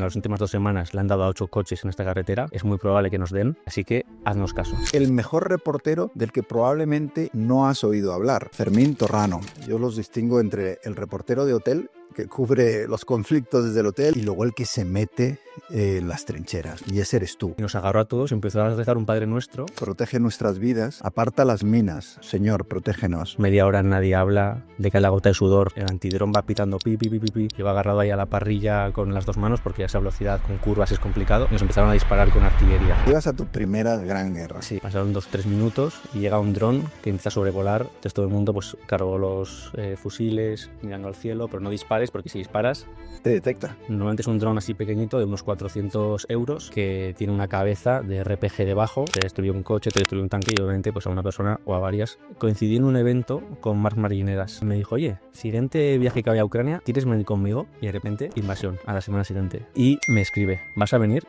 En las últimas 2 semanas le han dado a 8 coches en esta carretera. Es muy probable que nos den, así que haznos caso. El mejor reportero del que probablemente no has oído hablar, Fermín Torrano. Yo los distingo entre el reportero de hotel, que cubre los conflictos desde el hotel, y luego el que se mete en las trincheras. Y ese eres tú. Y nos agarró a todos y empezó a rezar un Padre Nuestro. Protege nuestras vidas, aparta las minas. Señor, protégenos. Media hora nadie habla, de cae la gota de sudor. El antidrón va pitando pi, pi, pi, pi, pi. Lleva agarrado ahí a la parrilla con las 2 manos porque a esa velocidad con curvas es complicado. Y nos empezaron a disparar con artillería. Llegas a tu primera gran guerra. Sí, pasaron 2-3 minutos y llega un dron que empieza a sobrevolar. Entonces todo el mundo pues cargó los fusiles mirando al cielo, pero no dispares porque si disparas Te detecta. normalmente es un dron así pequeñito de unos 400 euros que tiene una cabeza de RPG debajo. Te destruyó un coche, te destruyó un tanque y obviamente pues a una persona o a varias. Coincidí en un evento con Marc Marineras. Me dijo, oye, siguiente viaje que vaya a Ucrania, ¿quieres venir conmigo? Y de repente, invasión a la semana siguiente. Y me escribe, ¿vas a venir?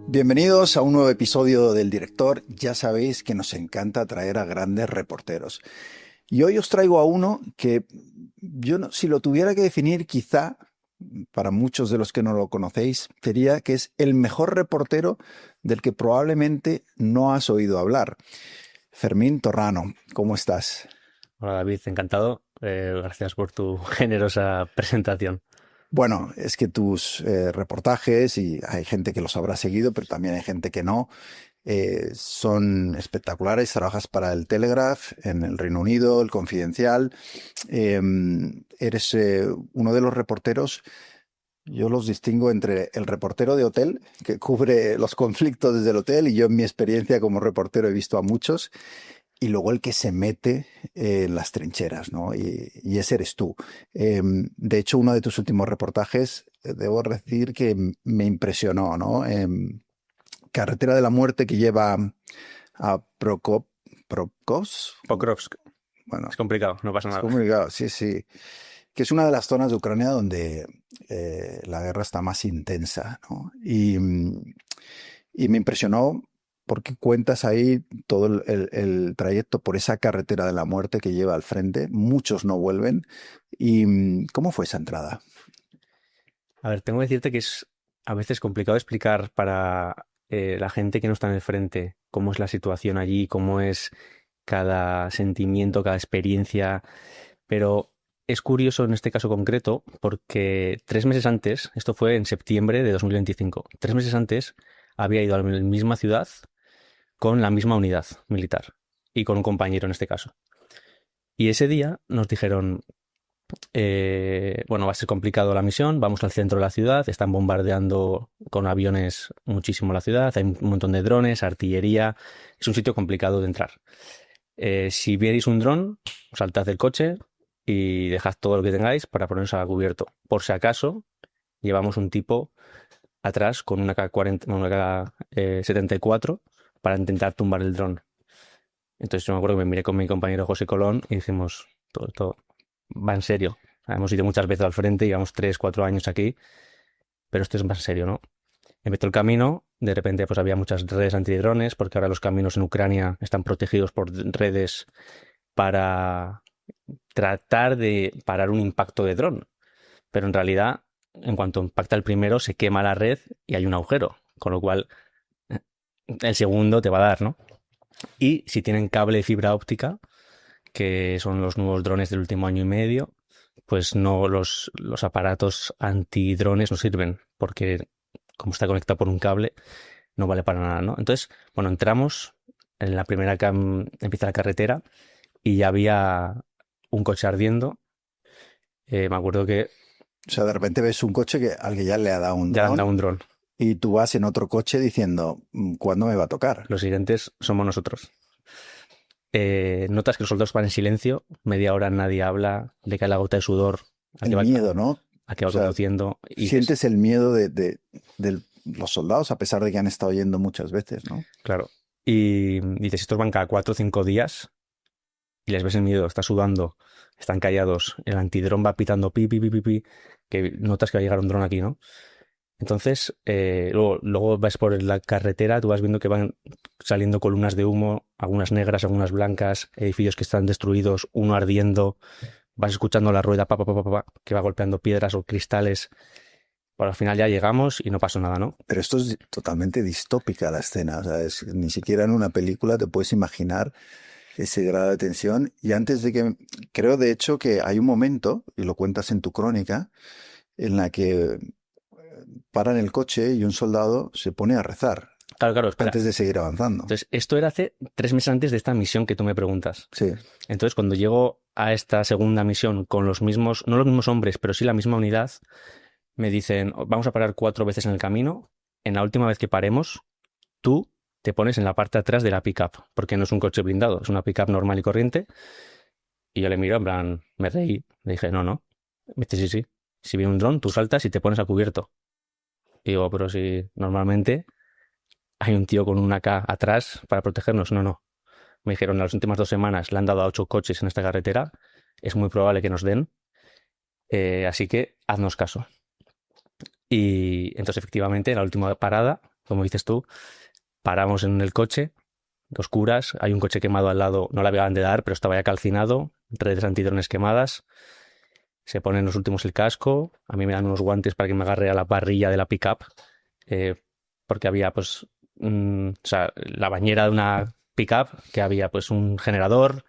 Bienvenidos a un nuevo episodio del Director. Ya sabéis que nos encanta traer a grandes reporteros. Y hoy os traigo a uno que si lo tuviera que definir, quizá, para muchos de los que no lo conocéis, sería que es el mejor reportero del que probablemente no has oído hablar. Fermín Torrano, ¿cómo estás? Hola David, encantado. Gracias por tu generosa presentación. Bueno, es que tus reportajes, y hay gente que los habrá seguido, pero también hay gente que no, son espectaculares. Trabajas para el Telegraph en el Reino Unido, el Confidencial. Eres uno de los reporteros. Yo los distingo entre el reportero de hotel, que cubre los conflictos desde el hotel, y yo en mi experiencia como reportero he visto a muchos, y luego el que se mete en las trincheras, ¿no? Y ese eres tú. De hecho, uno de tus últimos reportajes, debo decir que me impresionó, ¿no? Carretera de la Muerte, que lleva a Pokrovsk. Bueno, Es complicado, no pasa es nada. complicado, sí, sí. Que es una de las zonas de Ucrania donde la guerra está más intensa, ¿no? Y me impresionó porque cuentas ahí todo el trayecto por esa carretera de la muerte que lleva al frente. Muchos no vuelven. ¿Y cómo fue esa entrada? A ver, tengo que decirte que es a veces complicado explicar para la gente que no está en el frente cómo es la situación allí, cómo es cada sentimiento, cada experiencia, pero es curioso en este caso concreto porque 3 meses antes, esto fue en septiembre de 2025, 3 meses antes había ido a la misma ciudad con la misma unidad militar y con un compañero en este caso. Y ese día nos dijeron, bueno, va a ser complicado la misión, vamos al centro de la ciudad, están bombardeando con aviones muchísimo la ciudad, hay un montón de drones, artillería, es un sitio complicado de entrar. Si vierais un dron, saltad del coche y dejad todo lo que tengáis para poneros a cubierto. Por si acaso, llevamos un tipo atrás con una K-40, una K-74 para intentar tumbar el dron. Entonces yo me acuerdo que me miré con mi compañero José Colón y dijimos, todo va en serio. Hemos ido muchas veces al frente, llevamos 3-4 años aquí, pero esto es más serio, ¿no? Empezó el camino, de repente pues había muchas redes antidrones, porque ahora los caminos en Ucrania están protegidos por redes para tratar de parar un impacto de dron. Pero en realidad, en cuanto impacta el primero, se quema la red y hay un agujero, con lo cual el segundo te va a dar, ¿no? Y si tienen cable de fibra óptica, que son los nuevos drones del último año y medio, pues no los aparatos antidrones no sirven, porque como está conectado por un cable, no vale para nada, ¿no? Entonces, bueno, entramos en la primera empieza la carretera y ya había un coche ardiendo. Me acuerdo que O sea, de repente ves un coche al que ya le ha dado un ya han dron, dado un dron. y tú vas en otro coche diciendo, ¿cuándo me va a tocar? Los siguientes somos nosotros. Notas que los soldados van en silencio, media hora nadie habla, le cae la gota de sudor El miedo, ¿no? a que va O sea, conduciendo. Y sientes el miedo de los soldados, a pesar de que han estado yendo muchas veces, ¿no? claro. Y dices, estos van cada 4 o 5 días y les ves el miedo, está sudando, están callados, el antidrón va pitando pi, pi, pi, pi, pi, que notas que va a llegar un dron aquí, ¿no? Entonces, luego vas por la carretera, tú vas viendo que van saliendo columnas de humo, algunas negras, algunas blancas, edificios que están destruidos, uno ardiendo, vas escuchando la rueda que va golpeando piedras o cristales. Pero al final ya llegamos y no pasó nada, ¿no? Pero esto es totalmente distópica la escena, o sea, ni siquiera en una película te puedes imaginar ese grado de tensión. Y antes de que, creo de hecho que hay un momento, y lo cuentas en tu crónica, en la que paran el coche y un soldado se pone a rezar Claro, claro, espera. antes de seguir avanzando. Entonces, esto era hace 3 meses antes de esta misión que tú me preguntas. Sí, Entonces, cuando llego a esta segunda misión con los mismos, no los mismos hombres, pero sí la misma unidad, me dicen, vamos a parar 4 veces en el camino. En la última vez que paremos, tú te pones en la parte de atrás de la pickup, porque no es un coche blindado, es una pickup normal y corriente. Y yo le miro, en plan, me reí, le dije, no, no. Me dice, sí, sí. Si viene un dron, tú saltas y te pones a cubierto. Y digo, pero si normalmente hay un tío con una AK atrás para protegernos. No, no. Me dijeron, en las últimas 2 semanas le han dado a 8 coches en esta carretera. Es muy probable que nos den. Así que haznos caso. Y entonces, efectivamente, en la última parada, como dices tú, paramos en el coche, oscuras, hay un coche quemado al lado, no le acaban de dar, pero estaba ya calcinado, redes antidrones quemadas, se ponen los últimos el casco, a mí me dan unos guantes para que me agarre a la parrilla de la pickup, eh, porque había pues, o sea, la bañera de una pickup, que había pues un generador,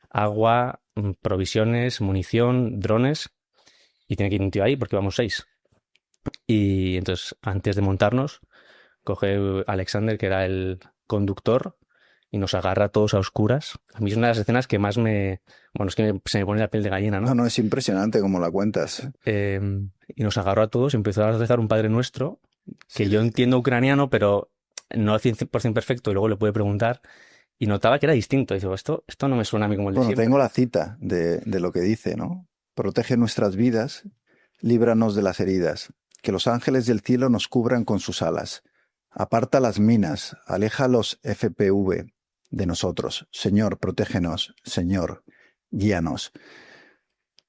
agua, provisiones, munición, drones, y tiene que ir un tío ahí porque vamos 6. Y entonces, antes de montarnos, coge Alexander, que era el conductor, y nos agarra a todos a oscuras. A mí es una de las escenas que más me... Bueno, es que se me pone la piel de gallina, no, ¿no? no, es impresionante como la cuentas. Eh, y nos agarró a todos y empezó a rezar un Padre Nuestro, que Sí, yo entiendo ucraniano, pero no al 100% perfecto, y luego le puede preguntar, y notaba que era distinto. Y digo, esto no me suena a mí como el de bueno, siempre. tengo la cita de lo que dice, ¿no? Protege nuestras vidas, líbranos de las heridas, que los ángeles del cielo nos cubran con sus alas. Aparta las minas, aleja los FPV de nosotros. Señor, protégenos. Señor, guíanos.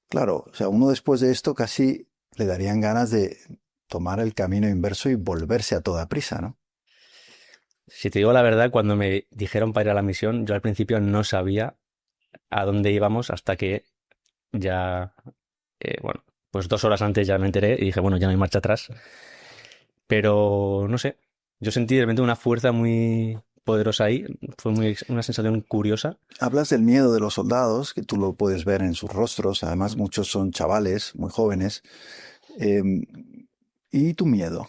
Claro, o sea, uno después de esto casi le darían ganas de tomar el camino inverso y volverse a toda prisa, ¿no? Si te digo la verdad, cuando me dijeron para ir a la misión, yo al principio no sabía a dónde íbamos hasta que ya, bueno, pues 2 horas antes ya me enteré y dije, bueno, ya no hay marcha atrás. Pero no sé, yo sentí de repente una fuerza muy poderosa ahí, fue una sensación curiosa. Hablas del miedo de los soldados, que tú lo puedes ver en sus rostros, además muchos son chavales, muy jóvenes. Em, ¿Y tu miedo?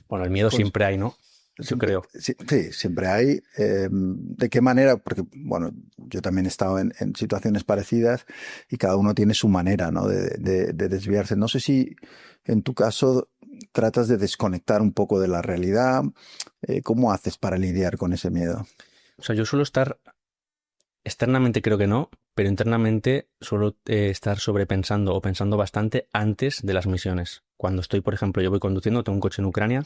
Bueno, el miedo Pues siempre hay, ¿no? Yo siempre, creo. sí, sí, siempre hay. ¿De qué manera? Porque, bueno, yo también he estado en situaciones parecidas y cada uno tiene su manera, ¿no? De desviarse. No sé si en tu caso tratas de desconectar un poco de la realidad. ¿Cómo haces para lidiar con ese miedo? O sea, yo suelo estar, externamente creo que no, pero internamente suelo estar sobrepensando o pensando bastante antes de las misiones. Cuando estoy, por ejemplo, yo voy conduciendo, tengo un coche en Ucrania,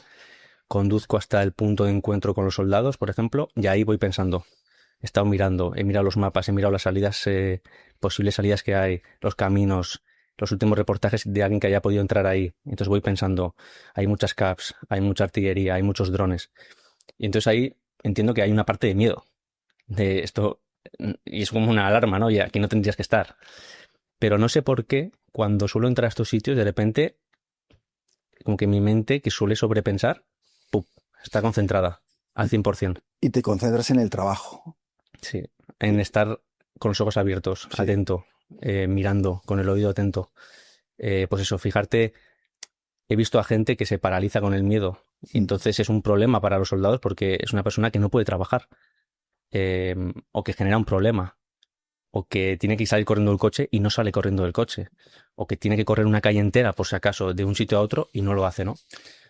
conduzco hasta el punto de encuentro con los soldados, por ejemplo, y ahí voy pensando. He estado mirando, he mirado los mapas, he mirado las salidas, posibles salidas que hay, los caminos, los últimos reportajes de alguien que haya podido entrar ahí. Entonces voy pensando, hay muchas CAPs, hay mucha artillería, hay muchos drones. Y entonces ahí entiendo que hay una parte de miedo de esto, y es como una alarma, ¿no? Y aquí no tendrías que estar. Pero no sé por qué, cuando suelo entrar a estos sitios, de repente, como que mi mente, que suele sobrepensar, ¡pum!, está concentrada al 100%. Y te concentras en el trabajo. Sí, en estar con los ojos abiertos, Sí. atento, mirando, con el oído atento. Pues eso, fijarte, he visto a gente que se paraliza con el miedo. Y Mm. entonces es un problema para los soldados porque es una persona que no puede trabajar, o que genera un problema, o que tiene que salir corriendo del coche y no sale corriendo del coche, o que tiene que correr una calle entera por si acaso de un sitio a otro y no lo hace, ¿no?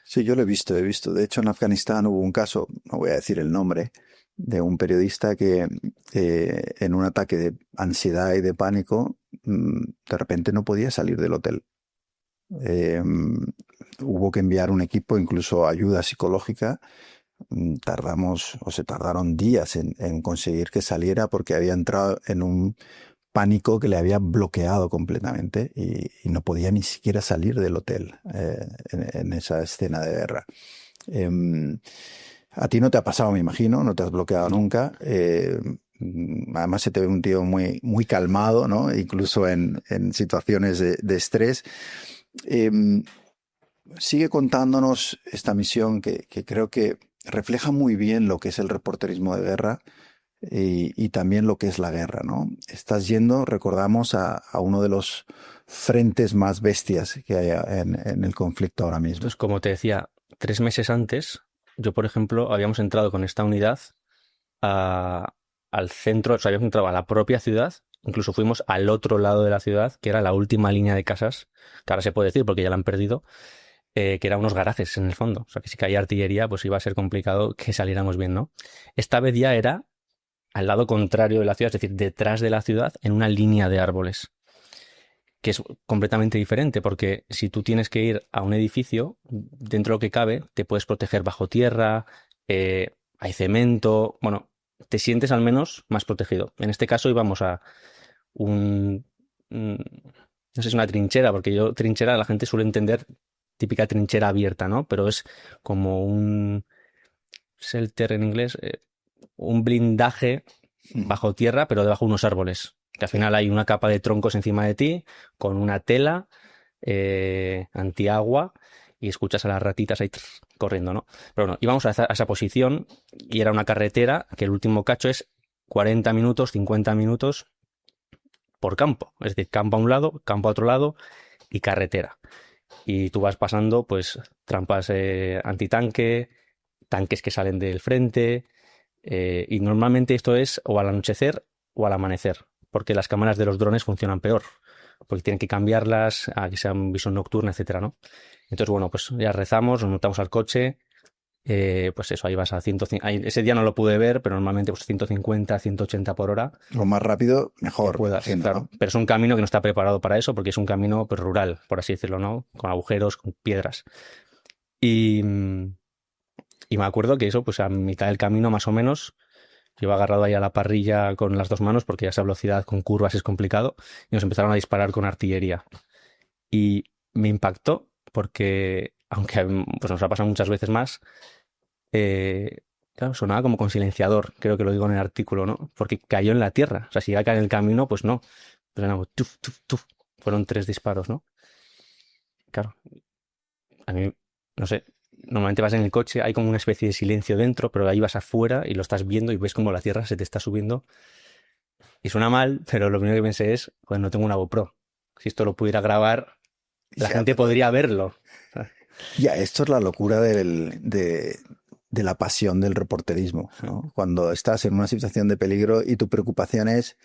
Sí, yo lo he visto, he visto. De hecho, en Afganistán hubo un caso, no voy a decir el nombre, de un periodista que en un ataque de ansiedad y de pánico, de repente no podía salir del hotel. Hubo que enviar un equipo, incluso ayuda psicológica. Tardamos, o se tardaron días en conseguir que saliera porque había entrado en un pánico que le había bloqueado completamente y no podía ni siquiera salir del hotel en esa escena de guerra. Em, a ti no te ha pasado, me imagino, no te has bloqueado No. nunca. Además se te ve un tío muy, muy calmado, ¿no? Incluso en situaciones de estrés. Em, Sigue contándonos esta misión que creo que refleja muy bien lo que es el reporterismo de guerra y también lo que es la guerra, ¿no? Estás yendo, recordamos, a uno de los frentes más bestias que hay en el conflicto ahora mismo. Entonces, como te decía, 3 meses antes, yo, por ejemplo, habíamos entrado con esta unidad a- al centro, o sea, habíamos entrado a la propia ciudad, incluso fuimos al otro lado de la ciudad, que era la última línea de casas, que ahora se puede decir porque ya la han perdido, que eran unos garajes en el fondo. O sea, que si caía artillería, pues iba a ser complicado que saliéramos bien, ¿no? Esta vez ya era al lado contrario de la ciudad, es decir, detrás de la ciudad, en una línea de árboles, que es completamente diferente, porque si tú tienes que ir a un edificio, dentro de lo que cabe, te puedes proteger bajo tierra, hay cemento, bueno, te sientes al menos más protegido. En este caso íbamos a un, no sé si es una trinchera, porque yo trinchera la gente suele entender típica trinchera abierta, ¿no? Pero es como un shelter en inglés, un blindaje Ujú. bajo tierra, pero debajo de unos árboles. Que al Sí. final hay una capa de troncos encima de ti, con una tela antiagua, y escuchas a las ratitas ahí corriendo, ¿no? Pero bueno, íbamos a esa posición y era una carretera que el último cacho es 40 minutos, 50 minutos por campo. Es decir, campo a un lado, campo a otro lado y carretera. Y tú vas pasando, pues, trampas antitanque, tanques que salen del frente, y normalmente esto es o al anochecer o al amanecer, porque las cámaras de los drones funcionan peor, porque tienen que cambiarlas a que sean visión nocturna, etcétera, ¿no? Entonces, bueno, pues ya rezamos, nos montamos al coche, pues eso, ahí vas a 150, ese día no lo pude ver, pero normalmente pues 150, 180 por hora Lo más rápido, que mejor, me puedas, imagino, claro. ¿no? Pero es un camino que no está preparado para eso, porque es un camino pues, rural, por así decirlo, ¿no? Con agujeros, con piedras. Y, y me acuerdo que eso, pues a mitad del camino más o menos, yo iba agarrado ahí a la parrilla con las dos manos, porque ya esa velocidad con curvas es complicado, y nos empezaron a disparar con artillería. Y me impactó, porque aunque pues, nos ha pasado muchas veces más, eh, claro, sonaba como con silenciador, creo que lo digo en el artículo, ¿no? Porque cayó en la tierra. O sea, si iba a caer en el camino, pues no. Pues era como tuf, tuf, tuf. Fueron 3 disparos, ¿no? Claro, a mí, no sé, normalmente vas en el coche, hay como una especie de silencio dentro, pero ahí vas afuera y lo estás viendo y ves como la tierra se te está subiendo. Y suena mal, pero lo primero que pensé es, pues no tengo una GoPro. Si esto lo pudiera grabar, la Ya, gente podría verlo. ya, esto es la locura de la pasión del reporterismo, ¿no? Cuando estás en una situación de peligro y tu preocupación es,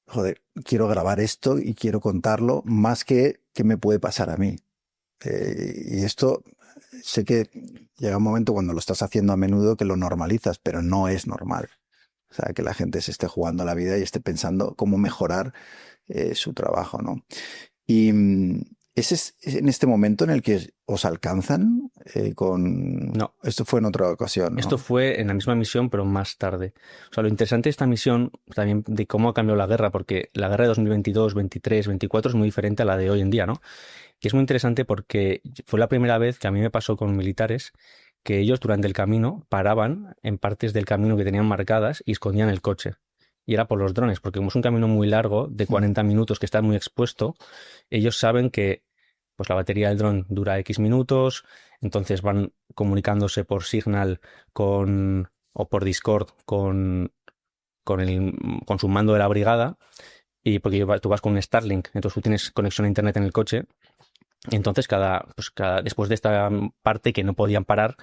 joder, quiero grabar esto y quiero contarlo más que qué me puede pasar a mí. Y esto sé que llega un momento cuando lo estás haciendo a menudo que lo normalizas, pero no es normal. O sea, que la gente se esté jugando la vida y esté pensando cómo mejorar su trabajo, ¿no? Y ese es en este momento en el que os alcanzan con... No, Esto fue en otra ocasión, esto ¿no? fue en la misma misión, pero más tarde. O sea, lo interesante de esta misión, también de cómo ha cambiado la guerra, porque la guerra de 2022, 23, 24 es muy diferente a la de hoy en día, ¿no? Y es muy interesante porque fue la primera vez que a mí me pasó con militares que ellos durante el camino paraban en partes del camino que tenían marcadas y escondían el coche. Y era por los drones, porque como es un camino muy largo, de Mm. 40 minutos, que está muy expuesto, ellos saben que pues la batería del dron dura X minutos, entonces van comunicándose por Signal o por Discord con su mando de la brigada, y porque tú vas con un Starlink, entonces tú tienes conexión a internet en el coche, y entonces después de esta parte que no podían parar,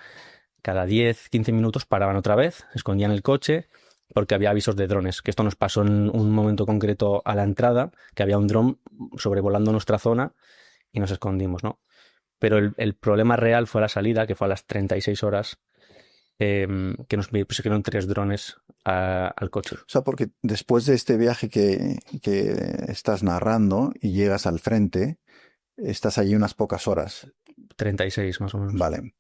cada 10, 15 minutos paraban otra vez, escondían el coche, porque había avisos de drones, que esto nos pasó en un momento concreto a la entrada, que había un dron sobrevolando nuestra zona y nos escondimos, ¿no? Pero el problema real fue a la salida, que fue a las 36 horas, que nos pusieron 3 drones al coche. O sea, porque después de este viaje que estás narrando y llegas al frente, estás allí unas pocas horas. 36 más o menos. Vale.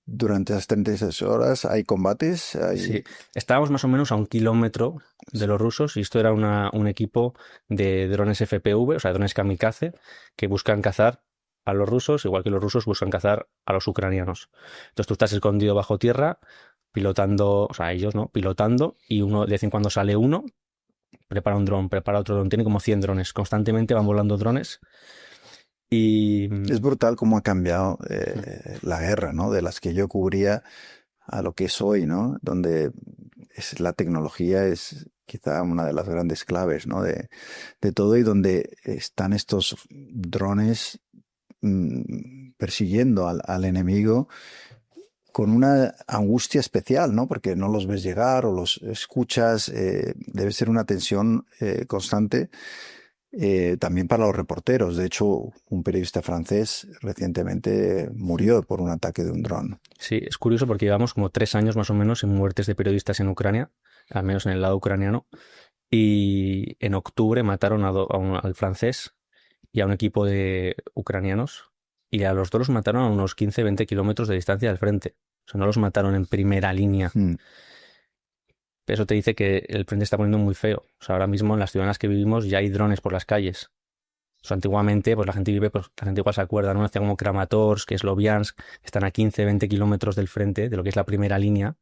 Durante esas 36 horas hay combates, Sí, hay... estábamos más o menos a 1 kilómetro de los rusos, y esto era un equipo de drones FPV, o sea, drones kamikaze, que buscan cazar a los rusos, igual que los rusos buscan cazar a los ucranianos. Entonces tú estás escondido bajo tierra, pilotando, o sea, ellos, ¿no? Pilotando, y uno, de vez en cuando sale uno, prepara un dron, prepara otro dron, tiene como 100 drones, constantemente van volando drones, y Es brutal cómo ha cambiado la guerra, ¿no? De las que yo cubría a lo que es hoy, ¿no? Donde la tecnología es quizá una de las grandes claves, ¿no? De todo, y donde están estos drones persiguiendo al enemigo con una angustia especial, ¿no? Porque no los ves llegar o los escuchas, debe ser una tensión constante. También para los reporteros. De hecho, un periodista francés recientemente murió por un ataque de un dron. sí, es curioso porque llevamos como 3 años más o menos en muertes de periodistas en Ucrania, al menos en el lado ucraniano, y en octubre mataron al francés y a un equipo de ucranianos, y a los dos los mataron a unos 15-20 kilómetros de distancia del frente. O sea, no los mataron en primera línea. Mm. Eso te dice que el frente está poniendo muy feo. O sea, ahora mismo en las ciudades en las que vivimos ya hay drones por las calles. O sea, antiguamente, pues la gente vive, pues la gente igual se acuerda, ¿no? Hacía como Kramatorsk, Sloviansk, que están a 15-20 kilómetros del frente de lo que es la primera línea.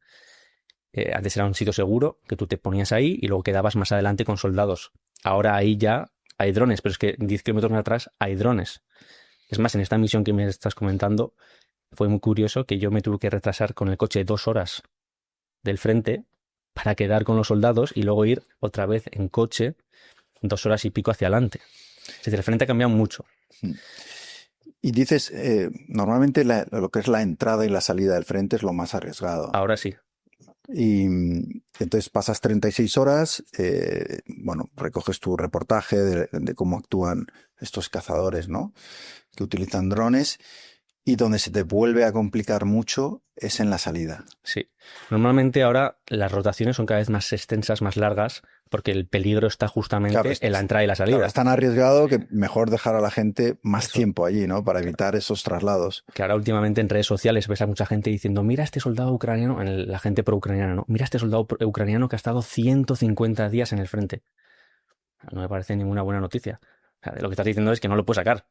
Antes era un sitio seguro, que tú te ponías ahí y luego quedabas más adelante con soldados. Ahora ahí ya hay drones, pero es que 10 kilómetros más atrás hay drones. Es más, en esta misión que me estás comentando, fue muy curioso que yo me tuve que retrasar con el coche 2 horas del frente para quedar con los soldados y luego ir otra vez en coche 2 horas y pico hacia adelante. Es decir, el frente ha cambiado mucho. Y dices, normalmente lo que es la entrada y la salida del frente es lo más arriesgado. Ahora sí. Y entonces pasas 36 horas, bueno, recoges tu reportaje de cómo actúan estos cazadores, ¿no? Que utilizan drones, y donde se te vuelve a complicar mucho es en la salida. Sí. Normalmente ahora las rotaciones son cada vez más extensas, más largas, porque el peligro está justamente Claro, en la entrada y la salida. Claro, es tan arriesgado que mejor dejar a la gente más Eso. tiempo allí, ¿no? Para evitar esos traslados. Que ahora últimamente en redes sociales ves a mucha gente diciendo, mira este soldado ucraniano, la gente pro-ucraniana, ¿no? Mira este soldado ucraniano que ha estado 150 días en el frente. No me parece ninguna buena noticia. O sea, lo que estás diciendo es que no lo puedes sacar.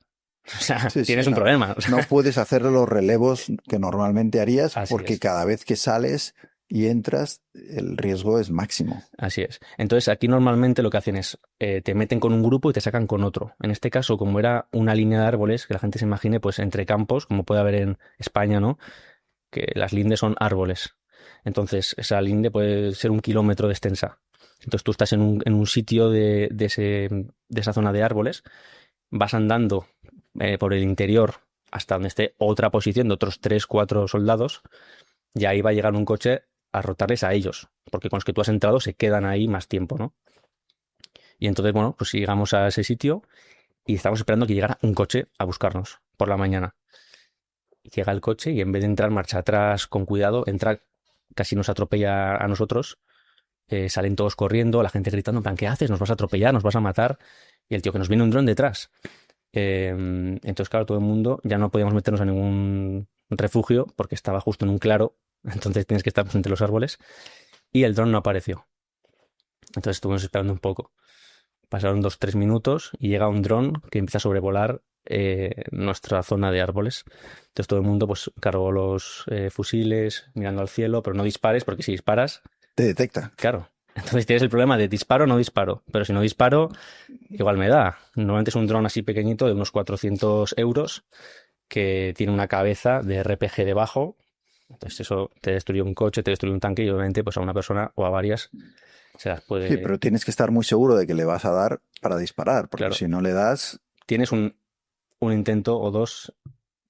O sea, Sí, tienes sí, un no, problema. O sea, no puedes hacer los relevos que normalmente harías, así porque es. cada vez que sales y entras, el riesgo es máximo. Así es. Entonces aquí normalmente lo que hacen es, te meten con un grupo y te sacan con otro. En este caso, como era una línea de árboles, que la gente se imagine, pues entre campos, como puede haber en España, ¿no? Que las lindes son árboles. Entonces esa linde puede ser 1 kilómetro de extensa. Entonces tú estás en un sitio de esa zona de árboles, vas andando por el interior hasta donde esté otra posición de otros 3-4 soldados, y ahí va a llegar un coche a rotarles a ellos, porque con los que tú has entrado se quedan ahí más tiempo, ¿no? Y entonces, bueno, pues llegamos a ese sitio y estamos esperando que llegara un coche a buscarnos por la mañana. Llega el coche y en vez de entrar marcha atrás con cuidado, entra, casi nos atropella a nosotros. Salen todos corriendo, la gente gritando, en plan, ¿qué haces? Nos vas a atropellar, nos vas a matar. Y el tío, que nos viene un dron detrás. Entonces, claro, todo el mundo, ya no podíamos meternos a ningún refugio porque estaba justo en un claro. Entonces tienes que estar entre los árboles. Y el dron no apareció. Entonces estuvimos esperando un poco. Pasaron 2-3 minutos y llega un dron que empieza a sobrevolar nuestra zona de árboles. Entonces todo el mundo pues cargó los fusiles mirando al cielo, pero no dispares, porque si disparas, Te detecta. claro. Entonces tienes el problema de disparo o no disparo. Pero si no disparo, igual me da. Normalmente es un dron así pequeñito de unos 400 euros que tiene una cabeza de RPG debajo. Entonces eso te destruye un coche, te destruye un tanque, y obviamente pues a una persona o a varias se las puede... Sí, pero tienes que estar muy seguro de que le vas a dar para disparar, porque Claro. si no le das, Tienes un intento o dos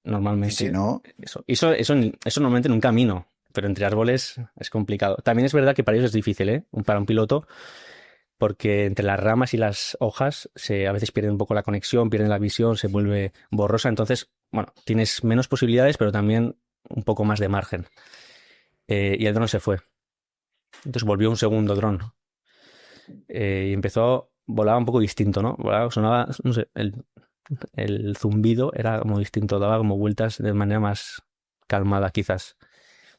y normalmente. si no, Eso normalmente en un camino, pero entre árboles es complicado. También es verdad que para ellos es difícil, ¿eh? Para un piloto, porque entre las ramas y las hojas a veces pierden un poco la conexión, pierden la visión, se vuelve borrosa. Entonces, bueno, tienes menos posibilidades, pero también un poco más de margen. Y el dron se fue. Entonces volvió un segundo dron. Y volaba un poco distinto, ¿no? Sonaba, no sé, el zumbido era como distinto, daba como vueltas de manera más calmada quizás.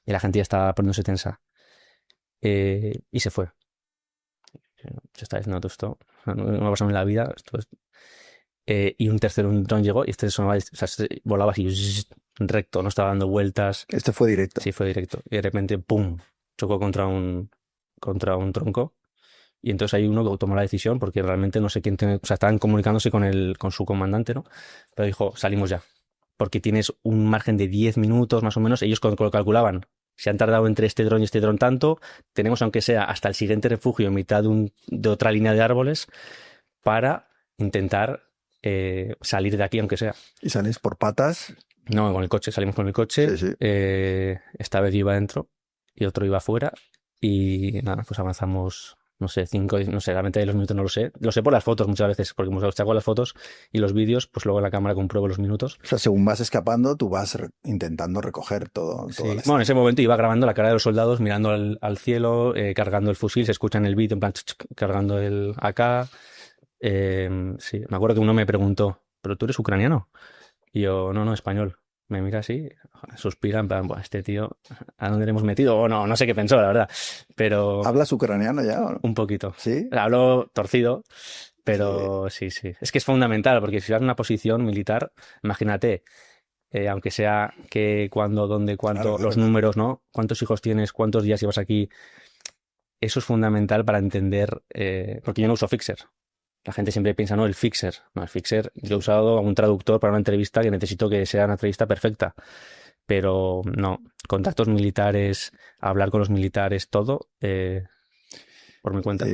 Y la gente ya estaba poniéndose tensa. Y se fue. Se está diciendo todo esto, no, no me ha pasado en la vida, y un tercero, un dron llegó y este sonaba, o sea, volaba así, recto, no estaba dando vueltas. Este fue directo. Sí, fue directo. Y de repente, ¡pum! Chocó contra un tronco. Y entonces hay uno que tomó la decisión, porque realmente no sé quién tiene, o sea, estaban comunicándose con su comandante, ¿no? Pero dijo, salimos ya. Porque tienes un margen de 10 minutos más o menos. Ellos cuando lo calculaban, se han tardado entre este dron y este dron tanto, tenemos aunque sea hasta el siguiente refugio en mitad de otra línea de árboles para intentar salir de aquí, aunque sea. Y salís por patas. No, con el coche, salimos con el coche. Sí, sí. Esta vez yo iba dentro y otro iba afuera. Y nada, pues avanzamos, no sé, 5, no sé, realmente los minutos no lo sé. Lo sé por las fotos muchas veces, porque como hago las fotos y los vídeos, pues luego en la cámara compruebo los minutos. O sea, según vas escapando, tú vas intentando recoger todo. Sí. Bueno, en ese momento iba grabando la cara de los soldados, mirando al cielo, cargando el fusil, se escucha en el vídeo, en plan, cargando el AK. Sí, me acuerdo que uno me preguntó, ¿pero tú eres ucraniano? Y yo, no, español. Me mira así, suspira, en plan, "Buah, este tío, ¿a dónde le hemos metido?" O no, no sé qué pensó, la verdad. Pero ¿Hablas ucraniano ya o no? un poquito. ¿Sí? Hablo torcido, pero sí. Es que es fundamental, porque si vas en una posición militar, imagínate, aunque sea que, cuándo, dónde, cuánto, Claro, los claro. números, ¿no? ¿Cuántos hijos tienes? ¿Cuántos días llevas aquí? Eso es fundamental para entender, porque yo no uso Fixer. La gente siempre piensa, no, el Fixer. No, el Fixer, yo he usado un traductor para una entrevista que necesito que sea una entrevista perfecta. Pero no, contactos militares, hablar con los militares, todo por mi cuenta.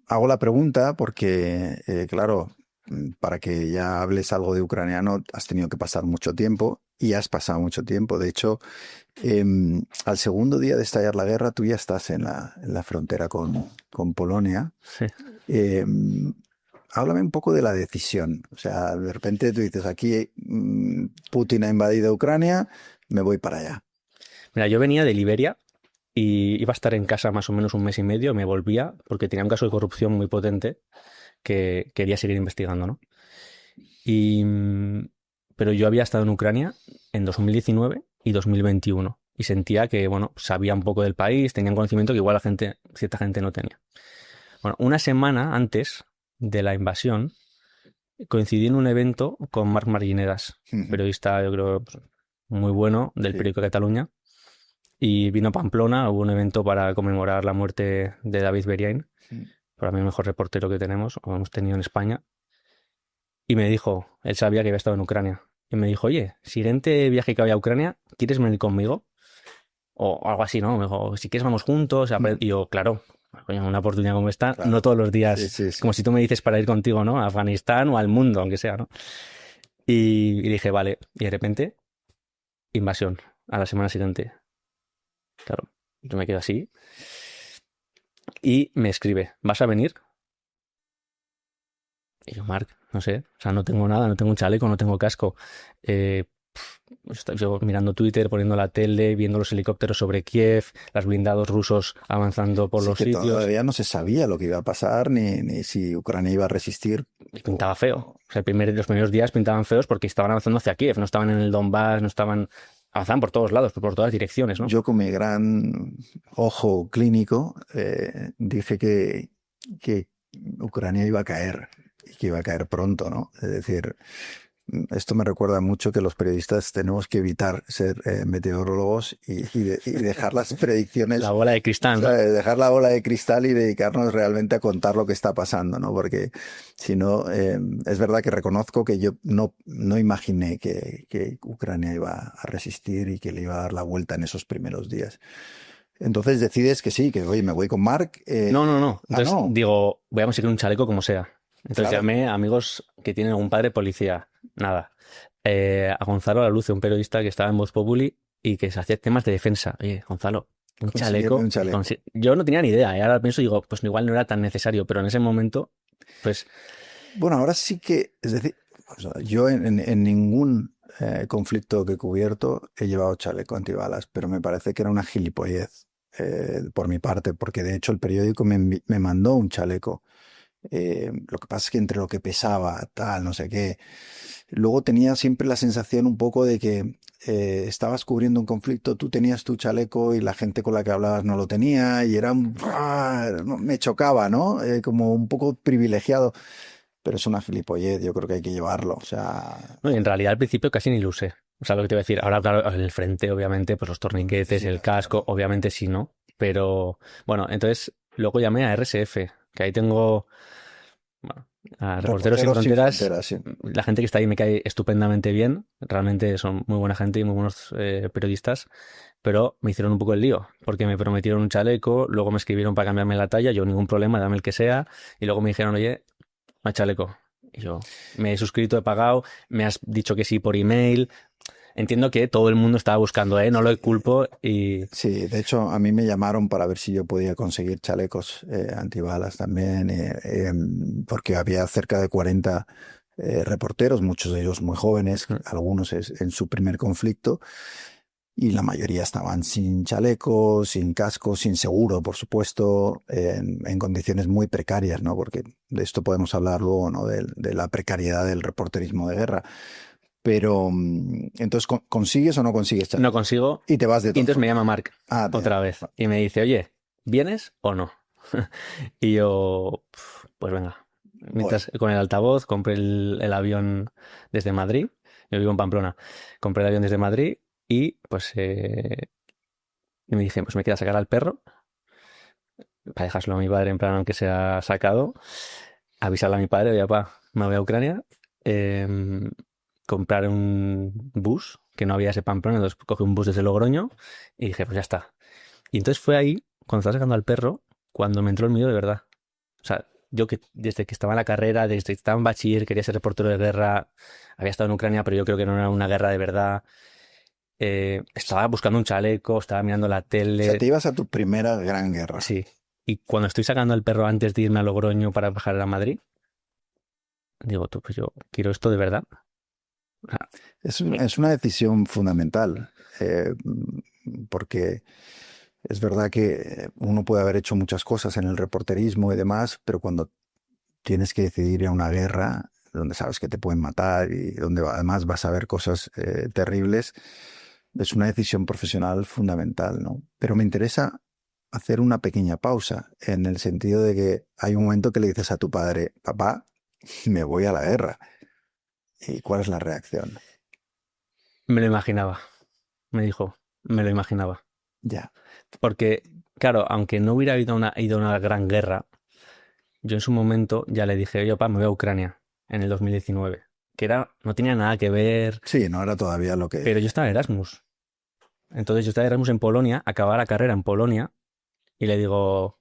Hago la pregunta porque, claro, para que ya hables algo de ucraniano has tenido que pasar mucho tiempo y has pasado mucho tiempo. De hecho, al segundo día de estallar la guerra, tú ya estás en la frontera con Polonia. Sí. Háblame un poco de la decisión. O sea, de repente tú dices, aquí Putin ha invadido Ucrania, me voy para allá. Mira, yo venía de Liberia y iba a estar en casa más o menos un mes y medio, me volvía porque tenía un caso de corrupción muy potente que quería seguir investigando, ¿no? Y, pero yo había estado en Ucrania en 2019 y 2021 y sentía que, bueno, sabía un poco del país, tenía un conocimiento que igual cierta gente no tenía. Bueno, una semana antes de la invasión coincidí en un evento con Marc Marginedas, periodista, yo creo, pues, muy bueno del Sí. periódico Cataluña, y vino a Pamplona, hubo un evento para conmemorar la muerte de David Beriain, para mí el mejor reportero que tenemos, o hemos tenido en España, y me dijo, él sabía que había estado en Ucrania, y me dijo, oye, siguiente viaje que vaya a Ucrania, ¿quieres venir conmigo? O algo así, ¿no? Me dijo, si quieres vamos juntos, y yo, claro, coño, una oportunidad como esta, Claro. no todos los días, Sí. es como si tú me dices para ir contigo, ¿no? A Afganistán o al mundo, aunque sea, ¿no? Y dije, vale, y de repente, invasión, a la semana siguiente. Claro, yo me quedo así. Y me escribe, ¿vas a venir? Y yo, Marc, no sé, o sea, no tengo nada, no tengo un chaleco, no tengo casco. Estoy yo mirando Twitter, poniendo la tele, viendo los helicópteros sobre Kiev, los blindados rusos avanzando por Sí, los que sitios. todavía no se sabía lo que iba a pasar ni si Ucrania iba a resistir. Y pintaba feo. O sea, los primeros días pintaban feos porque estaban avanzando hacia Kiev, no estaban en el Donbass, no estaban... Avanzaban por todos lados, por todas direcciones, ¿no? Yo con mi gran ojo clínico dije que Ucrania iba a caer y que iba a caer pronto, ¿no? Es decir, esto me recuerda mucho que los periodistas tenemos que evitar ser meteorólogos y dejar las predicciones, La bola de cristal, ¿no? dejar la bola de cristal y dedicarnos realmente a contar lo que está pasando, ¿no? Porque si no, es verdad que reconozco que yo no imaginé que Ucrania iba a resistir y que le iba a dar la vuelta en esos primeros días. Entonces decides que sí, que oye, me voy con Marc. No. Entonces no. digo, voy a conseguir un chaleco como sea. Entonces Claro. llamé a amigos que tienen algún padre policía. Nada. A Gonzalo Laluce, un periodista que estaba en Voz Populi y que se hacía temas de defensa. Oye, Gonzalo, un Consígueme chaleco. un chaleco. Yo no tenía ni idea. Y ahora pienso y digo, pues igual no era tan necesario, pero en ese momento, pues Bueno, ahora sí que, es decir, o sea, yo en ningún conflicto que he cubierto he llevado chaleco antibalas, pero me parece que era una gilipollez por mi parte, porque de hecho el periódico me mandó un chaleco Lo que pasa es que entre lo que pesaba, tal, no sé qué, luego tenía siempre la sensación un poco de que estabas cubriendo un conflicto, tú tenías tu chaleco y la gente con la que hablabas no lo tenía y era me chocaba, ¿no? Como un poco privilegiado, pero es una gilipollez, yo creo que hay que llevarlo, o sea, No, y en realidad al principio casi ni lo usé. O sea, lo que te voy a decir, ahora claro, en el frente, obviamente, pues los torniquetes, sí, el casco, obviamente sí, ¿no? Pero bueno, entonces luego llamé a RSF, que ahí tengo, bueno, a Reporteros Sin Reporteros Sin Fronteras. Fronteras, sí. La gente que está ahí me cae estupendamente bien, realmente son muy buena gente y muy buenos periodistas, pero me hicieron un poco el lío, porque me prometieron un chaleco, luego me escribieron para cambiarme la talla, yo ningún problema, dame el que sea, y luego me dijeron, oye, no hay chaleco. Y yo, me he suscrito, he pagado, me has dicho que sí por email. Entiendo que todo el mundo estaba buscando, ¿eh? No lo culpo y... Sí, de hecho a mí me llamaron para ver si yo podía conseguir chalecos antibalas también, porque había cerca de 40 reporteros, muchos de ellos muy jóvenes, algunos en su primer conflicto, y la mayoría estaban sin chalecos, sin casco, sin seguro, por supuesto, en condiciones muy precarias, ¿no? Porque de esto podemos hablar luego, ¿no? De la precariedad del reporterismo de guerra. Pero entonces, ¿consigues o no consigues no chaleco? consigo. Y te vas de Y todas entonces me formas. llama Mark Ah, otra vez y me dice, oye, ¿vienes o no? Y yo, pues venga. voy. Mientras con el altavoz compré el avión desde Madrid. Yo vivo en Pamplona. Compré el avión desde Madrid y pues y me dije, pues me queda sacar al perro para dejárselo a mi padre en plan aunque sea sacado. Avisarle a mi padre, oye, papá, me voy a Ucrania. em, Comprar un bus, que no había ese Pamplona, entonces cogí un bus desde Logroño y dije, pues ya está. Y entonces fue ahí, cuando estaba sacando al perro, cuando me entró el miedo de verdad. O sea, yo que desde que estaba en la carrera, desde que estaba en bachiller, quería ser reportero de guerra, había estado en Ucrania, pero yo creo que no era una guerra de verdad. Estaba buscando un chaleco, estaba mirando la O sea, te tele, ibas a tu primera gran guerra. sí. Y cuando estoy sacando al perro antes de irme a Logroño para bajar a Madrid, digo, tú, pues yo quiero esto de verdad. O sea, Es una decisión fundamental, porque es verdad que uno puede haber hecho muchas cosas en el reporterismo y demás, pero cuando tienes que decidir ir a una guerra donde sabes que te pueden matar y donde además vas a ver cosas terribles, es una decisión profesional fundamental, ¿no? Pero me interesa hacer una pequeña pausa en el sentido de que hay un momento que le dices a tu padre, papá, me voy a la guerra. ¿Y cuál es la reacción? me lo imaginaba, me dijo, me lo imaginaba. Ya. Porque, claro, aunque no hubiera ido a una gran guerra, yo en su momento ya le dije, oye, papá, me voy a Ucrania en el 2019, que era, no tenía nada que ver, Sí, no era todavía lo que... pero yo estaba en Erasmus. Entonces yo estaba en Erasmus en Polonia, acababa la carrera en Polonia, y le digo,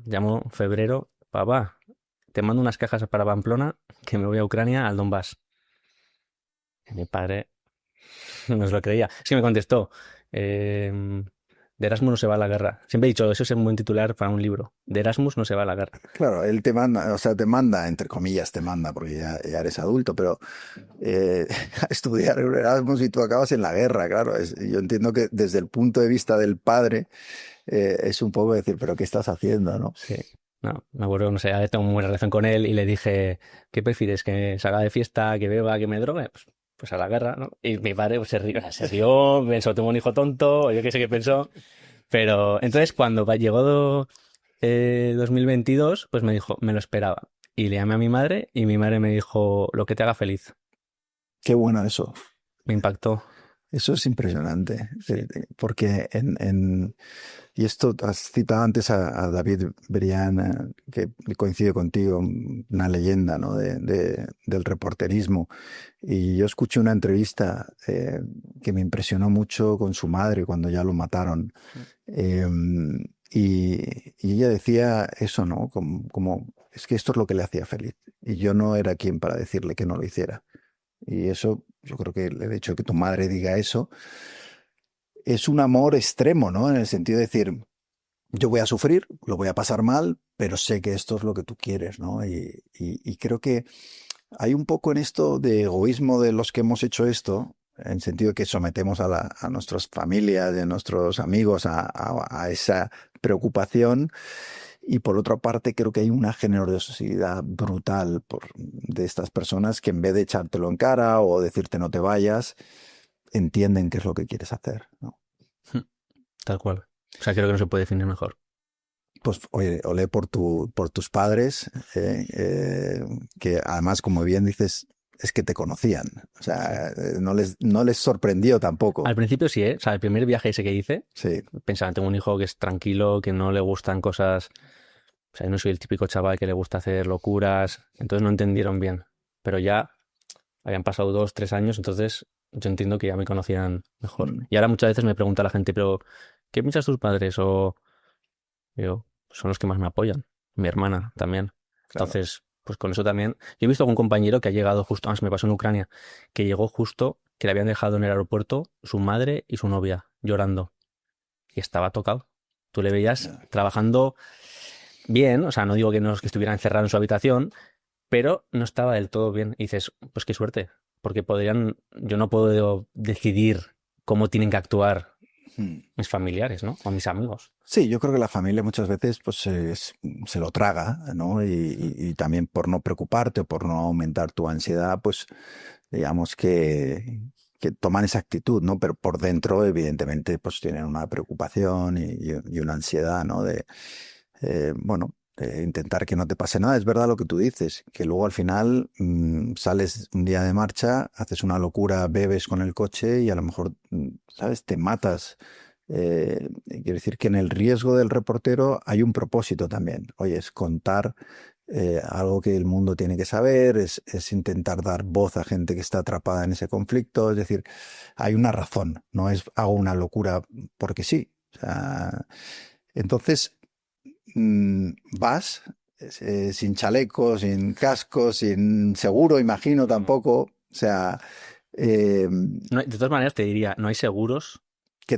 llamo febrero, papá, te mando unas cajas para Pamplona, que me voy a Ucrania, al Donbass. Y mi padre no se lo creía. Es que me contestó, de Erasmus no se va a la guerra. Siempre he dicho, eso es un buen titular para un libro. De Erasmus no se va a la guerra. Claro, él te manda, o sea, te manda, entre comillas, te manda, porque ya eres adulto, pero a estudiar Erasmus y tú acabas en la guerra, claro. Yo entiendo que desde el punto de vista del padre es un poco decir, pero ¿qué estás haciendo, no? Sí. No, me acuerdo, no sé, ahora tengo muy buena relación con él y le dije, ¿qué prefieres? ¿Que salga de fiesta, que beba, que me drogue? Pues a la guerra, ¿no? Y mi padre pues, se rió, pensó, tengo un hijo tonto, o yo qué sé qué pensó. Pero entonces cuando llegó 2022, pues me dijo, me lo esperaba. Y le llamé a mi madre y mi madre me dijo, lo que te haga feliz. Qué bueno eso. Me impactó. Eso es impresionante, porque y esto has citado antes a David Brian, que coincide contigo, una leyenda, ¿no? Del reporterismo. Y yo escuché una entrevista que me impresionó mucho con su madre cuando ya lo mataron. Eh, y ella decía eso, ¿no? Es que esto es lo que le hacía feliz. Y yo no era quien para decirle que no lo hiciera. Y eso, yo creo que el hecho de que tu madre diga eso es un amor extremo, ¿no? En el sentido de decir, yo voy a sufrir, lo voy a pasar mal, pero sé que esto es lo que tú quieres, ¿no? Y creo que hay un poco en esto de egoísmo de los que hemos hecho esto, en el sentido de que sometemos a nuestras familias, a nuestros amigos a esa preocupación Y por otra parte, creo que hay una generosidad brutal de estas personas que en vez de echártelo en cara o decirte no te vayas, entienden qué es lo que quieres hacer, ¿no? Tal cual. O sea, creo que no se puede definir mejor. Pues oye, olé por tus padres, que además, como bien dices, es que te conocían. O sea, no les sorprendió tampoco. Al principio sí, ¿eh? O sea, el primer viaje ese que hice, Sí, pensaba, tengo un hijo que es tranquilo, que no le gustan cosas. O sea, yo no soy el típico chaval que le gusta hacer locuras. Entonces no entendieron bien. Pero ya habían pasado 2, 3 años, entonces yo entiendo que ya me conocían mejor. mm, Y ahora muchas veces me pregunta la gente, pero ¿qué piensas tus padres? O yo, son los que más me apoyan. Mi hermana también. claro. Entonces, pues con eso también. Yo he visto a algún compañero que ha llegado justo, antes me pasó en Ucrania, que llegó justo, que le habían dejado en el aeropuerto su madre y su novia llorando. Y estaba tocado. Tú le veías Ya. trabajando bien, o sea, no digo que no que estuviera encerrado en su habitación, pero no estaba del todo bien. Y dices, pues qué suerte, porque podrían, yo no puedo decidir cómo tienen que actuar Mm. mis familiares, ¿no? O mis amigos. Sí, yo creo que la familia muchas veces pues se lo traga, ¿no? Y también por no preocuparte o por no aumentar tu ansiedad, pues digamos que toman esa actitud, ¿no? Pero por dentro, evidentemente, pues tienen una preocupación y una ansiedad, ¿no? Bueno, de intentar que no te pase nada. Es verdad lo que tú dices, que luego al final sales un día de marcha, haces una locura, bebes con el coche y a lo mejor, ¿sabes? Te matas. Quiero decir que en el riesgo del reportero hay un propósito también. Oye, es contar algo que el mundo tiene que saber, es intentar dar voz a gente que está atrapada en ese conflicto. Es decir, hay una razón, no es hago una locura porque sí. O sea, entonces vas sin chaleco, sin casco, sin seguro, imagino tampoco. O sea, eh, No de todas maneras, te diría, no hay seguros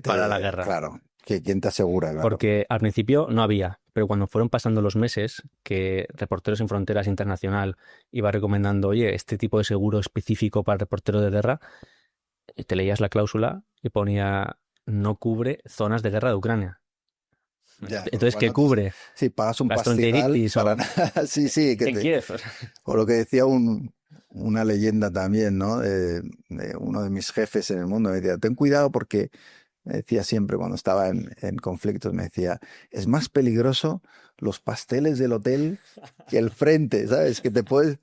para la guerra. claro, que quién te asegura, claro. Porque al principio no había, pero cuando fueron pasando los meses, que Reporteros Sin Fronteras Internacional iba recomendando, oye, este tipo de seguro específico para reporteros de guerra, te leías la cláusula y ponía no cubre zonas de guerra de Ucrania. Ya, con lo Entonces, cual ¿qué no te... cubre? Sí, pagas un pastizal Gastroenteritis para o nada. Sí, sí, en Kiev. o lo que decía una leyenda también, ¿no? De uno de mis jefes en el mundo, me decía, ten cuidado porque me decía siempre cuando estaba en conflictos, me decía, es más peligroso los pasteles del hotel que el frente, ¿sabes? Que te puedes...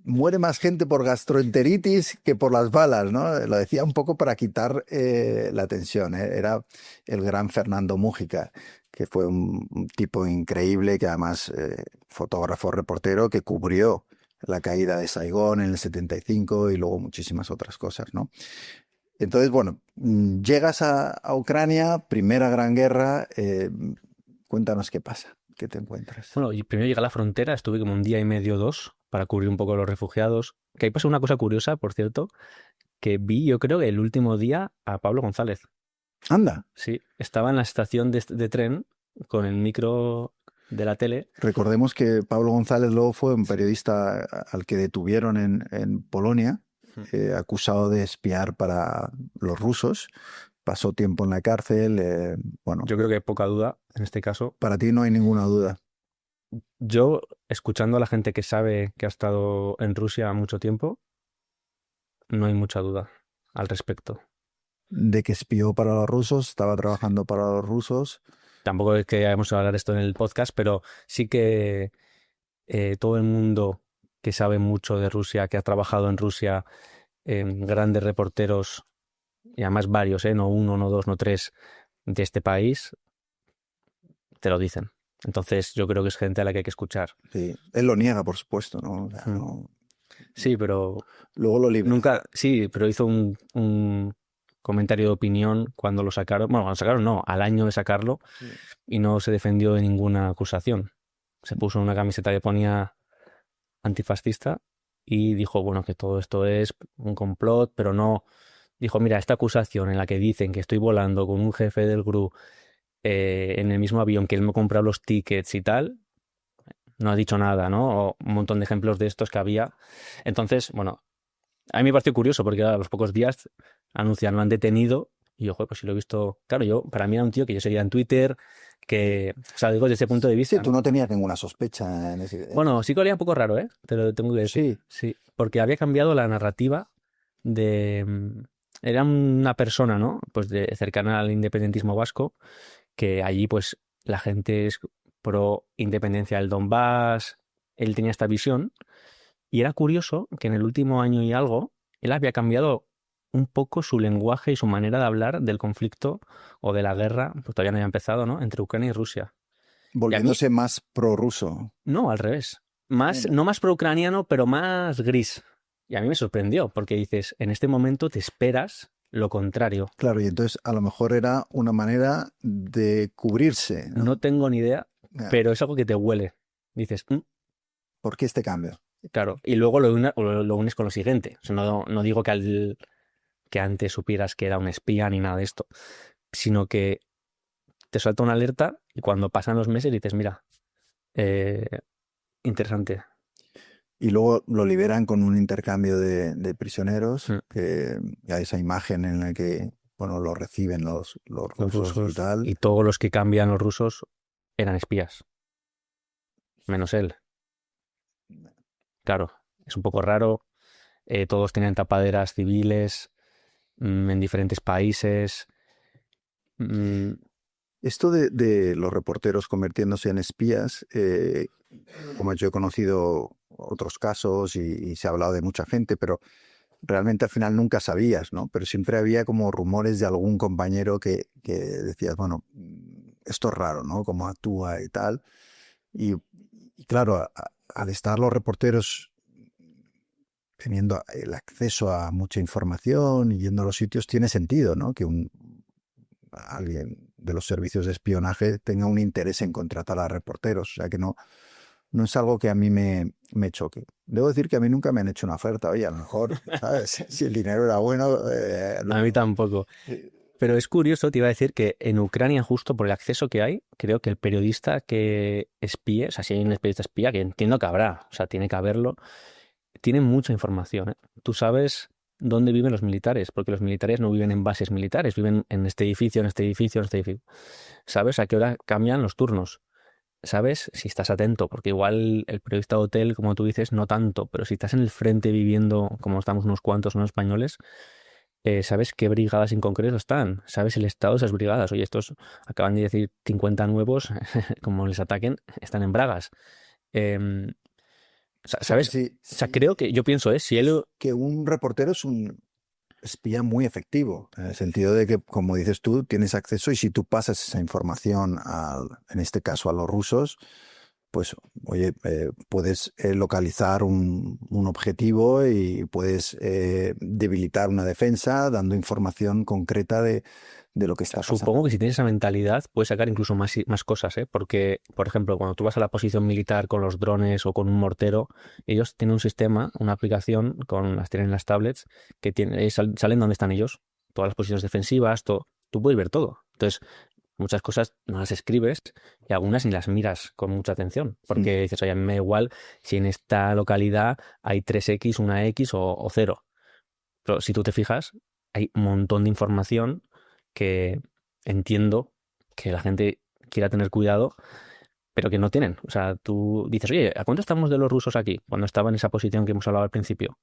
Muere más gente por gastroenteritis que por las balas, ¿no? Lo decía un poco para quitar la tensión, ¿eh? Era el gran Fernando Mújica, que fue un tipo increíble, que además fotógrafo, reportero, que cubrió la caída de Saigón en el 75 y luego muchísimas otras cosas, ¿no? Entonces, bueno, llegas a Ucrania, primera gran guerra, cuéntanos qué pasa, qué te encuentras. Bueno, y primero llegué a la frontera, estuve como un día y medio, dos, para cubrir un poco a los refugiados. Que ahí pasó una cosa curiosa, por cierto, que vi, yo creo, el último día a Pablo González. Anda, Sí, estaba en la estación de tren con el micro de la tele. recordemos que Pablo González luego fue un periodista al que detuvieron en Polonia, acusado de espiar para los rusos. Pasó tiempo en la cárcel. Bueno, Yo creo que hay poca duda en este caso. para ti no hay ninguna duda Yo, escuchando a la gente que sabe que ha estado en Rusia mucho tiempo, no hay mucha duda al respecto. de que espió para los rusos, estaba trabajando para los rusos. Tampoco es que vamos a hablar esto en el podcast, pero sí que todo el mundo que sabe mucho de Rusia, que ha trabajado en Rusia, grandes reporteros, y además varios, no uno, no dos, no tres, de este país, te lo dicen. Entonces yo creo que es gente a la que hay que escuchar. Sí, él lo niega, por supuesto, ¿no? O sea, Mm. no- Sí, pero Luego lo libera. nunca, sí, pero hizo un comentario de opinión cuando lo sacaron, bueno, cuando lo sacaron no, al año de sacarlo, y no se defendió de ninguna acusación. Se puso una camiseta que ponía antifascista y dijo, bueno, que todo esto es un complot, pero no, dijo, mira, esta acusación en la que dicen que estoy volando con un jefe del GRU en el mismo avión que él me ha comprado los tickets y tal, no ha dicho nada, ¿no? O un montón de ejemplos de estos que había. Entonces, bueno, a mí me pareció curioso porque a los pocos días anuncian, lo han detenido Y yo, joder, pues si lo he visto... Claro, para mí era un tío que yo seguía en Twitter, o sea, digo desde ese punto de Sí, vista, tú ¿no? no tenías ninguna sospecha en ese... Bueno, sí que olía un poco raro, ¿eh? Te lo tengo que decir. Sí, Sí, porque había cambiado la narrativa de... Era una persona, ¿no? Pues cercana al independentismo vasco, que allí pues la gente es pro independencia del Donbass, él tenía esta visión y era curioso que en el último año y algo él había cambiado un poco su lenguaje y su manera de hablar del conflicto o de la guerra, pues todavía no había empezado, ¿no? Entre Ucrania y Rusia. Y a mí, volviéndose más prorruso. no, al revés. Bueno, No más pro-ucraniano, pero más gris. Y a mí me sorprendió, porque dices, en este momento te esperas lo contrario. claro, y entonces a lo mejor era una manera de cubrirse, ¿no? No tengo ni idea, Ya, pero es algo que te huele. Dices, "Mm, ¿por qué este cambio? claro". Y luego lo unes con lo siguiente. O sea, no digo que antes supieras que era un espía ni nada de esto, sino que te salta una alerta y cuando pasan los meses dices, mira, eh, interesante. Y luego lo liberan con un intercambio de prisioneros, Mm. que hay esa imagen en la que, bueno, lo reciben los Los rusos y rusos tal. y todos los que cambian los rusos eran espías, menos él. Claro, es un poco raro. Todos tenían tapaderas civiles en diferentes países. Mm, Esto de los reporteros convirtiéndose en espías, como yo he conocido otros casos y se ha hablado de mucha gente, pero realmente al final nunca sabías, ¿no? Pero siempre había como rumores de algún compañero que decías, bueno, esto es raro, ¿no? Cómo actúa y tal. Y, y claro, al estar los reporteros teniendo el acceso a mucha información y yendo a los sitios, tiene sentido, ¿no? Que alguien de los servicios de espionaje tenga un interés en contratar a reporteros. O sea que no es algo que a mí me choque. Debo decir que a mí nunca me han hecho una oferta. Oye, a lo mejor, ¿sabes? Si el dinero era bueno, a mí tampoco. Pero es curioso, te iba a decir que en Ucrania, justo por el acceso que hay, creo que el periodista que espíe, o sea, si hay un periodista espía, que entiendo que habrá, o sea, tiene que haberlo, tiene mucha información, ¿eh? Tú sabes dónde viven los militares, porque los militares no viven en bases militares, viven en este edificio, en este edificio, en este edificio. Sabes a qué hora cambian los turnos. Sabes si estás atento, porque igual el periodista de hotel, como tú dices, no tanto, pero si estás en el frente viviendo, como estamos unos cuantos, unos españoles, sabes qué brigadas en concreto están, sabes el estado de esas brigadas. Oye, estos acaban de decir 50 nuevos, como les ataquen, están en Bragas. Em, o sea que ¿Sabes? O sea, creo que yo pienso, si él... que un reportero es un espía muy efectivo, en el sentido de que, como dices tú, tienes acceso y si tú pasas esa información, en este caso a los rusos, pues, oye, puedes localizar un objetivo y puedes debilitar una defensa dando información concreta de lo que está Supongo pasando. que si tienes esa mentalidad puedes sacar incluso más cosas, ¿eh? Porque, por ejemplo, cuando tú vas a la posición militar con los drones o con un mortero, ellos tienen un sistema, una aplicación, las tienen en las tablets, que salen donde están ellos, todas las posiciones defensivas, todo. Tú puedes ver todo. Entonces, muchas cosas no las escribes y algunas ni las miras con mucha atención, Mm. porque dices, oye, a mí me da igual si en esta localidad hay 3X, una X o 0. Pero si tú te fijas, hay un montón de información que entiendo que la gente quiera tener cuidado, pero que no tienen. O sea, tú dices, oye, ¿a cuánto estamos de los rusos aquí? Cuando estaba en esa posición que hemos hablado al principio.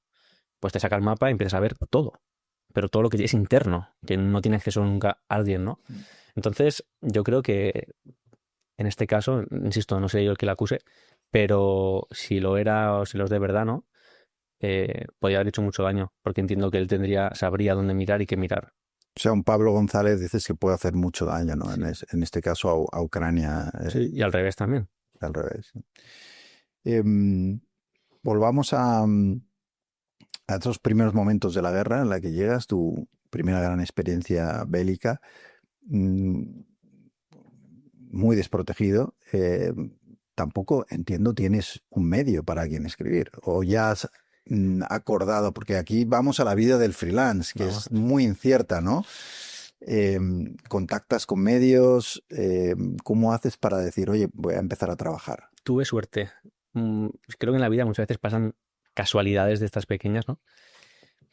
Pues te saca el mapa y empiezas a ver todo. Pero todo lo que es interno, que no tiene acceso nunca a alguien, ¿no? Entonces, yo creo que en este caso, insisto, no sé yo el que la acuse, pero si lo era o si lo es de verdad, ¿no? Podría haber hecho mucho daño, porque entiendo que él sabría dónde mirar y qué mirar. O sea, un Pablo González dices que puede hacer mucho daño, ¿no? En este caso a Ucrania, Sí, y al revés también. al revés. Em, volvamos a esos primeros momentos de la guerra en la que llegas, tu primera gran experiencia bélica, mm, muy desprotegido. Tampoco entiendo, tienes un medio para quien escribir, o ya has acordado, porque aquí vamos a la vida del freelance, que Vamos. es muy incierta, ¿no? Contactas con medios, ¿cómo haces para decir, oye, voy a empezar a trabajar? Tuve suerte. Creo que en la vida muchas veces pasan casualidades de estas pequeñas, ¿no?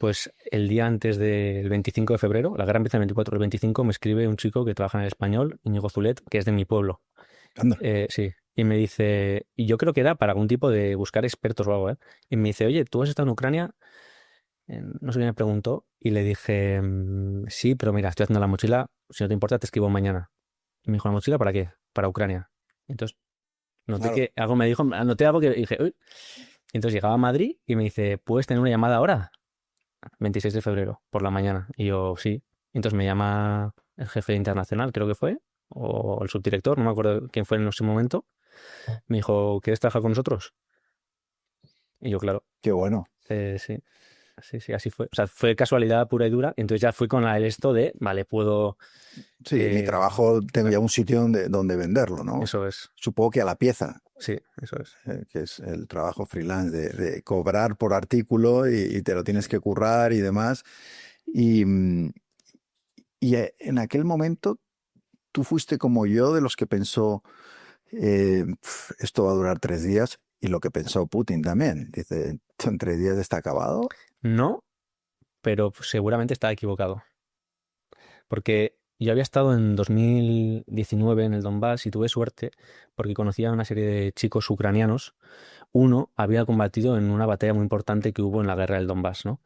Pues el día antes del 25 de febrero, la guerra empieza el 24, el 25 me escribe un chico que trabaja en el Español, Íñigo Zulet, que es de mi pueblo. Anda. Sí, y me dice, y yo creo que era para algún tipo de buscar expertos o algo, ¿eh? Y me dice, oye, ¿tú has estado en Ucrania? No sé qué me preguntó, y le dije, sí, pero mira, estoy haciendo la mochila, si no te importa, te escribo mañana. Y me dijo, ¿la mochila para qué? Para Ucrania. Entonces, noté Claro. que algo me dijo, noté algo que dije, uy. Y entonces llegaba a Madrid y me dice, ¿puedes tener una llamada ahora? 26 de febrero, por la mañana. Y yo, sí. Y entonces me llama el jefe internacional, creo que fue, o el subdirector, no me acuerdo quién fue en ese momento. Me dijo, ¿quieres trabajar con nosotros? Y yo, claro, Qué bueno. sí, sí, sí, así fue. O sea, fue casualidad pura y dura. Y entonces ya fui con el esto de, vale, puedo... Sí, mi trabajo tengo ya un sitio donde venderlo, ¿no? Eso es, Supongo que a la pieza, sí, eso es. que es el trabajo freelance, de cobrar por artículo y te lo tienes que currar y demás. Y, en aquel momento tú fuiste como yo de los que pensó, esto va a durar 3 días, y lo que pensó Putin también. Dice, "¿Esto en 3 días está acabado". No, pero seguramente estaba equivocado. Porque yo había estado en 2019 en el Donbass y tuve suerte porque conocía a una serie de chicos ucranianos. Uno había combatido en una batalla muy importante que hubo en la guerra del Donbass, ¿no?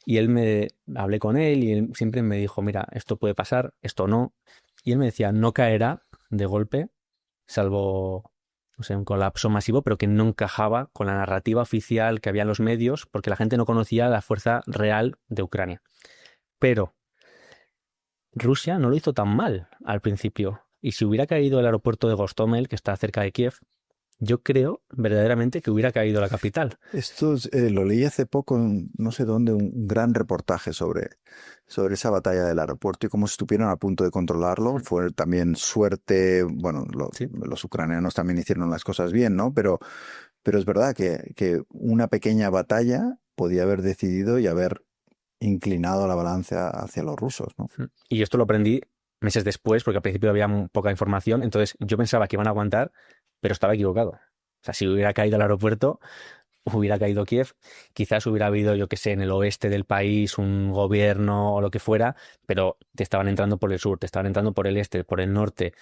Y hablé con él y él siempre me dijo, mira, esto puede pasar, esto no. Y él me decía, no caerá de golpe, salvo, no sé, un colapso masivo, pero que no encajaba con la narrativa oficial que había en los medios, porque la gente no conocía la fuerza real de Ucrania. Pero Rusia no lo hizo tan mal al principio. Y si hubiera caído el aeropuerto de Gostomel, que está cerca de Kiev, yo creo verdaderamente que hubiera caído la capital. Esto lo leí hace poco, no sé dónde, un gran reportaje sobre esa batalla del aeropuerto y cómo estuvieron a punto de controlarlo. Fue también suerte, bueno, Sí, los ucranianos también hicieron las cosas bien, ¿no? Pero es verdad que una pequeña batalla podía haber decidido y haber inclinado la balanza hacia los rusos, ¿no? y esto lo aprendí meses después, porque al principio había poca información, entonces yo pensaba que iban a aguantar, pero estaba equivocado. O sea, si hubiera caído el aeropuerto, hubiera caído Kiev, quizás hubiera habido, yo qué sé, en el oeste del país un gobierno o lo que fuera, pero te estaban entrando por el sur, te estaban entrando por el este, por el norte.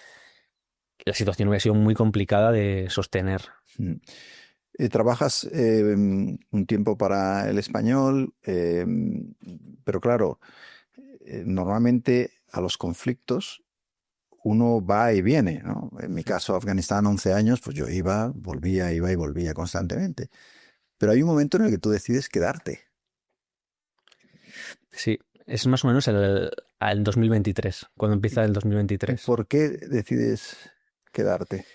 La situación hubiera sido muy complicada de sostener. Mm. Trabajas un tiempo para el español, pero claro, normalmente a los conflictos uno va y viene, ¿no? En mi caso, Afganistán, 11 años, pues yo iba y volvía constantemente. Pero hay un momento en el que tú decides quedarte. Sí, es más o menos el 2023, cuando ¿Y, empieza el y 2023. por qué decides quedarte?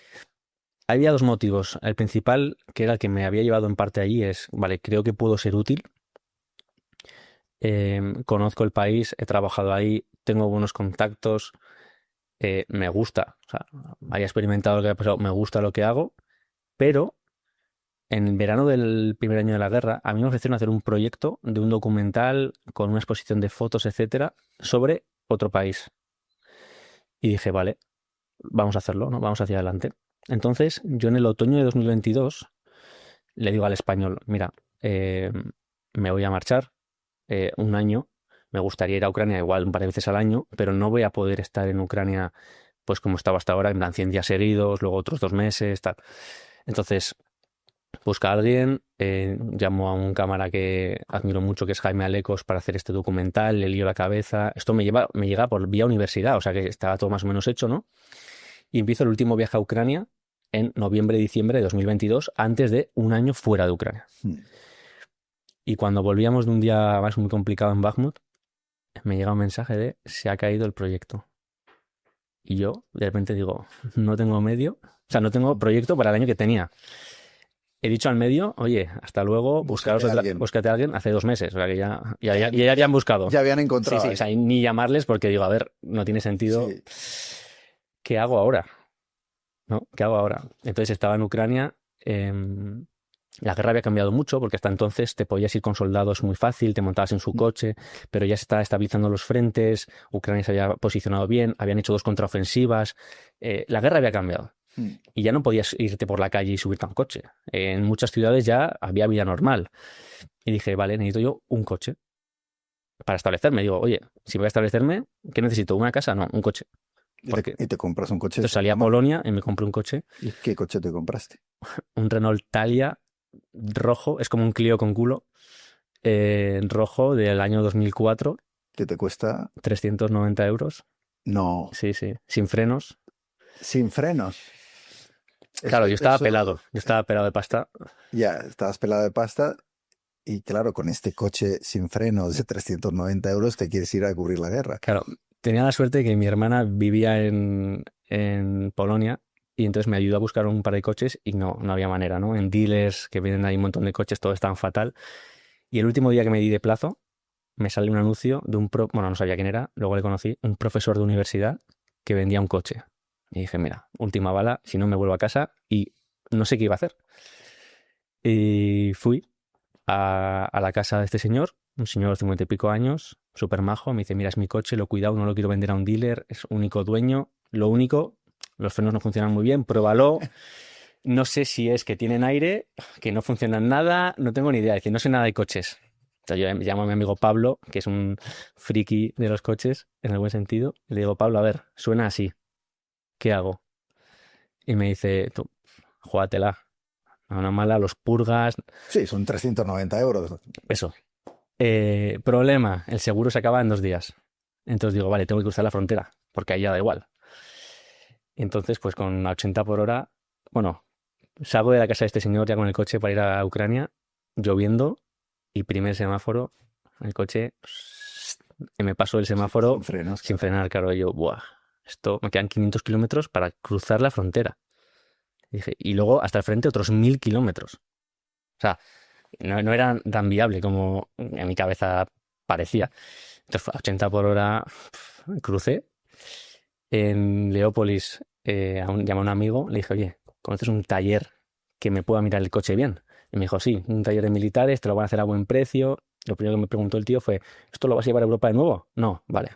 Había dos motivos. El principal, que era el que me había llevado en parte allí, es, vale, creo que puedo ser útil. Conozco el país, he trabajado ahí, tengo buenos contactos, me gusta, o sea, haya experimentado lo que ha pasado, me gusta lo que hago, pero en el verano del primer año de la guerra, a mí me ofrecieron hacer un proyecto de un documental con una exposición de fotos, etcétera, sobre otro país. Y dije, vale, vamos a hacerlo, ¿no? Vamos hacia adelante. Entonces, yo en el otoño de 2022 le digo al español, mira, me voy a marchar un año, me gustaría ir a Ucrania igual un par de veces al año, pero no voy a poder estar en Ucrania pues como estaba hasta ahora, en plan 100 días seguidos, luego otros 2 meses, tal. Entonces, busca a alguien, llamo a un cámara que admiro mucho, que es Jaime Alecos, para hacer este documental, le lío la cabeza. Esto me llega por vía universidad, o sea que estaba todo más o menos hecho, ¿no? Y empiezo el último viaje a Ucrania en noviembre-diciembre de 2022, antes de un año fuera de Ucrania. Mm. Y cuando volvíamos de un día más muy complicado en Bakhmut, me llega un mensaje de se ha caído el proyecto. Y yo de repente digo, no tengo medio, o sea, no tengo proyecto para el año que tenía. He dicho al medio, oye, hasta luego, Búscate a alguien. búscate a alguien hace 2 meses, o sea que ya habían buscado. Ya habían Sí, encontrado sí, a o sea, alguien. ni llamarles porque digo, a ver, no tiene sentido. Sí. ¿Qué hago ahora? ¿No? ¿Qué hago ahora? Entonces estaba en Ucrania, la guerra había cambiado mucho porque hasta entonces te podías ir con soldados muy fácil, te montabas en su coche, pero ya se estaba estabilizando los frentes, Ucrania se había posicionado bien, habían hecho 2 contraofensivas, la guerra había cambiado Mm. y ya no podías irte por la calle y subirte a un coche. En muchas ciudades ya había vida normal y dije, vale, necesito yo un coche. para establecerme. Digo, oye, si voy a establecerme, ¿qué necesito? ¿Una casa? No, un coche. Porque Y te compras un coche de entonces salí a segunda mano. Polonia y me compré un coche, ¿Y qué coche te compraste? un Renault Talia rojo, es como un Clio con culo, rojo del año 2004, ¿Qué te cuesta? 390 euros. No, Sí, sí, sin frenos. sin frenos. Claro, Eso, yo estaba pelado de pasta. ya, estabas pelado de pasta y claro, con este coche sin frenos de 390 euros te quieres ir a cubrir la guerra. Claro, tenía la suerte de que mi hermana vivía en Polonia y entonces me ayudó a buscar un par de coches y no había manera, ¿no? En dealers que vienen ahí un montón de coches, todo estaba fatal. Y el último día que me di de plazo, me sale un anuncio de bueno, no sabía quién era, luego le conocí, un profesor de universidad que vendía un coche. Y dije, mira, última bala, si no me vuelvo a casa y no sé qué iba a hacer. Y fui a la casa de este señor, un señor de 50 y pico años, súper majo. Me dice, mira, es mi coche, lo he cuidado, no lo quiero vender a un dealer, es único dueño. Lo único, los frenos no funcionan muy bien, pruébalo. No sé si es que tienen aire, que no funcionan nada, no tengo ni idea. Dice, no sé nada de coches. Entonces yo llamo a mi amigo Pablo, que es un friki de los coches, en el buen sentido, y le digo, Pablo, a ver, suena así, ¿qué hago? Y me dice, tú, júgatela. A una mala, los purgas, Sí, son 390 euros. eso. Problema, el seguro se acaba en 2 días. Entonces digo, vale, tengo que cruzar la frontera, porque ahí ya da igual. Entonces, pues con 80 por hora, bueno, salgo de la casa de este señor ya con el coche para ir a Ucrania, lloviendo, y primer semáforo, el coche, y me paso el semáforo Sin frenos, sin claro. frenar, claro, y yo, buah, esto, me quedan 500 kilómetros para cruzar la frontera. Y luego hasta el frente otros 1000 kilómetros. O sea, no era tan viable como en mi cabeza parecía. Entonces, a 80 por hora crucé. En Leópolis llamé a un amigo, le dije, oye, ¿conoces un taller que me pueda mirar el coche bien? Y me dijo, sí, un taller de militares, te lo van a hacer a buen precio. Lo primero que me preguntó el tío fue, ¿esto lo vas a llevar a Europa de nuevo? No, vale.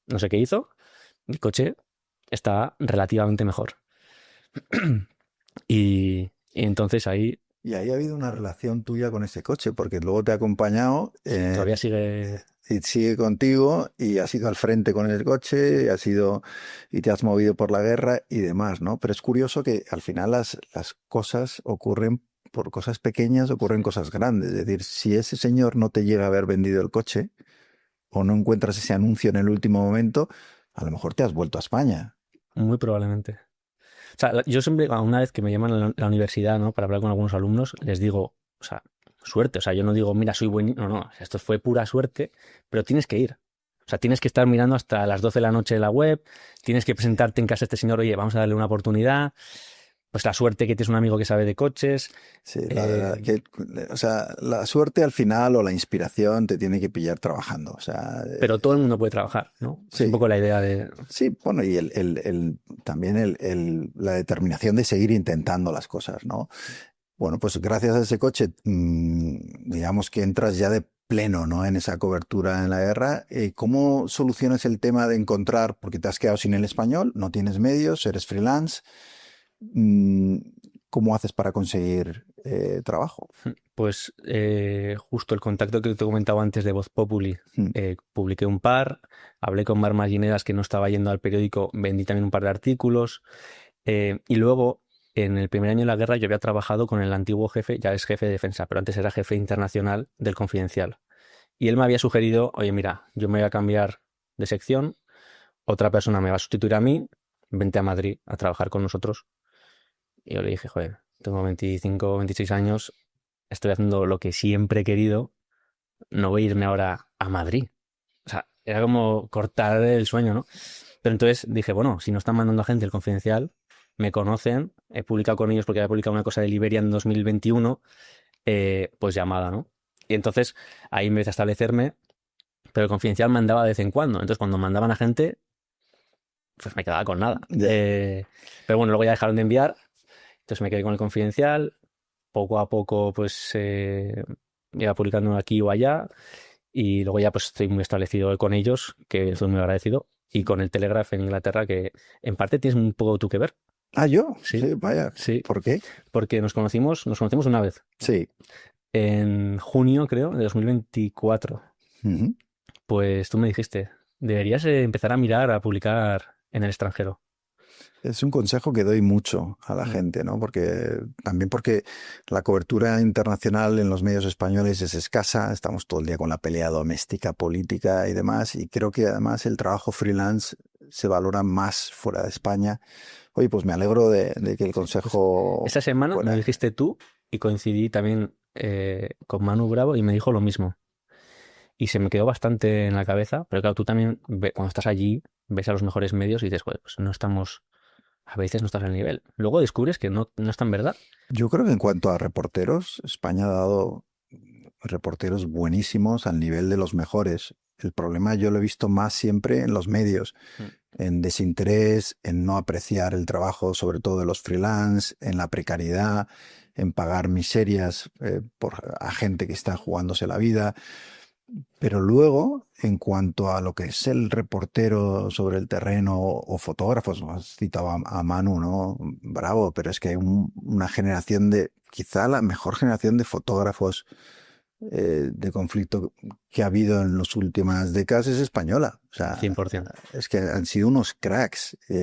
No sé qué hizo. Mi coche está relativamente mejor. Y entonces ahí Y ahí ha habido una relación tuya con ese coche, porque luego te ha acompañado todavía sigue. y sigue contigo y has ido al frente con el coche, y te has movido por la guerra y demás, ¿no? Pero es curioso que al final las cosas ocurren por cosas pequeñas, ocurren cosas grandes. Es decir, si ese señor no te llega a haber vendido el coche o no encuentras ese anuncio en el último momento, a lo mejor te has vuelto a España. Muy probablemente. O sea, yo siempre, una vez que me llaman a la universidad, ¿no? Para hablar con algunos alumnos, les digo, o sea, suerte. O sea, yo no digo, mira, soy buen. No, no, esto fue pura suerte, pero tienes que ir. O sea, tienes que estar mirando hasta las 12 de la noche en la web, tienes que presentarte en casa de este señor, oye, vamos a darle una oportunidad. Pues la suerte que tienes un amigo que sabe de coches. Sí, eh, o sea, la suerte al final o la inspiración te tiene que pillar trabajando. O sea, pero todo el mundo puede trabajar, ¿no? Es un sí, poco la idea de. sí, bueno, y también la determinación de seguir intentando las cosas, ¿no? Bueno, pues gracias a ese coche, digamos que entras ya de pleno, ¿no? En esa cobertura en la guerra. ¿Cómo solucionas el tema de encontrar, porque te has quedado sin el español, no tienes medios, eres freelance? mm, ¿Cómo haces para conseguir trabajo? Pues justo el contacto que te comentaba antes de Voz Populi, Mm. publiqué un par, hablé con Mar Mallineras que no estaba yendo al periódico, vendí también un par de artículos y luego en el primer año de la guerra yo había trabajado con el antiguo jefe, ya es jefe de defensa, pero antes era jefe internacional del Confidencial. Y él me había sugerido, oye mira, yo me voy a cambiar de sección, otra persona me va a sustituir a mí, vente a Madrid a trabajar con nosotros. Y yo le dije, joder, tengo 25, 26 años, estoy haciendo lo que siempre he querido, no voy a irme ahora a Madrid. O sea, era como cortar el sueño, ¿no? Pero entonces dije, bueno, si no están mandando a gente el Confidencial, me conocen, he publicado con ellos porque había publicado una cosa de Liberia en 2021, pues llamada, ¿no? Y entonces ahí empecé a establecerme, pero el Confidencial mandaba de vez en cuando. Entonces cuando mandaban a gente, pues me quedaba con nada. Ya. Pero bueno, luego ya dejaron de enviar, entonces me quedé con el Confidencial, poco a poco pues iba publicando aquí o allá y luego ya pues estoy muy establecido con ellos, que estoy muy agradecido, y con el Telegraph en Inglaterra, que en parte tienes un poco tú que ver. Ah, yo, Sí, sí, vaya. sí, ¿Por qué? porque nos conocimos una vez, Sí. en junio creo, de 2024. Ujú. Pues tú me dijiste, deberías empezar a mirar, a publicar en el extranjero. Es un consejo que doy mucho a la Mm. gente, ¿no? Porque la cobertura internacional en los medios españoles es escasa, estamos todo el día con la pelea doméstica, política y demás, y creo que además el trabajo freelance se valora más fuera de España. Oye, pues me alegro de que el Pues consejo esa semana me lo fuera. dijiste tú y coincidí también con Manu Bravo y me dijo lo mismo. Y se me quedó bastante en la cabeza, pero claro, tú también cuando estás allí ves a los mejores medios y dices, "Joder, pues no estamos, a veces no estás al nivel". Luego descubres que no es tan verdad. Yo creo que en cuanto a reporteros, España ha dado reporteros buenísimos al nivel de los mejores. El problema yo lo he visto más siempre en los medios, Mm. en desinterés, en no apreciar el trabajo, sobre todo de los freelance, en la precariedad, en pagar miserias a gente que está jugándose la vida. Pero luego, en cuanto a lo que es el reportero sobre el terreno o fotógrafos, has citado a Manu, ¿no? Bravo, pero es que hay una generación quizá la mejor generación de fotógrafos de conflicto que ha habido en las últimas décadas es española. O sea, 100%. es que han sido unos cracks. No,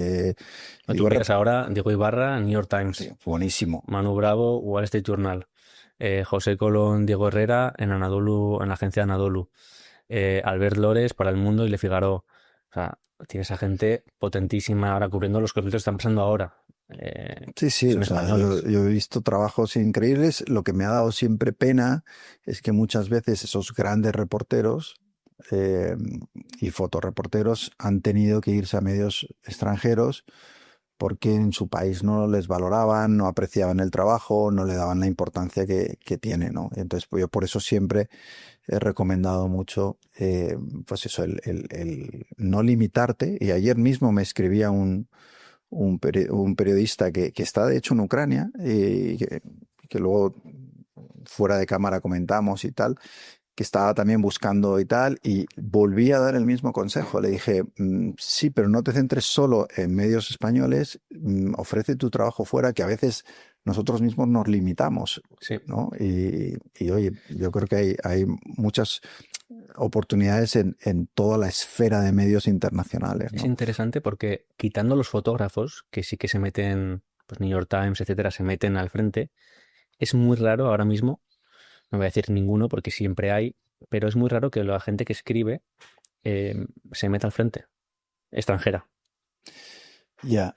tú Digo, miras ahora Diego Ibarra, New York sí, Times, buenísimo. Manu Bravo, Wall Street Journal, José Colón, Diego Herrera en Anadolu, en la agencia Anadolu, Albert Lores para El Mundo y Le Figaro. O sea, tienes a gente potentísima ahora cubriendo los conflictos que están pasando ahora. Sí, sí, Son o sea, yo, españoles. yo he visto trabajos increíbles. Lo que me ha dado siempre pena es que muchas veces esos grandes reporteros eh, y fotoreporteros han tenido que irse a medios extranjeros porque en su país no les valoraban, no apreciaban el trabajo, no le daban la importancia que tiene, ¿no? Entonces, pues yo por eso siempre he recomendado mucho, pues eso, el no limitarte. Y ayer mismo me escribía un periodista que está de hecho en Ucrania y que luego fuera de cámara comentamos y tal, que estaba también buscando y tal, y volví a dar el mismo consejo. Le dije, sí, pero no te centres solo en medios españoles, ofrece tu trabajo fuera, que a veces nosotros mismos nos limitamos, Sí. ¿no? Y oye, yo creo que hay muchas oportunidades en toda la esfera de medios internacionales, Es ¿no? interesante porque quitando los fotógrafos, que sí que se meten, pues New York Times, etcétera, se meten al frente, es muy raro ahora mismo, no voy a decir ninguno porque siempre hay, pero es muy raro que la gente que escribe se meta al frente, extranjera. Ya.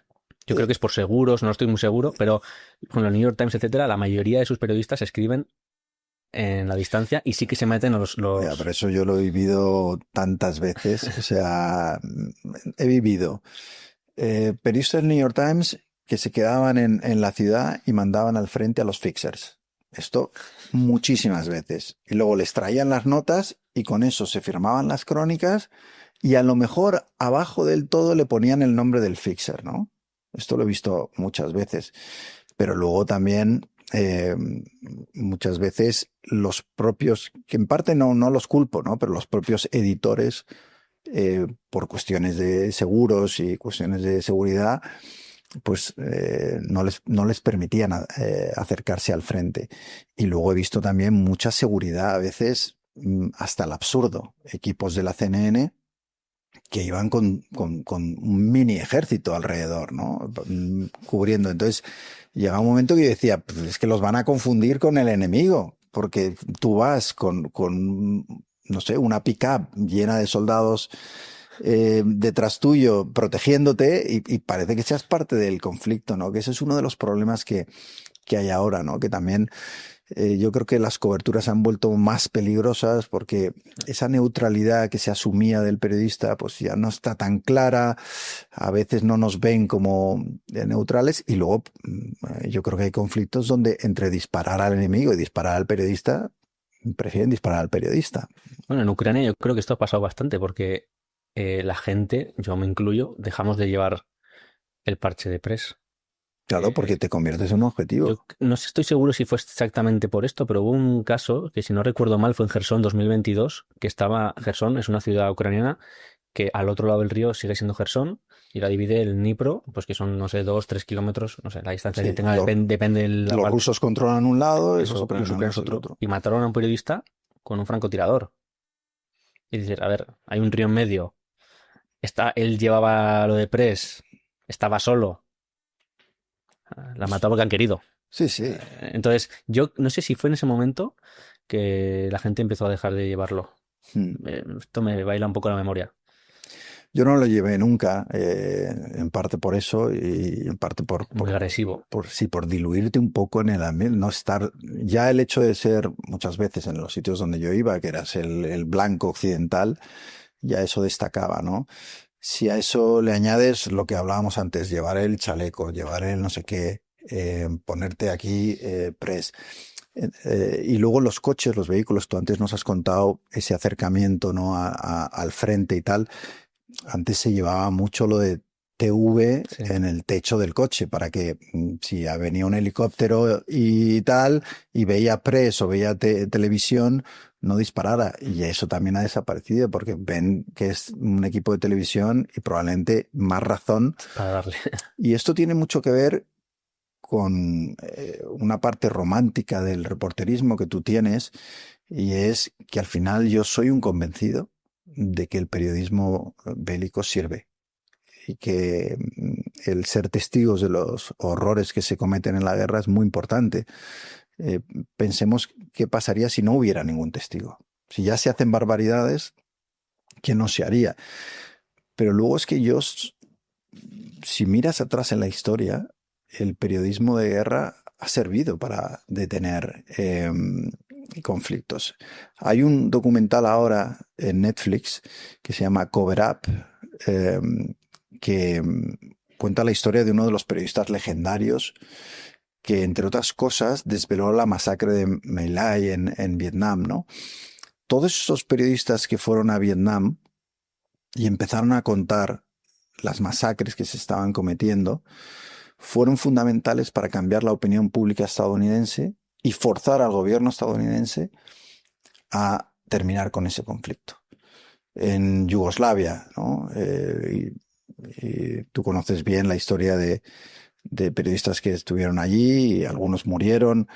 Yo creo que es por seguros, no estoy muy seguro, pero con el New York Times, etcétera, la mayoría de sus periodistas escriben en la distancia y sí que se meten a Ya, pero eso yo lo he vivido tantas veces. O sea, he vivido periodistas del New York Times que se quedaban en la ciudad y mandaban al frente a los fixers. Esto muchísimas veces. Y luego les traían las notas y con eso se firmaban las crónicas y a lo mejor abajo del todo le ponían el nombre del fixer, ¿no? Esto lo he visto muchas veces. Pero luego también muchas veces los propios, que en parte no los culpo, ¿no? Pero los propios editores, por cuestiones de seguros y cuestiones de seguridad, pues no les permitían acercarse al frente. Y luego he visto también mucha seguridad, a veces hasta el absurdo. Equipos de la CNN que iban con un mini ejército alrededor, ¿no? Cubriendo. Entonces, llegaba un momento que yo decía, pues es que los van a confundir con el enemigo, porque tú vas con no sé, una pick-up llena de soldados detrás tuyo, protegiéndote, y parece que seas parte del conflicto, ¿no? Que ese es uno de los problemas que hay ahora, ¿no? Que también yo creo que las coberturas se han vuelto más peligrosas porque esa neutralidad que se asumía del periodista pues ya no está tan clara, a veces no nos ven como neutrales y luego yo creo que hay conflictos donde entre disparar al enemigo y disparar al periodista, prefieren disparar al periodista. Bueno, en Ucrania yo creo que esto ha pasado bastante porque la gente, yo me incluyo, dejamos de llevar el parche de press. Claro, porque te conviertes en un Yo objetivo. no estoy seguro si fue exactamente por esto, pero hubo un caso que, si no recuerdo mal, fue en Gerson 2022, que estaba, Gerson es una ciudad ucraniana que al otro lado del río sigue siendo Gerson y la divide el Dnipro, pues que son, no sé, 2, 3 kilómetros, no sé, la distancia que Sí, tenga depende de la los parte, rusos controlan un lado y los eso, y los ucranianos ucranianos el otro. otro. Y mataron a un periodista con un francotirador. y dices, a ver, hay un río en medio, él llevaba lo de Press, estaba solo, la mató porque han querido. Sí, sí. Entonces, yo no sé si fue en ese momento que la gente empezó a dejar de llevarlo. Mm. Esto me baila un poco la memoria. Yo no lo llevé nunca, en parte por eso y en parte Muy agresivo. sí, por diluirte un poco en el ambiente, no estar, ya el hecho de ser muchas veces en los sitios donde yo iba, que eras el blanco occidental, ya eso destacaba, ¿no? Si a eso le añades lo que hablábamos antes, llevar el chaleco, llevar el no sé qué, ponerte aquí press. Y luego los coches, los vehículos, tú antes nos has contado ese acercamiento, ¿no? Al frente y tal. Antes se llevaba mucho lo de TV Sí. en el techo del coche para que si venía un helicóptero y tal y veía press o veía televisión no disparara, y eso también ha desaparecido porque ven que es un equipo de televisión y probablemente más razón, Para darle. y esto tiene mucho que ver con una parte romántica del reporterismo que tú tienes, y es que al final yo soy un convencido de que el periodismo bélico sirve y que el ser testigos de los horrores que se cometen en la guerra es muy importante. Pensemos qué pasaría si no hubiera ningún testigo. Si ya se hacen barbaridades, ¿qué no se haría? Pero luego es que si miras atrás en la historia, el periodismo de guerra ha servido para detener conflictos. Hay un documental ahora en Netflix que se llama Cover Up, eh, que cuenta la historia de uno de los periodistas legendarios que, entre otras cosas, desveló la masacre de My Lai en Vietnam, ¿no? Todos esos periodistas que fueron a Vietnam y empezaron a contar las masacres que se estaban cometiendo, fueron fundamentales para cambiar la opinión pública estadounidense y forzar al gobierno estadounidense a terminar con ese conflicto. En Yugoslavia, ¿no? Y tú conoces bien la historia de periodistas que estuvieron allí, y algunos murieron,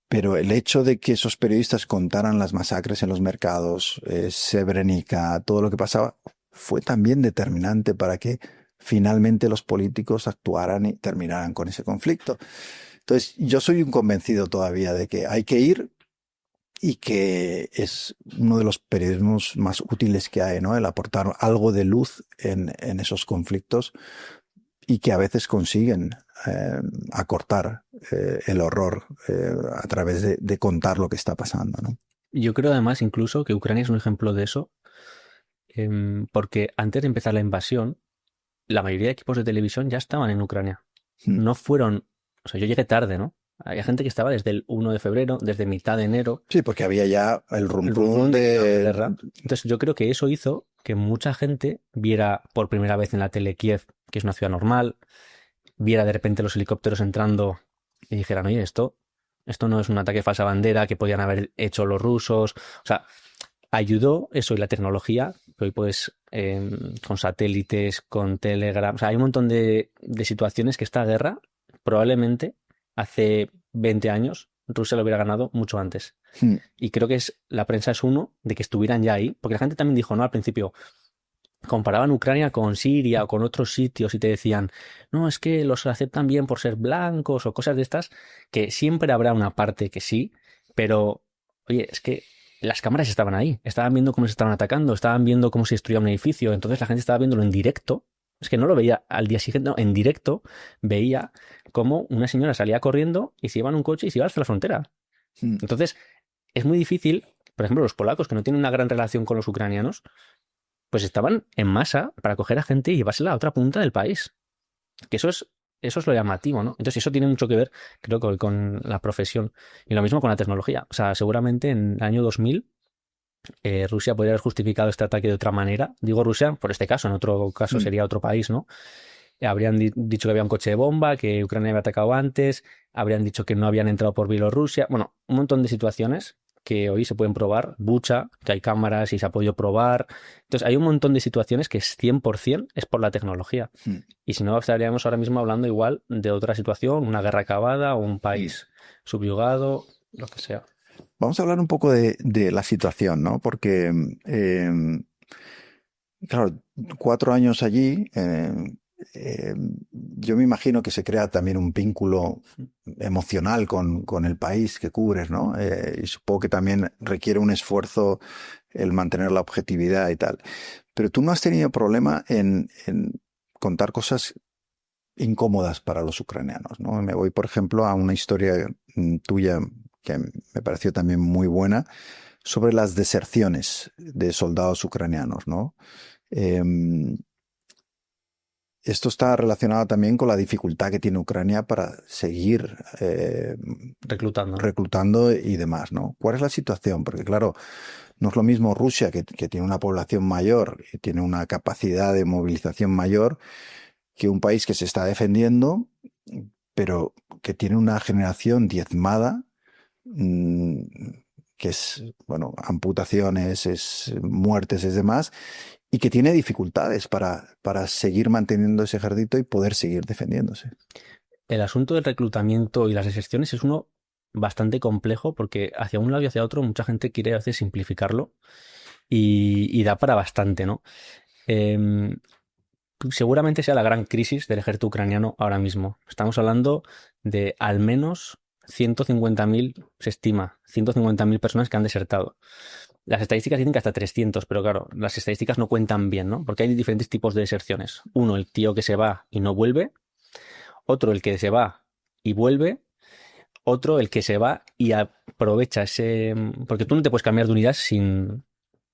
pero el hecho de que esos periodistas contaran las masacres en los mercados, Srebrenica, todo lo que pasaba, fue también determinante para que finalmente los políticos actuaran y terminaran con ese conflicto. Entonces, yo soy un convencido todavía de que hay que ir y que es uno de los periodismos más útiles que hay, ¿no? El aportar algo de luz en esos conflictos, y que a veces consiguen acortar el horror a través de contar lo que está pasando, ¿no? Yo creo además incluso que Ucrania es un ejemplo de eso, porque antes de empezar la invasión, la mayoría de equipos de televisión ya estaban en Ucrania. No fueron, o sea, yo llegué tarde, ¿no? Había gente que estaba desde el 1 de febrero, desde mitad de enero. Sí, porque había ya el rum de de guerra. Entonces yo creo que eso hizo que mucha gente viera por primera vez en la tele Kiev, que es una ciudad normal, viera de repente los helicópteros entrando y dijeran, oye, esto no es un ataque falsa bandera que podían haber hecho los rusos. O sea, ayudó eso y la tecnología, que hoy puedes, con satélites, con Telegram, o sea, hay un montón de situaciones que esta guerra probablemente hace 20 años Rusia lo hubiera ganado mucho antes. Y creo que la prensa es uno de que estuvieran ya ahí, porque la gente también dijo, ¿no? Al principio comparaban Ucrania con Siria o con otros sitios y te decían, no, es que los aceptan bien por ser blancos o cosas de estas, que siempre habrá una parte que sí, pero, oye, es que las cámaras estaban ahí, estaban viendo cómo se estaban atacando, estaban viendo cómo se destruía un edificio, entonces la gente estaba viéndolo en directo. Es que no lo veía al día siguiente, no, en directo veía cómo una señora salía corriendo y se iba en un coche y se iba hasta la frontera. Entonces, es muy difícil, por ejemplo, los polacos, que no tienen una gran relación con los ucranianos, pues estaban en masa para coger a gente y llevársela a otra punta del país. Que eso es lo llamativo, ¿no? Entonces, eso tiene mucho que ver, creo, con la profesión. Y lo mismo con la tecnología. O sea, seguramente en el año 2000 Rusia podría haber justificado este ataque de otra manera. Digo Rusia por este caso, en otro caso sería otro país, ¿no? Habrían dicho que había un coche de bomba, que Ucrania había atacado antes, habrían dicho que no habían entrado por Bielorrusia. Bueno, un montón de situaciones que hoy se pueden probar. Bucha, que hay cámaras y se ha podido probar. Entonces, hay un montón de situaciones que es 100% es por la tecnología. Y si no, estaríamos ahora mismo hablando igual de otra situación, una guerra acabada o un país subyugado, lo que sea. Vamos a hablar un poco de la situación, ¿no? Porque, claro, 4 años allí, yo me imagino que se crea también un vínculo emocional con el país que cubres, ¿no? Y supongo que también requiere un esfuerzo el mantener la objetividad y tal. Pero tú no has tenido problema en contar cosas incómodas para los ucranianos, ¿no? Me voy, por ejemplo, a una historia tuya que me pareció también muy buena sobre las deserciones de soldados ucranianos, ¿no? Em, Esto está relacionado también con la dificultad que tiene Ucrania para seguir Reclutando, ¿no? reclutando y demás, ¿no? ¿Cuál es la situación? Porque claro, no es lo mismo Rusia, que tiene una población mayor y tiene una capacidad de movilización mayor, que un país que se está defendiendo, pero que tiene una generación diezmada, mm, que es, bueno, amputaciones, es muertes, es demás, y que tiene dificultades para seguir manteniendo ese ejército y poder seguir defendiéndose. El asunto del reclutamiento y las deserciones es uno bastante complejo porque hacia un lado y hacia otro mucha gente quiere a veces simplificarlo y da para bastante, ¿no? Em, Seguramente sea la gran crisis del ejército ucraniano ahora mismo. Estamos hablando de al menos 150.000, se estima, 150.000 personas que han desertado. Las estadísticas dicen que hasta 300, pero claro, las estadísticas no cuentan bien, ¿no? Porque hay diferentes tipos de deserciones. Uno, el tío que se va y no vuelve. Otro, el que se va y vuelve. Otro, el que se va y aprovecha ese... Porque tú no te puedes cambiar de unidad sin...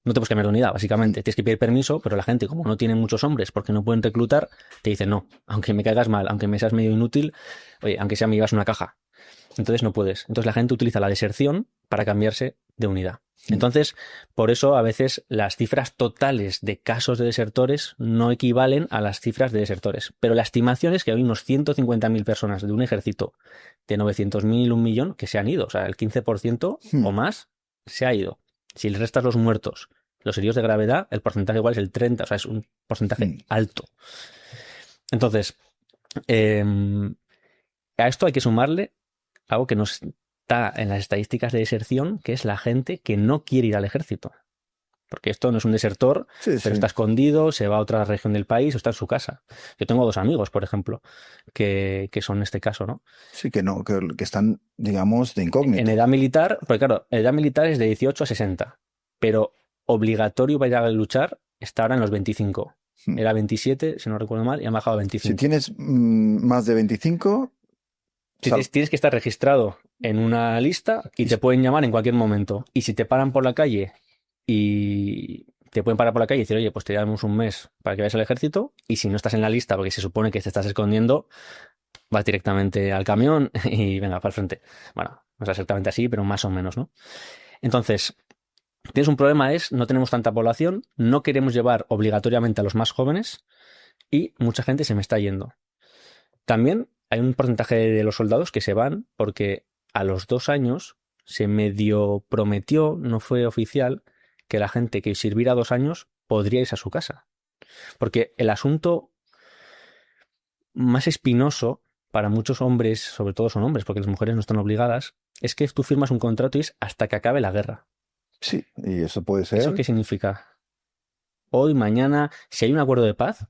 No te puedes cambiar de unidad, básicamente. Tienes que pedir permiso, pero la gente, como no tiene muchos hombres porque no pueden reclutar, te dice no. Aunque me caigas mal, aunque me seas medio inútil, oye, aunque sea me llevas una caja. Entonces no puedes. Entonces la gente utiliza la deserción para cambiarse de unidad. Entonces, por eso a veces las cifras totales de casos de desertores no equivalen a las cifras de desertores. Pero la estimación es que hay unos 150.000 personas de un ejército de 900.000, 1 millón, que se han ido. O sea, el 15% o más se ha ido. Si le restas los muertos, los heridos de gravedad, el porcentaje igual es el 30%. O sea, es un porcentaje alto. Entonces, a esto hay que sumarle algo que no está en las estadísticas de deserción, que es la gente que no quiere ir al ejército. Porque esto no es un desertor, Sí, pero sí. está escondido, se va a otra región del país o está en su casa. Yo tengo 2 amigos, por ejemplo, que son este caso, ¿no? Sí, que no, que están, digamos, de En incógnito. edad militar, porque claro, edad militar es de 18 a 60, pero obligatorio para ir a luchar está ahora en los 25. Era 27, si no recuerdo mal, y han bajado a Si 25. tienes más de 25, Tienes que estar registrado en una lista y te pueden llamar en cualquier momento. Y si te paran por la calle y te pueden parar por la calle y decir, oye, pues te damos un mes para que vayas al ejército, y si no estás en la lista porque se supone que te estás escondiendo, vas directamente al camión y venga, para el frente. Bueno, no es exactamente así, pero más o menos, ¿no? Entonces, tienes un problema, no tenemos tanta población, no queremos llevar obligatoriamente a los más jóvenes y mucha gente se me está yendo. También hay un porcentaje de los soldados que se van porque a los 2 años se medio prometió, no fue oficial, que la gente que sirviera 2 años podría irse a su casa. Porque el asunto más espinoso para muchos hombres, sobre todo son hombres, porque las mujeres no están obligadas, es que tú firmas un contrato y es hasta que acabe la guerra. sí, y eso puede ser. ¿Eso qué significa? Hoy, mañana, si hay un acuerdo de paz,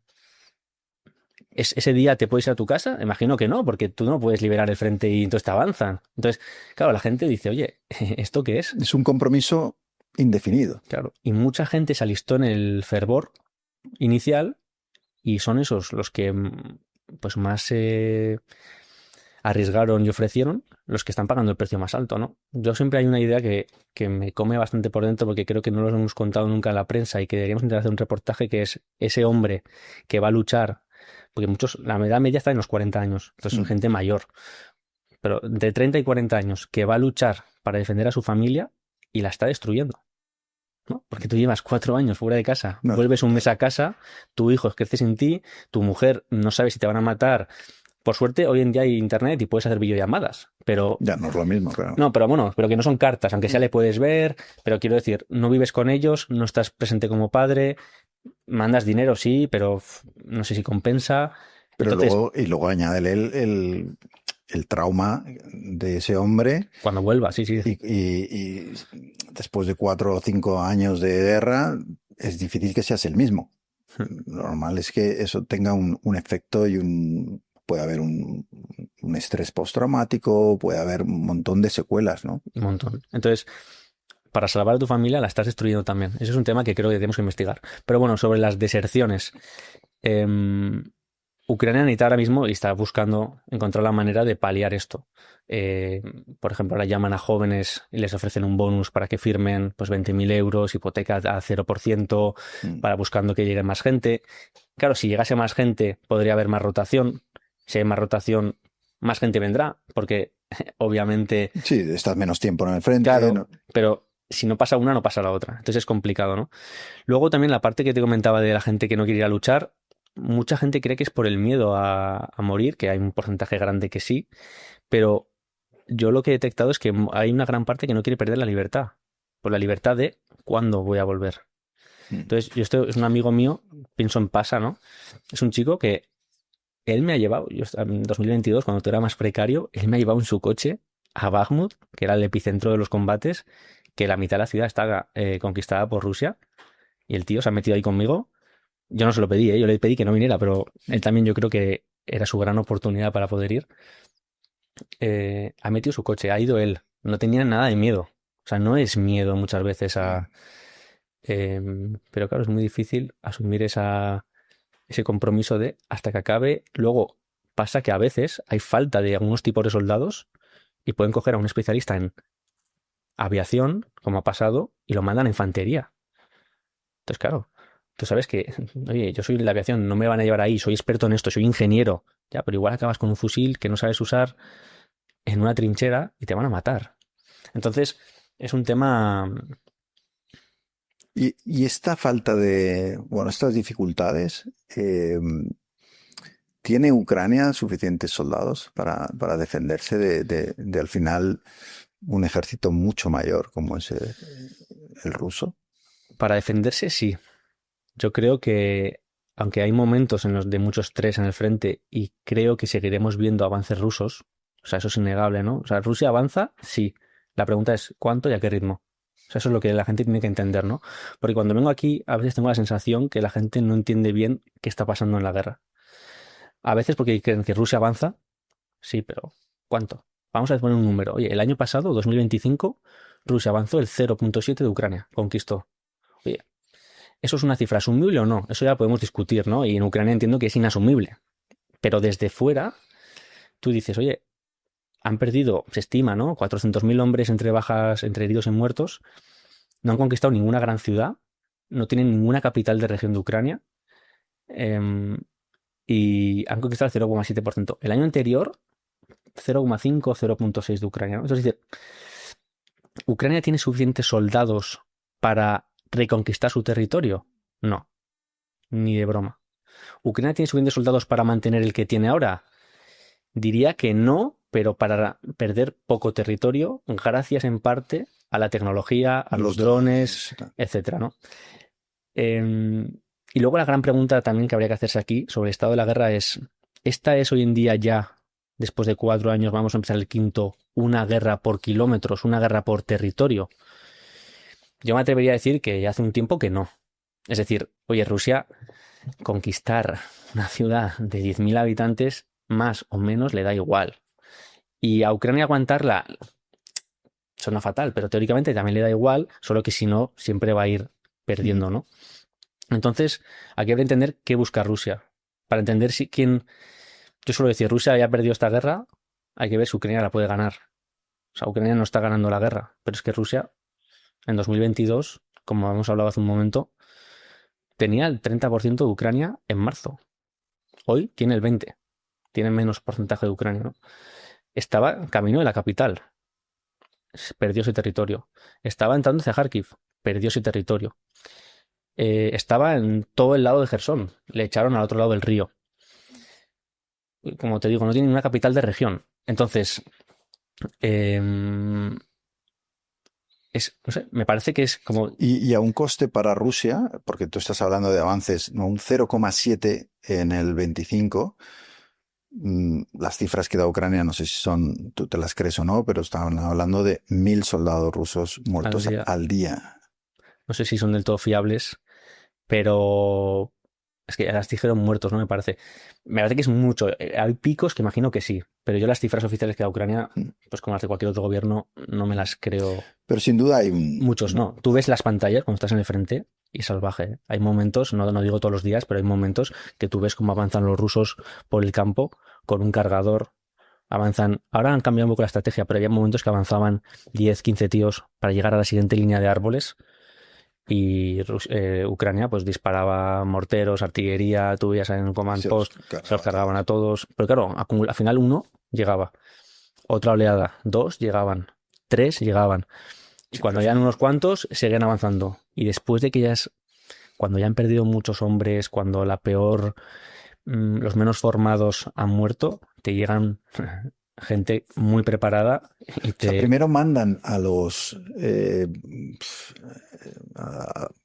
ese día te puedes ir a tu casa? Imagino que no, porque tú no puedes liberar el frente y entonces te avanzan. Entonces, claro, la gente dice, oye, ¿esto qué es? Es un compromiso indefinido. Claro, y mucha gente se alistó en el fervor inicial y son esos los que pues más arriesgaron y ofrecieron, los que están pagando el precio más alto, ¿no? Yo siempre hay una idea que me come bastante por dentro porque creo que no lo hemos contado nunca en la prensa y que deberíamos intentar hacer un reportaje, que es ese hombre que va a luchar, porque muchos, la edad media está en los 40 años, entonces son gente mayor, pero de 30 y 40 años que va a luchar para defender a su familia y la está destruyendo, ¿no? Porque tú llevas 4 años fuera de casa, No. vuelves un mes a casa, tu hijo crece sin ti, tu mujer no sabe si te van a matar. Por suerte, hoy en día hay internet y puedes hacer videollamadas, pero... Ya no es lo mismo, claro. No, pero bueno, pero que no son cartas, aunque sea le puedes ver, pero quiero decir, no vives con ellos, no estás presente como padre, mandas dinero, sí, pero no sé si compensa. Pero Entonces, luego añádele el trauma de ese hombre Cuando vuelva, sí, sí. y después de 4 o 5 años de guerra es difícil que seas el mismo. Lo normal es que eso tenga un efecto y puede haber un estrés postraumático, puede haber un montón de secuelas, ¿no? Un montón. Entonces, para salvar a tu familia la estás destruyendo también. Ese es un tema que creo que tenemos que investigar. Pero bueno, sobre las deserciones. Ucrania necesita ahora mismo y está buscando encontrar la manera de paliar esto. Por ejemplo, ahora llaman a jóvenes y les ofrecen un bonus para que firmen pues 20.000 euros, hipoteca a 0%, para buscando que llegue más gente. Claro, si llegase más gente, podría haber más rotación. Si hay más rotación, más gente vendrá, porque obviamente, Sí, estás menos tiempo en el frente, claro, ¿no? pero si no pasa una, no pasa la otra. Entonces es complicado, ¿no? Luego también la parte que te comentaba de la gente que no quiere ir a luchar, mucha gente cree que es por el miedo a morir, que hay un porcentaje grande que sí, pero yo lo que he detectado es que hay una gran parte que no quiere perder la libertad, por la libertad de cuándo voy a volver. Entonces, esto es un amigo mío, pienso en Pasa, ¿no? Es un chico que él me ha llevado, en 2022, cuando todo era más precario, él me ha llevado en su coche a Bakhmut, que era el epicentro de los combates, que la mitad de la ciudad estaba conquistada por Rusia, y el tío se ha metido ahí conmigo. Yo no se lo pedí, yo le pedí que no viniera, pero él también yo creo que era su gran oportunidad para poder ir. Ha metido su coche, ha ido él, no tenía nada de miedo. O sea, no es miedo muchas veces pero claro, es muy difícil asumir ese compromiso de hasta que acabe. Luego pasa que a veces hay falta de algunos tipos de soldados y pueden coger a un especialista en aviación, como ha pasado, y lo mandan a infantería. Entonces, claro, tú sabes que, oye, yo soy de la aviación, no me van a llevar ahí, soy experto en esto, soy ingeniero. Ya, pero igual acabas con un fusil que no sabes usar en una trinchera y te van a matar. Entonces, es un tema. Y esta falta bueno, estas dificultades, ¿tiene Ucrania suficientes soldados para defenderse de al final un ejército mucho mayor como es el ruso? Para defenderse, sí. Yo creo que, aunque hay momentos en los de mucho estrés en el frente y creo que seguiremos viendo avances rusos, o sea, eso es innegable, ¿no? O sea, Rusia avanza, sí. La pregunta es cuánto y a qué ritmo. O sea, eso es lo que la gente tiene que entender, ¿no? Porque cuando vengo aquí, a veces tengo la sensación que la gente no entiende bien qué está pasando en la guerra. A veces porque creen que Rusia avanza, sí, pero ¿cuánto? Vamos a poner un número. Oye, el año pasado, 2025, Rusia avanzó el 0,7 de Ucrania, conquistó. Oye, ¿eso es una cifra asumible o no? Eso ya podemos discutir, ¿no? Y en Ucrania entiendo que es inasumible. Pero desde fuera, tú dices, oye, han perdido, se estima, ¿no? 400.000 hombres entre bajas, entre heridos y muertos. No han conquistado ninguna gran ciudad. No tienen ninguna capital de región de Ucrania. em, y han conquistado el 0,7%. El año anterior, 0,5 o 0,6 de Ucrania, ¿no? Es decir, ¿Ucrania tiene suficientes soldados para reconquistar su territorio? No, ni de broma. ¿Ucrania tiene suficientes soldados para mantener el que tiene ahora? Diría que no, pero para perder poco territorio, gracias en parte a la tecnología, a los drones, etcétera, ¿no? Y luego la gran pregunta también que habría que hacerse aquí sobre el estado de la guerra es, ¿esta es hoy en día ya, después de 4 años, vamos a empezar el quinto, una guerra por kilómetros, una guerra por territorio? Yo me atrevería a decir que ya hace un tiempo que no. Es decir, oye, Rusia, conquistar una ciudad de 10.000 habitantes, más o menos, le da igual. Y a Ucrania aguantarla suena fatal, pero teóricamente también le da igual, solo que si no, siempre va a ir perdiendo, ¿no? Entonces, aquí hay que entender qué busca Rusia. Para entender si quién. Yo suelo decir, Rusia ya ha perdido esta guerra, hay que ver si Ucrania la puede ganar. O sea, Ucrania no está ganando la guerra, pero es que Rusia, en 2022, como hemos hablado hace un momento, tenía el 30% de Ucrania en marzo. Hoy tiene el 20%. Tiene menos porcentaje de Ucrania, ¿no? Estaba en camino de la capital. Perdió ese territorio. Estaba entrando hacia Kharkiv. Perdió ese territorio. Estaba en todo el lado de Gerson. Le echaron al otro lado del río. Como te digo, no tiene ninguna capital de región. Entonces, no sé, me parece que es como. Y a un coste para Rusia, porque tú estás hablando de avances, ¿no? Un 0,7 en el 25, Las cifras que da Ucrania, no sé si son, tú te las crees o no, pero estaban hablando de 1.000 soldados rusos Al muertos día. al día. No sé si son del todo fiables, pero es que ya las dijeron muertos, ¿no? Me parece que es mucho. Hay picos que imagino que sí, pero yo las cifras oficiales que da Ucrania, pues como las de cualquier otro gobierno, no me las creo. Pero sin duda hay Muchos no. Tú ves las pantallas cuando estás en el frente y es salvaje, ¿eh? Hay momentos, no digo todos los días, pero hay momentos que tú ves cómo avanzan los rusos por el campo con un cargador. Avanzan. Ahora han cambiado un poco la estrategia, pero había momentos que avanzaban 10, 15 tíos para llegar a la siguiente línea de árboles y Ucrania pues disparaba morteros, artillería, tú veías en command se los post, se los cargaba cargaban a todos. todos. Pero claro, al final uno llegaba, otra oleada, dos llegaban, tres llegaban. Y Siempre cuando es ya eran un unos montón. cuantos, seguían avanzando. Y después de que cuando ya han perdido muchos hombres, cuando los menos formados han muerto, te llegan gente muy preparada y O sea, te... primero mandan a los,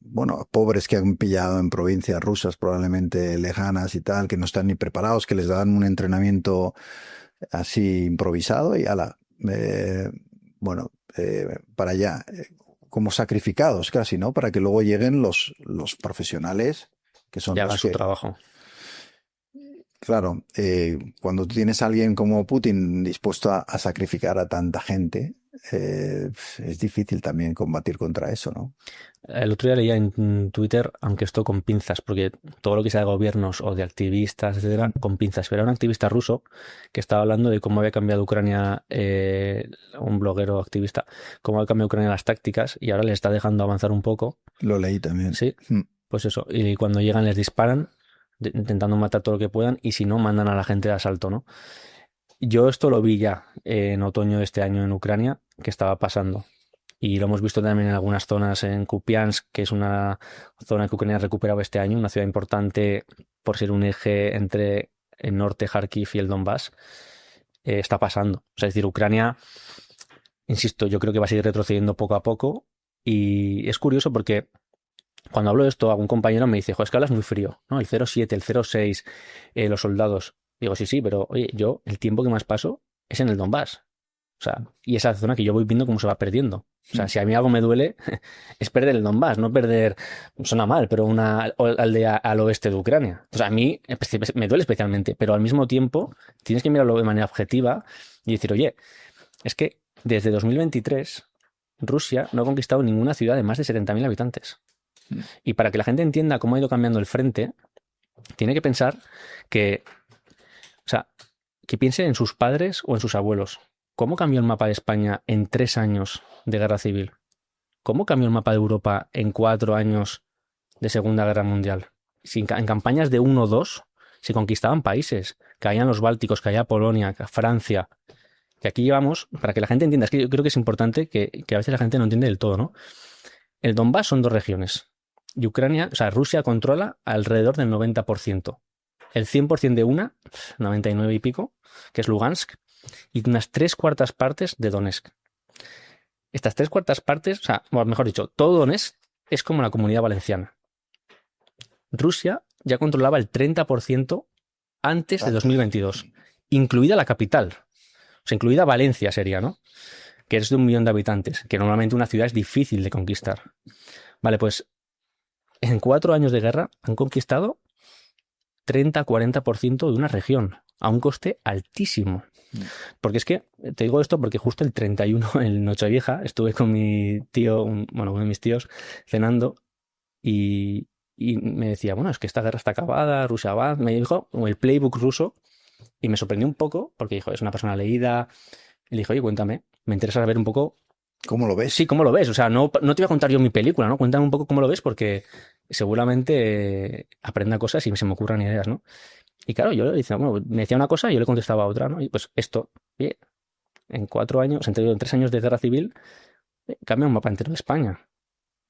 bueno, a pobres que han pillado en provincias rusas probablemente lejanas y tal, que no están ni preparados, que les dan un entrenamiento así improvisado y ala, eh, bueno, para allá, como sacrificados casi, ¿no? Para que luego lleguen los profesionales, que son y hagan los su que, trabajo. claro, cuando tú tienes a alguien como Putin dispuesto a sacrificar a tanta gente, es difícil también combatir contra eso, ¿no? El otro día leía en Twitter, aunque esto con pinzas, porque todo lo que sea de gobiernos o de activistas, etcétera, con pinzas. Pero era un activista ruso que estaba hablando de cómo había cambiado Ucrania, un bloguero activista, cómo había cambiado Ucrania las tácticas y ahora les está dejando avanzar un poco. Lo leí también. Sí, Mm. pues eso. Y cuando llegan les disparan, intentando matar todo lo que puedan, y si no, mandan a la gente de asalto, ¿no? Yo esto lo vi ya en otoño de este año en Ucrania, que estaba pasando. Y lo hemos visto también en algunas zonas en Kupiansk, que es una zona que Ucrania ha recuperado este año, una ciudad importante por ser un eje entre el norte, Kharkiv y el Donbass. Está pasando. O sea, es decir, Ucrania, insisto, yo creo que va a seguir retrocediendo poco a poco. Y es curioso porque cuando hablo de esto, algún compañero me dice, jo, es que hablas muy frío, ¿no? El 07, el 06, los soldados. Digo, sí, sí, pero oye, yo el tiempo que más paso es en el Donbass. O sea, y esa zona que yo voy viendo cómo se va perdiendo. O sea, Mm. si a mí algo me duele, es perder el Donbass, no perder, suena mal, pero una aldea al oeste de Ucrania. O sea, a mí me duele especialmente, pero al mismo tiempo tienes que mirarlo de manera objetiva y decir, oye, es que desde 2023 Rusia no ha conquistado ninguna ciudad de más de 70.000 habitantes. Mm. Y para que la gente entienda cómo ha ido cambiando el frente, tiene que pensar que, o sea, que piense en sus padres o en sus abuelos. ¿Cómo cambió el mapa de España en 3 años de guerra civil? ¿Cómo cambió el mapa de Europa en 4 años de Segunda Guerra Mundial? Si en campañas de 1 o 2 se conquistaban países, caían los Bálticos, caía Polonia, Francia, que aquí llevamos, para que la gente entienda, es que yo creo que es importante que a veces la gente no entiende del todo, ¿no? El Donbass son 2 regiones y Ucrania, o sea, Rusia controla alrededor del 90%. El 100% de una, 99 y pico, que es Lugansk, y unas 3/4 partes de Donetsk. Estas 3/4 partes, o sea, o mejor dicho, todo Donetsk es como la Comunidad Valenciana. Rusia ya controlaba el 30% antes de Antes. 2022, incluida la capital, o sea, incluida Valencia sería, ¿no? Que es de 1 millón de habitantes, que normalmente una ciudad es difícil de conquistar. Vale, pues en 4 años de guerra han conquistado 30-40% de una región a un coste altísimo. Mm. Porque es que, te digo esto porque justo el 31, en Nochevieja, estuve con mi tío, bueno, uno de mis tíos, cenando y me decía, bueno, es que esta guerra está acabada, Rusia va, me dijo el playbook ruso y me sorprendió un poco porque dijo, es una persona leída, y le dijo, oye, cuéntame, me interesa saber un poco, ¿Cómo lo sí, ves? cómo lo ves, o sea, no te voy a contar yo mi película, ¿no? Cuéntame un poco cómo lo ves porque seguramente aprenda cosas y se me ocurran ideas, ¿no? Y claro, yo le decía, bueno, me decía una cosa y yo le contestaba otra, ¿no? Y pues esto, oye, en 4 años, en 3 años de guerra civil, cambia un mapa entero de España.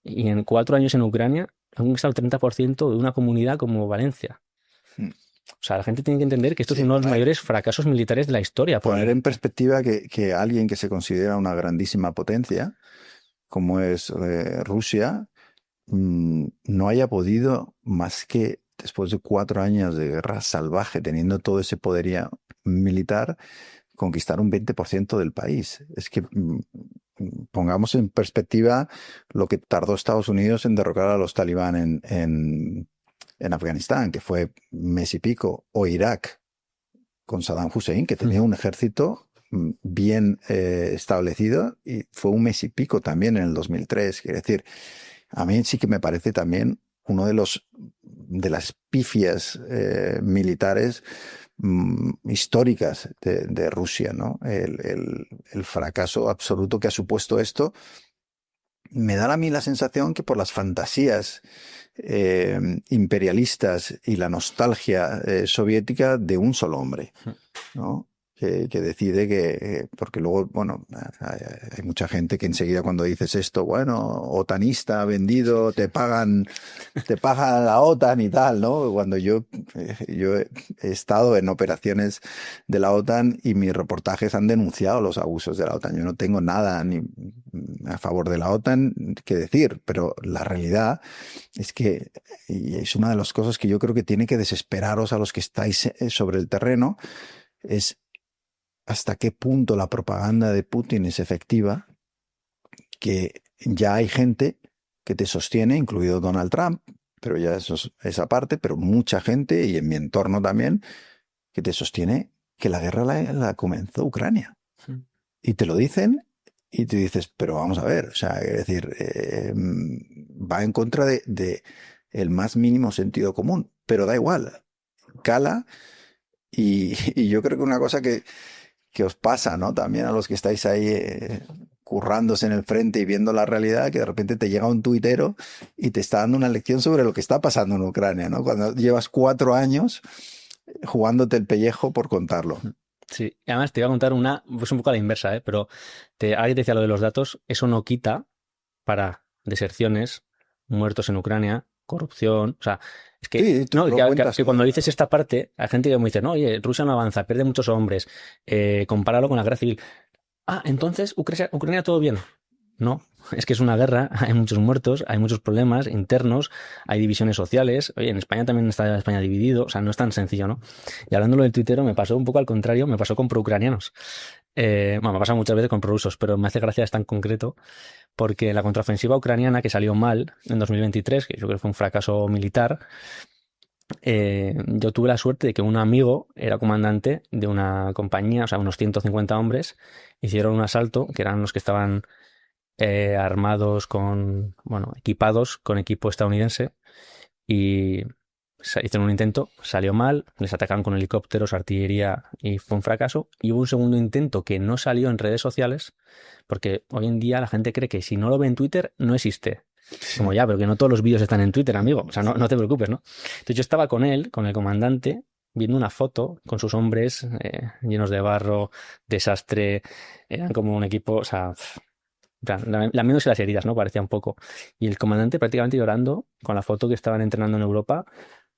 Y en 4 años en Ucrania han conquistado el 30% de una comunidad como Valencia. Mm. O sea, la gente tiene que entender que esto es Sí, uno de los mayores fracasos militares de la historia. poner en perspectiva que alguien que se considera una grandísima potencia, como es Rusia, no haya podido más que después de 4 años de guerra salvaje, teniendo todo ese poderío, militar, conquistar un 20% del país. Es que pongamos en perspectiva lo que tardó Estados Unidos en derrocar a los talibán en Afganistán, que fue mes y pico, o Irak con Saddam Hussein, que tenía un ejército bien establecido y fue un mes y pico también en el 2003. Quiere decir, a mí sí que me parece también uno de las pifias militares históricas de Rusia, ¿no? El fracaso absoluto que ha supuesto esto. Me da a mí la sensación que por las fantasías imperialistas y la nostalgia soviética de un solo hombre, ¿no? Que decide que, porque luego, bueno, hay mucha gente que enseguida cuando dices esto, bueno, otanista, vendido, te pagan la OTAN y tal, ¿no? Cuando yo he estado en operaciones de la OTAN y mis reportajes han denunciado los abusos de la OTAN. Yo no tengo nada ni a favor de la OTAN que decir, pero la realidad es que, y es una de las cosas que yo creo que tiene que desesperaros a los que estáis sobre el terreno, es hasta qué punto la propaganda de Putin es efectiva, que ya hay gente que te sostiene, incluido Donald Trump, pero ya eso es esa parte, pero mucha gente, y en mi entorno también, que te sostiene que la guerra la comenzó Ucrania. Y te lo dicen y tú dices, pero vamos a ver, o sea, es decir, va en contra de el más mínimo sentido común, pero da igual, cala, y yo creo que una cosa que os pasa, ¿no? También a los que estáis ahí currándose en el frente y viendo la realidad, que de repente te llega un tuitero y te está dando una lección sobre lo que está pasando en Ucrania, ¿no? Cuando llevas 4 años jugándote el pellejo por contarlo. Sí, y además te iba a contar pues un poco a la inversa, pero ahora que te decía lo de los datos, eso no quita para deserciones, muertos en Ucrania, corrupción, o sea, es que, Sí, tú no, lo cuentas. que cuando dices esta parte, hay gente que me dice, no, oye, Rusia no avanza, pierde muchos hombres, compáralo con la guerra civil. Ah, entonces, Ucrania todo bien. No, es que es una guerra, hay muchos muertos, hay muchos problemas internos, hay divisiones sociales. Oye, en España también está España dividido, o sea, no es tan sencillo, ¿no? Y hablando del tuitero, me pasó un poco al contrario, me pasó con proucranianos. Bueno, me ha pasado muchas veces con prorrusos, pero me hace gracia esta en concreto, porque la contraofensiva ucraniana que salió mal en 2023, que yo creo que fue un fracaso militar, yo tuve la suerte de que un amigo era comandante de una compañía, o sea, unos 150 hombres, hicieron un asalto, que eran los que estaban armados equipados con equipo estadounidense, y hicieron un intento, salió mal, les atacaron con helicópteros, artillería y fue un fracaso. Y hubo un segundo intento que no salió en redes sociales, porque hoy en día la gente cree que si no lo ve en Twitter no existe. Como ya, pero que no todos los vídeos están en Twitter, amigo. O sea, no te preocupes, ¿no? Entonces yo estaba con él, con el comandante, viendo una foto con sus hombres llenos de barro, desastre, eran como un equipo, o sea, lamiéndose las heridas, ¿no? Parecía un poco. Y el comandante prácticamente llorando con la foto que estaban entrenando en Europa.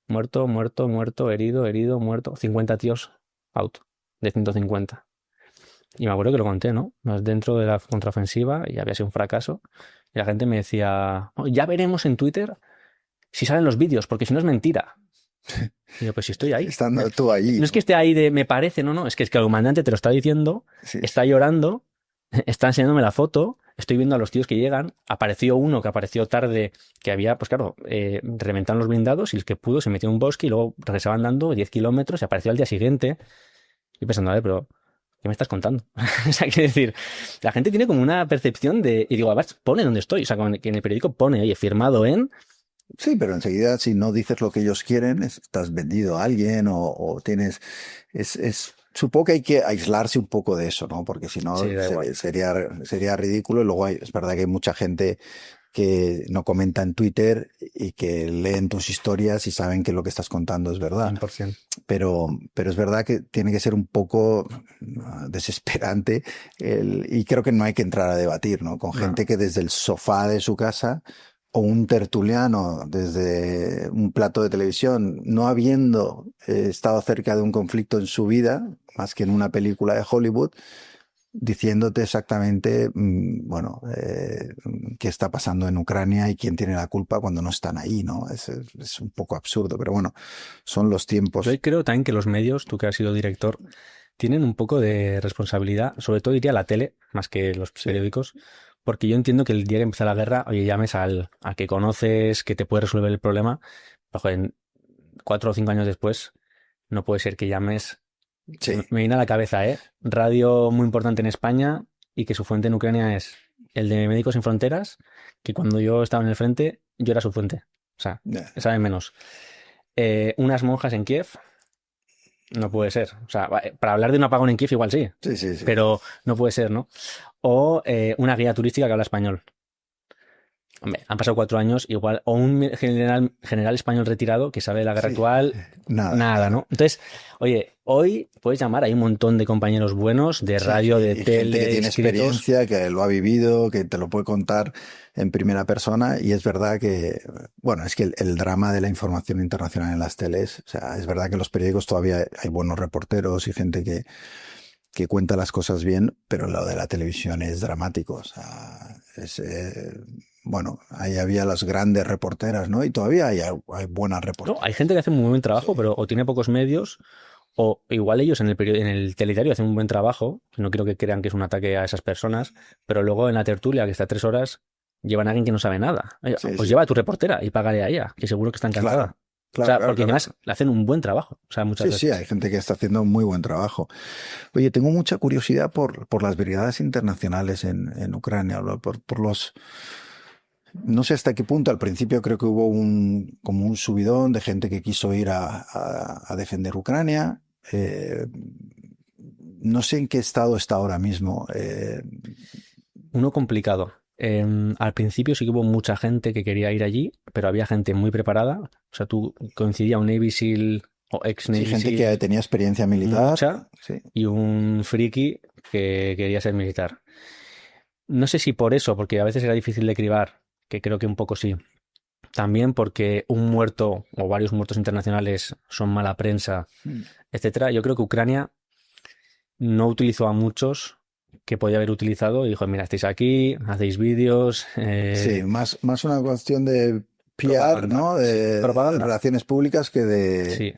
Muerto, muerto, muerto, herido, herido, muerto. 50 tíos out de 150. Y me acuerdo que lo conté, ¿no? Dentro de la contraofensiva y había sido un fracaso. Y la gente me decía, "Oh, ya veremos en Twitter si salen los vídeos, porque si no es mentira". Y yo, pues si estoy ahí. Estando tú allí. No es que esté ahí de me parece, no, es que el comandante te lo está diciendo, Sí. está llorando, está enseñándome la foto, estoy viendo a los tíos que llegan, apareció uno que apareció tarde, que había, pues claro, reventaron los blindados y el que pudo se metió en un bosque y luego regresaba andando 10 kilómetros y apareció al día siguiente. Y pensando, a ver, pero ¿qué me estás contando? O sea, quiero decir, la gente tiene como una percepción de, y digo, además, pone dónde estoy, o sea, que en el periódico pone, oye, firmado en... Sí, pero enseguida si no dices lo que ellos quieren, estás vendido a alguien o tienes... Supongo que hay que aislarse un poco de eso, ¿no? Porque si no Sí, da igual. sería ridículo. Y luego es verdad que hay mucha gente que no comenta en Twitter y que leen tus historias y saben que lo que estás contando es verdad. 100%. Pero es verdad que tiene que ser un poco desesperante y creo que no hay que entrar a debatir, ¿no? Con gente que desde el sofá de su casa o un tertuliano desde un plato de televisión, no habiendo estado cerca de un conflicto en su vida, más que en una película de Hollywood, diciéndote exactamente, qué está pasando en Ucrania y quién tiene la culpa cuando no están ahí, ¿no? Es un poco absurdo, pero bueno, son los tiempos. Yo creo también que los medios, tú que has sido director, tienen un poco de responsabilidad, sobre todo diría la tele, más que los Sí, periódicos, porque yo entiendo que el día que empieza la guerra, oye, llames al que conoces, que te puede resolver el problema, pero joder, 4 o 5 años después, no puede ser que llames, sí, me viene a la cabeza, ¿eh? Radio muy importante en España y que su fuente en Ucrania es el de Médicos Sin Fronteras, que cuando yo estaba en el frente, yo era su fuente. O sea, ya. saben menos. Unas monjas en Kiev, no puede ser. O sea, para hablar de un apagón en Kiev igual sí, Sí, sí, sí. pero no puede ser, ¿no? O una guía turística que habla español. Hombre, han pasado 4 años, igual, o un general español retirado que sabe de la guerra Sí, actual, nada. nada, ¿no? Entonces, oye, hoy puedes llamar, hay un montón de compañeros buenos de Sí, radio, de y gente que tele, tiene inscritos. experiencia, que lo ha vivido, que te lo puede contar en primera persona. Y es verdad que, bueno, es que el drama de la información internacional en las teles, o sea, es verdad que en los periódicos todavía hay buenos reporteros y gente que cuenta las cosas bien, pero lo de la televisión es dramático. O sea, bueno, ahí había las grandes reporteras, ¿no? Y todavía hay buenas No, hay reporteras. gente que hace muy buen Sí, trabajo, pero o tiene pocos medios, o igual ellos en el telediario hacen un buen trabajo. No quiero que crean que es un ataque a esas personas, pero luego en la tertulia, que está 3 horas, llevan a alguien que no sabe nada. Oye, sí, pues sí. lleva a tu reportera y págale a ella, que seguro que está Claro, encantada. O claro, sea, claro, porque claro. además le hacen un buen trabajo, o sea, muchas Sí, sí, hay veces. gente que está haciendo muy buen trabajo. Oye, tengo mucha curiosidad por las brigadas internacionales en Ucrania, por los... No sé hasta qué punto, al principio creo que hubo como un subidón de gente que quiso ir a defender Ucrania. No sé en qué estado está ahora mismo. Uno complicado. Al principio sí que hubo mucha gente que quería ir allí, pero había gente muy preparada. O sea, tú coincidía un Navy SEAL o ex Sí, Navy gente que SEAL tenía experiencia militar. mucha Sí, y un friki que quería ser militar. No sé si por eso, porque a veces era difícil de cribar, que creo que un poco sí. También porque un muerto o varios muertos internacionales son mala prensa, mm, etcétera. Yo creo que Ucrania no utilizó a muchos que podía haber utilizado y dijo, mira, estáis aquí, hacéis vídeos, sí, más una cuestión de PR, propaganda. ¿no? Sí, De propaganda. relaciones públicas que de... Sí.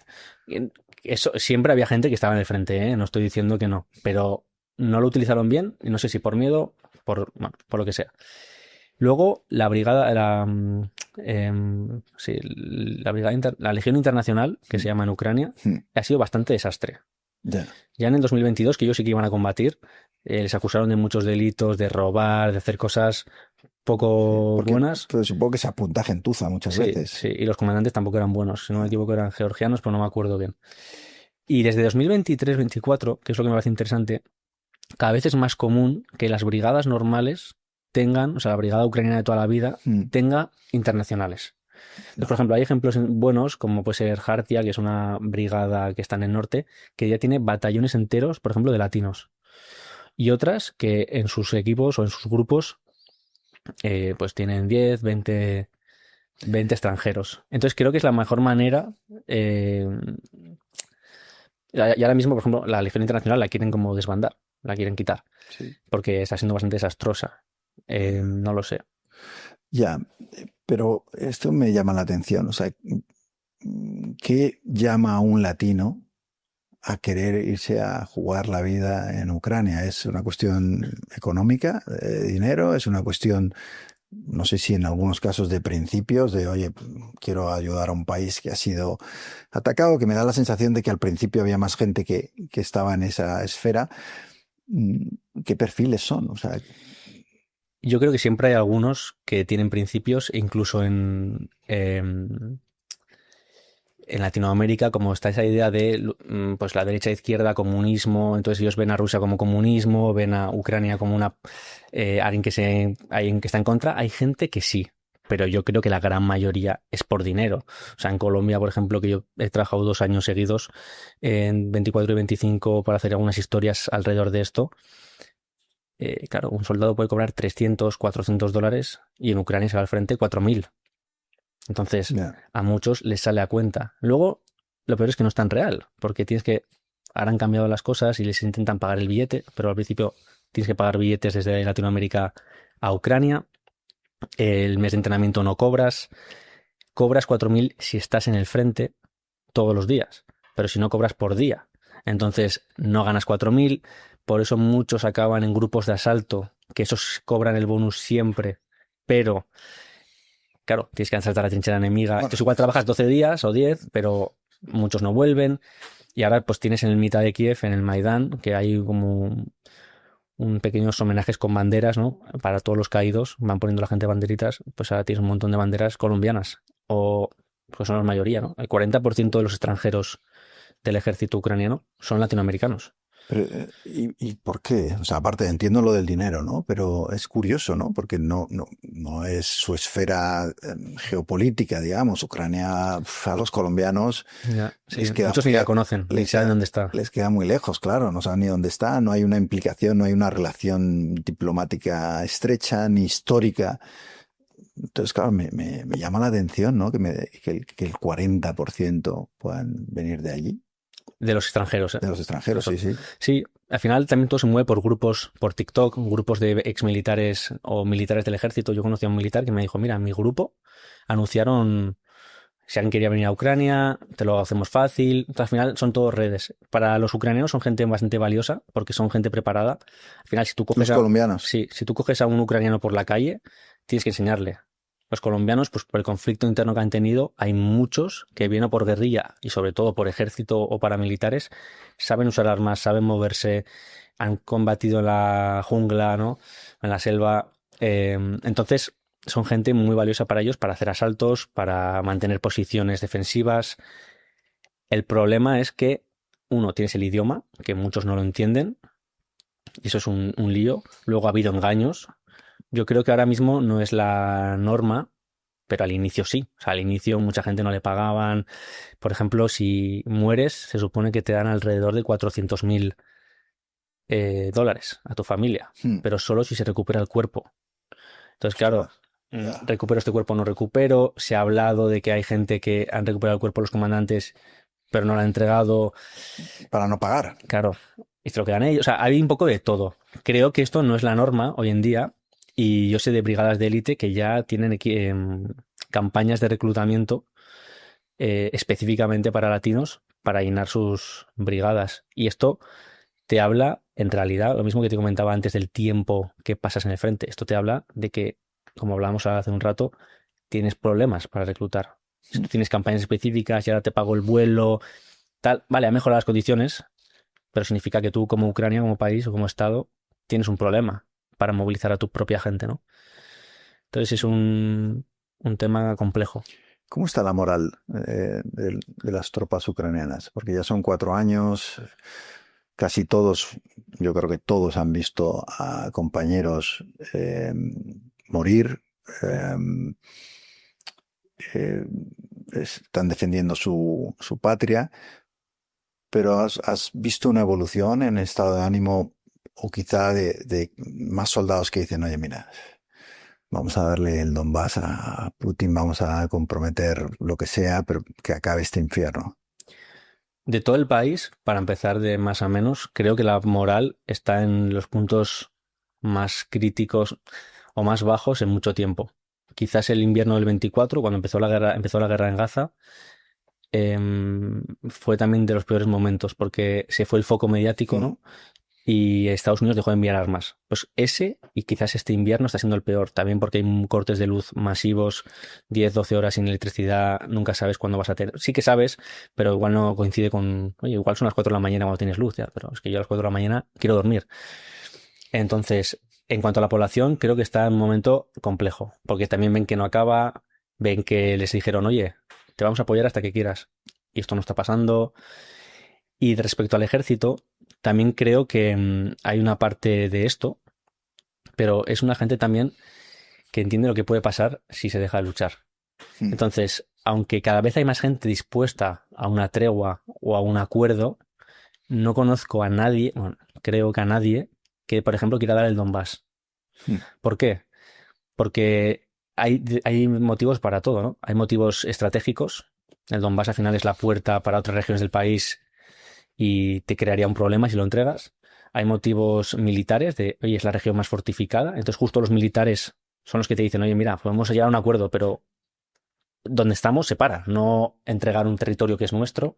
Y eso, siempre había gente que estaba en el frente, ¿eh? No estoy diciendo que no, pero no lo utilizaron bien y no sé si por miedo, bueno, por lo que sea. Luego, la brigada, sí, la brigada la Legión Internacional, que se llama en Ucrania, Mm, ha sido bastante desastre. ya. Ya en el 2022, que ellos sí que iban a combatir, les acusaron de muchos delitos, de robar, de hacer cosas Sí, poco porque buenas. pues, supongo que se apunta gentuza muchas Sí, veces. sí, y los comandantes tampoco eran buenos. Si no me equivoco, eran georgianos, pero no me acuerdo bien. Y desde 2023-24, que es lo que me parece interesante, cada vez es más común que las brigadas normales tengan, o sea, la brigada ucraniana de toda la vida, Mm, tenga internacionales. Entonces, por vale. ejemplo, hay ejemplos buenos, como puede ser Hartia, que es una brigada que está en el norte, que ya tiene batallones enteros, por ejemplo, de latinos. Y otras que en sus equipos o en sus grupos, pues tienen 10, 20 extranjeros. Entonces, creo que es la mejor manera. Y ahora mismo, por ejemplo, la Legión Internacional la quieren como desbandar, la quieren quitar, Sí. porque está siendo bastante desastrosa. No lo sé. Ya, pero esto me llama la atención. O sea, ¿qué llama a un latino a querer irse a jugar la vida en Ucrania? ¿Es una cuestión económica, de dinero? ¿Es una cuestión, no sé si en algunos casos de principios, de, oye, quiero ayudar a un país que ha sido atacado, que me da la sensación de que al principio había más gente que estaba en esa esfera? ¿Qué perfiles son? O sea, Yo creo que siempre hay algunos que tienen principios, e incluso en Latinoamérica, como está esa idea de pues la derecha izquierda, comunismo, entonces ellos ven a Rusia como comunismo, ven a Ucrania como alguien que está en contra. Hay gente que sí, pero yo creo que la gran mayoría es por dinero. O sea, en Colombia, por ejemplo, que yo he trabajado 2 años seguidos en 24 y 25 para hacer algunas historias alrededor de esto. Claro, un soldado puede cobrar 300, $400 y en Ucrania se va al frente 4.000. Entonces, ya, a muchos les sale a cuenta. Luego, lo peor es que no es tan real, porque ahora han cambiado las cosas y les intentan pagar el billete, pero al principio tienes que pagar billetes desde Latinoamérica a Ucrania. El mes de entrenamiento no cobras 4.000 si estás en el frente todos los días, pero si no cobras por día. Entonces no ganas 4.000, por eso muchos acaban en grupos de asalto, que esos cobran el bonus siempre, pero claro, tienes que asaltar a la trinchera enemiga. Bueno, Entonces igual trabajas 12 días o 10, pero muchos no vuelven. Y ahora pues tienes en el mitad de Kiev, en el Maidán, que hay como un pequeños homenajes con banderas, ¿no? Para todos los caídos, van poniendo la gente banderitas, pues ahora tienes un montón de banderas colombianas, o pues son la mayoría, ¿no? El 40% de los extranjeros del ejército ucraniano son latinoamericanos. pero, ¿y por qué? O sea, aparte entiendo lo del dinero, ¿no? Pero es curioso, ¿no? Porque no es su esfera geopolítica, digamos. Ucrania, a los colombianos Ya, les sí, queda, muchos ni la conocen, ni les saben queda, dónde está. les queda muy lejos, claro. No saben ni dónde está, no hay una implicación, no hay una relación diplomática estrecha ni histórica. Entonces, claro, me llama la atención, ¿no? Que el 40% puedan venir de allí, De los extranjeros, ¿eh? de los extranjeros, Eso. sí, sí. Sí, al final también todo se mueve por grupos, por TikTok, grupos de exmilitares o militares del ejército. Yo conocí a un militar que me dijo, mira, en mi grupo anunciaron si alguien quería venir a Ucrania, te lo hacemos fácil. Al final son todos redes. Para los ucranianos son gente bastante valiosa porque son gente preparada. Al final, si tú coges Los a, colombianos. sí, si tú coges a un ucraniano por la calle, tienes que enseñarle. Los colombianos, pues por el conflicto interno que han tenido, hay muchos que vienen por guerrilla y sobre todo por ejército o paramilitares, saben usar armas, saben moverse, han combatido en la jungla, ¿no? En la selva. Entonces, son gente muy valiosa para ellos para hacer asaltos, para mantener posiciones defensivas. El problema es que, uno, tienes el idioma, que muchos no lo entienden, y eso es un lío. Luego ha habido engaños. Yo creo que ahora mismo no es la norma, pero al inicio sí. O sea, al inicio mucha gente no le pagaban. Por ejemplo, si mueres, se supone que te dan alrededor de 400.000 dólares a tu familia, Hmm. pero solo si se recupera el cuerpo. Entonces, claro, Ostras, ya. recupero este cuerpo, no recupero. Se ha hablado de que hay gente que han recuperado el cuerpo de los comandantes, pero no lo han entregado. Para no pagar. Claro, y se lo quedan ellos. O sea, hay un poco de todo. Creo que esto no es la norma hoy en día. Y yo sé de brigadas de élite que ya tienen campañas de reclutamiento específicamente para latinos para llenar sus brigadas. Y esto te habla, en realidad, lo mismo que te comentaba antes del tiempo que pasas en el frente. Esto te habla de que, como hablábamos hace un rato, tienes problemas para reclutar. Si tú tienes campañas específicas y ahora te pago el vuelo, tal, vale, ha mejorado las condiciones, pero significa que tú como Ucrania, como país o como Estado, tienes un problema para movilizar a tu propia gente, ¿no? Entonces es un tema complejo. ¿Cómo está la moral de las tropas ucranianas? Porque ya son 4 años, casi todos, yo creo que todos han visto a compañeros morir, eh, eh, están defendiendo su patria, pero has visto una evolución en el estado de ánimo o quizá de más soldados que dicen, oye, mira, vamos a darle el Donbass a Putin, vamos a comprometer lo que sea, pero que acabe este infierno. De todo el país, para empezar de más a menos, creo que la moral está en los puntos más críticos o más bajos en mucho tiempo. Quizás el invierno del 24, cuando empezó la guerra en Gaza, fue también de los peores momentos porque se fue el foco mediático, Mm. ¿no? Y Estados Unidos dejó de enviar armas. Pues ese y quizás este invierno está siendo el peor, también porque hay cortes de luz masivos, 10, 12 horas sin electricidad, nunca sabes cuándo vas a tener. Sí que sabes, pero igual no coincide con, oye, igual son las 4 de la mañana cuando tienes luz, ya, pero es que yo a las 4 de la mañana quiero dormir. Entonces, en cuanto a la población, creo que está en un momento complejo, porque también ven que no acaba, ven que les dijeron, oye, te vamos a apoyar hasta que quieras, y esto no está pasando. Y respecto al ejército, también creo que hay una parte de esto, pero es una gente también que entiende lo que puede pasar si se deja de luchar. Mm. Entonces, aunque cada vez hay más gente dispuesta a una tregua o a un acuerdo, no conozco a nadie, bueno, creo que a nadie, que por ejemplo quiera dar el Donbass. Mm. ¿Por qué? Porque hay motivos para todo, ¿no? Hay motivos estratégicos. El Donbass al final es la puerta para otras regiones del país y te crearía un problema si lo entregas. Hay motivos militares de, oye, es la región más fortificada, entonces justo los militares son los que te dicen, oye, mira, podemos llegar a un acuerdo, pero donde estamos se para, no entregar un territorio que es nuestro.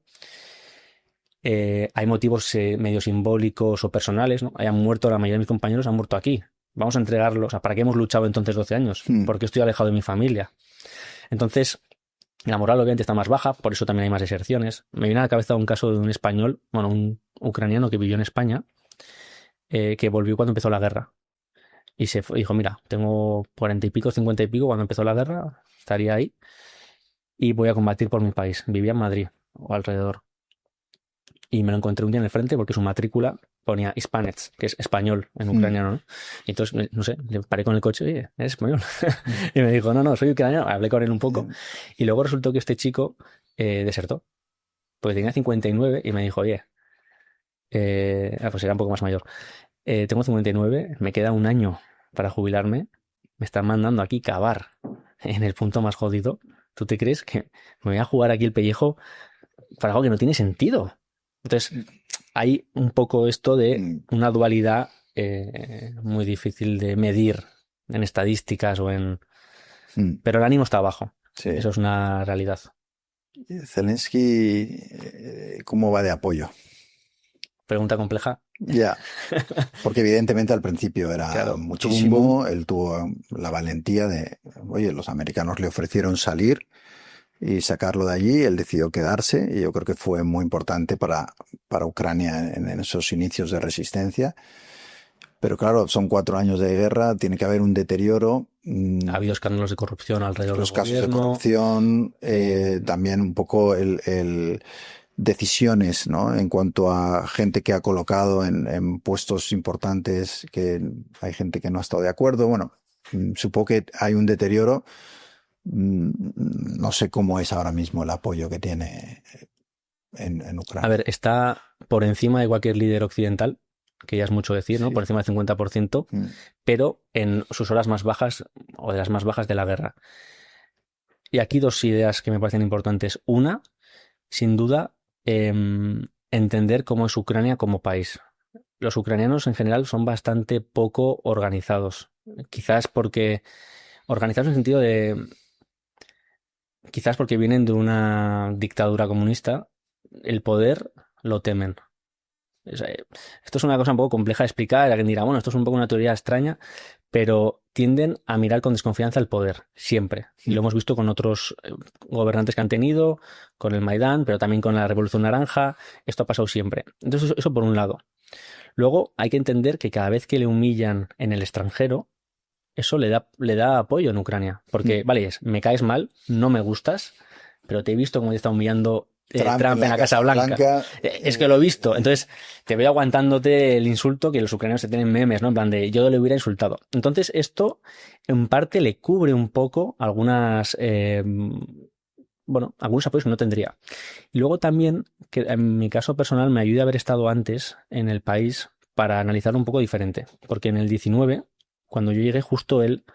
Hay motivos medio simbólicos o personales, ¿no? Hayan muerto, la mayoría de mis compañeros han muerto aquí. Vamos a entregarlos. O sea, ¿para qué hemos luchado entonces 12 años? Mm. ¿Por qué estoy alejado de mi familia? Entonces, la moral obviamente está más baja, por eso también hay más deserciones. Me viene a la cabeza un caso de un español, bueno, un ucraniano que vivió en España, que volvió cuando empezó la guerra. Y dijo, mira, tengo 40 y pico, 50 y pico, cuando empezó la guerra, estaría ahí y voy a combatir por mi país. Vivía en Madrid o alrededor. Y me lo encontré un día en el frente porque su matrícula ponía Hispanets, que es español en ucraniano, ¿no? Y entonces, no sé, le paré con el coche, oye, ¿eres español? Y me dijo, no, soy ucraniano. Hablé con él un poco. Y luego resultó que este chico desertó, porque tenía 59 y me dijo, oye, pues era un poco más mayor. Tengo 59, me queda un año para jubilarme. Me están mandando aquí cavar en el punto más jodido. ¿Tú te crees que me voy a jugar aquí el pellejo para algo que no tiene sentido? Entonces, hay un poco esto de una dualidad muy difícil de medir en estadísticas o en... Pero el ánimo está abajo. Sí. Eso es una realidad. Zelensky, ¿cómo va de apoyo? Pregunta compleja. Ya, porque evidentemente al principio era Claro, muchísimo, él tuvo la valentía de, oye, los americanos le ofrecieron salir y sacarlo de allí, él decidió quedarse y yo creo que fue muy importante para Ucrania en esos inicios de resistencia. Pero claro, son 4 años de guerra, tiene que haber un deterioro. Ha habido escándalos de corrupción alrededor Los del casos gobierno. de corrupción, también un poco decisiones, ¿no? En cuanto a gente que ha colocado en puestos importantes, que hay gente que no ha estado de acuerdo. Bueno, supongo que hay un deterioro. No sé cómo es ahora mismo el apoyo que tiene en Ucrania. A ver, está por encima de cualquier líder occidental, que ya es mucho decir, ¿no? Sí. Por encima del 50%, pero en sus horas más bajas o de las más bajas de la guerra. Y aquí dos ideas que me parecen importantes. Una, sin duda, entender cómo es Ucrania como país. Los ucranianos en general son bastante poco organizados. Quizás porque... Organizados en el sentido de... Quizás porque vienen de una dictadura comunista, el poder lo temen. Esto es una cosa un poco compleja de explicar. Alguien dirá, bueno, esto es un poco una teoría extraña, pero tienden a mirar con desconfianza el poder, siempre. Y lo hemos visto con otros gobernantes que han tenido, con el Maidán, pero también con la Revolución Naranja. Esto ha pasado siempre. Entonces, eso por un lado. Luego, hay que entender que cada vez que le humillan en el extranjero, eso le da apoyo en Ucrania. Porque, vale, me caes mal, no me gustas, pero te he visto como te está humillando Trump en la Casa Blanca. Es que lo he visto. Entonces, te veo aguantándote el insulto que los ucranianos se tienen memes, ¿no? En plan de yo le hubiera insultado. Entonces, esto en parte le cubre un poco algunos apoyos que no tendría. Y luego también, que en mi caso personal me ayuda a haber estado antes en el país para analizar un poco diferente. Porque en el 19, cuando yo llegué, justo él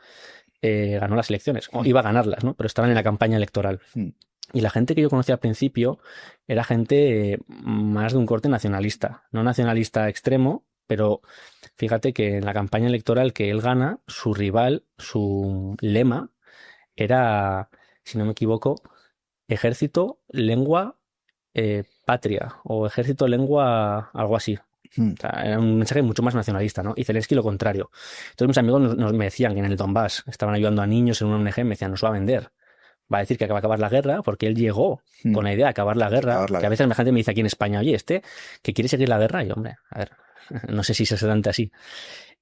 ganó las elecciones. O iba a ganarlas, ¿no? Pero estaban en la campaña electoral. Y la gente que yo conocía al principio era gente más de un corte nacionalista. No nacionalista extremo, pero fíjate que en la campaña electoral que él gana, su rival, su lema, era, si no me equivoco, ejército, lengua, patria. O ejército, lengua, algo así. O sea, era un mensaje mucho más nacionalista, ¿no? Y Zelensky lo contrario. Entonces mis amigos me decían que en el Donbass estaban ayudando a niños en una ONG, me decían, nos va a vender. Va a decir que va a acabar la guerra porque él llegó con la idea de acabar la guerra. Que a veces la gente me dice aquí en España, oye, que quiere seguir la guerra. Y hombre, a ver, no sé si se tanto así.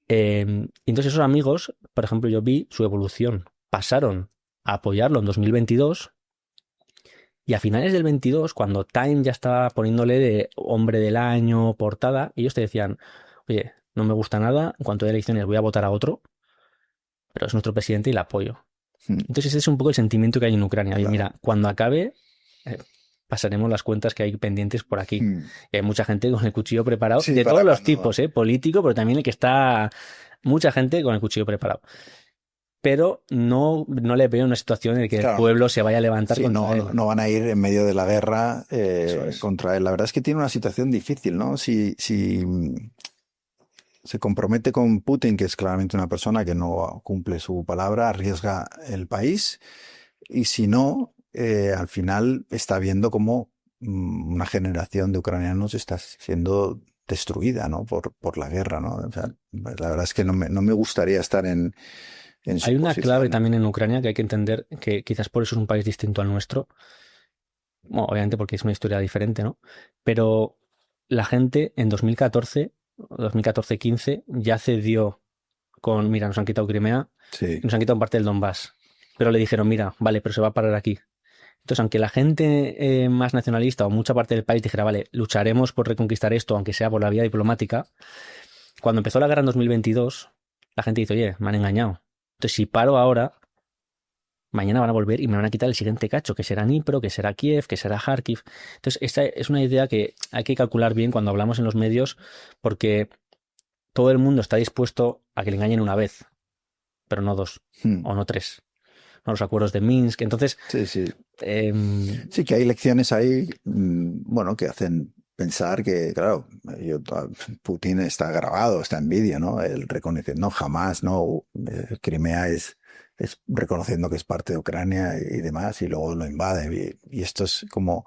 Entonces esos amigos, por ejemplo, yo vi su evolución. Pasaron a apoyarlo en 2022 y a finales del 22, cuando Time ya estaba poniéndole de hombre del año, portada, ellos te decían, oye, no me gusta nada, en cuanto a elecciones voy a votar a otro, pero es nuestro presidente y le apoyo. Entonces ese es un poco el sentimiento que hay en Ucrania. Oye, mira, cuando acabe pasaremos las cuentas que hay pendientes por aquí. Y hay mucha gente con el cuchillo preparado, de todos los tipos, político, pero también el que está... Mucha gente con el cuchillo preparado. Pero no le veo una situación en la que el pueblo se vaya a levantar contra él. No van a ir en medio de la guerra contra él. La verdad es que tiene una situación difícil, ¿no? Si se compromete con Putin, que es claramente una persona que no cumple su palabra, arriesga el país, y si no, al final está viendo cómo una generación de ucranianos está siendo destruida, ¿no? Por la guerra, ¿no? O sea, la verdad es que no me gustaría estar en su Hay una clave posición. también en Ucrania que hay que entender, que quizás por eso es un país distinto al nuestro. Bueno, obviamente porque es una historia diferente, ¿no? Pero la gente en 2014, 2014-15, ya cedió con, mira, nos han quitado Crimea, Sí. nos han quitado parte del Donbass. Pero le dijeron, mira, vale, pero se va a parar aquí. Entonces, aunque la gente más nacionalista o mucha parte del país dijera, vale, lucharemos por reconquistar esto, aunque sea por la vía diplomática, cuando empezó la guerra en 2022, la gente dice, oye, me han engañado. Entonces, si paro ahora, mañana van a volver y me van a quitar el siguiente cacho, que será Dnipro, que será Kiev, que será Kharkiv. Entonces, esta es una idea que hay que calcular bien cuando hablamos en los medios, porque todo el mundo está dispuesto a que le engañen una vez, pero no dos Hmm. o no tres. No los acuerdos de Minsk. Entonces, Sí, sí. eh, Sí, que hay lecciones ahí, bueno, que hacen pensar que, claro, Putin está grabado, está en vídeo, ¿no? Él reconoce, no, jamás, no, Crimea es reconociendo que es parte de Ucrania y demás, y luego lo invade, y esto es como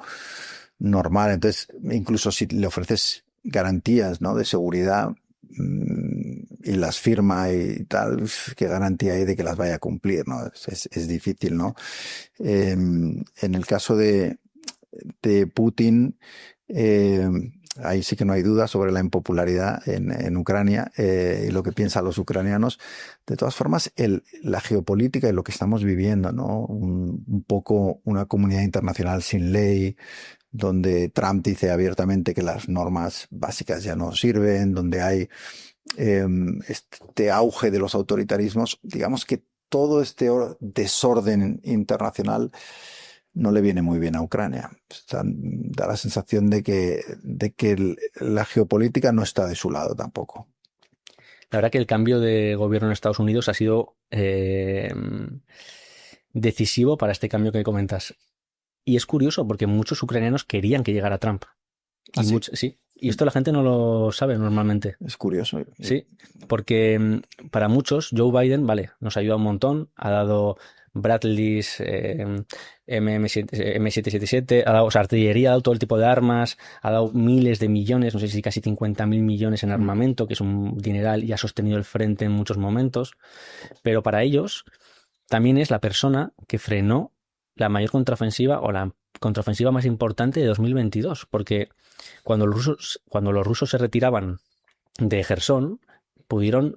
normal. Entonces, incluso si le ofreces garantías, ¿no? De seguridad, y las firma y tal, qué garantía hay de que las vaya a cumplir, ¿no? Es difícil, ¿no? En el caso de Putin, eh, ahí sí que no hay duda sobre la impopularidad en Ucrania, y lo que piensan los ucranianos. De todas formas, la geopolítica y lo que estamos viviendo, ¿no? Un poco una comunidad internacional sin ley, donde Trump dice abiertamente que las normas básicas ya no sirven, donde hay este auge de los autoritarismos, digamos que todo este desorden internacional no le viene muy bien a Ucrania. O sea, da la sensación de que la geopolítica no está de su lado tampoco. la verdad que el cambio de gobierno en Estados Unidos ha sido decisivo para este cambio que comentas. Y es curioso porque muchos ucranianos querían que llegara Trump. Y Así, sí, y esto la gente no lo sabe normalmente. es curioso. Sí, porque para muchos Joe Biden, vale, nos ayuda un montón, ha dado Bradleys, M777, ha dado, o sea, artillería, ha dado todo el tipo de armas, ha dado miles de millones, no sé si casi 50.000 millones en Mm. armamento, que es un dineral y ha sostenido el frente en muchos momentos, pero para ellos también es la persona que frenó la mayor contraofensiva o la contraofensiva más importante de 2022, porque cuando los rusos se retiraban de Jersón, pudieron,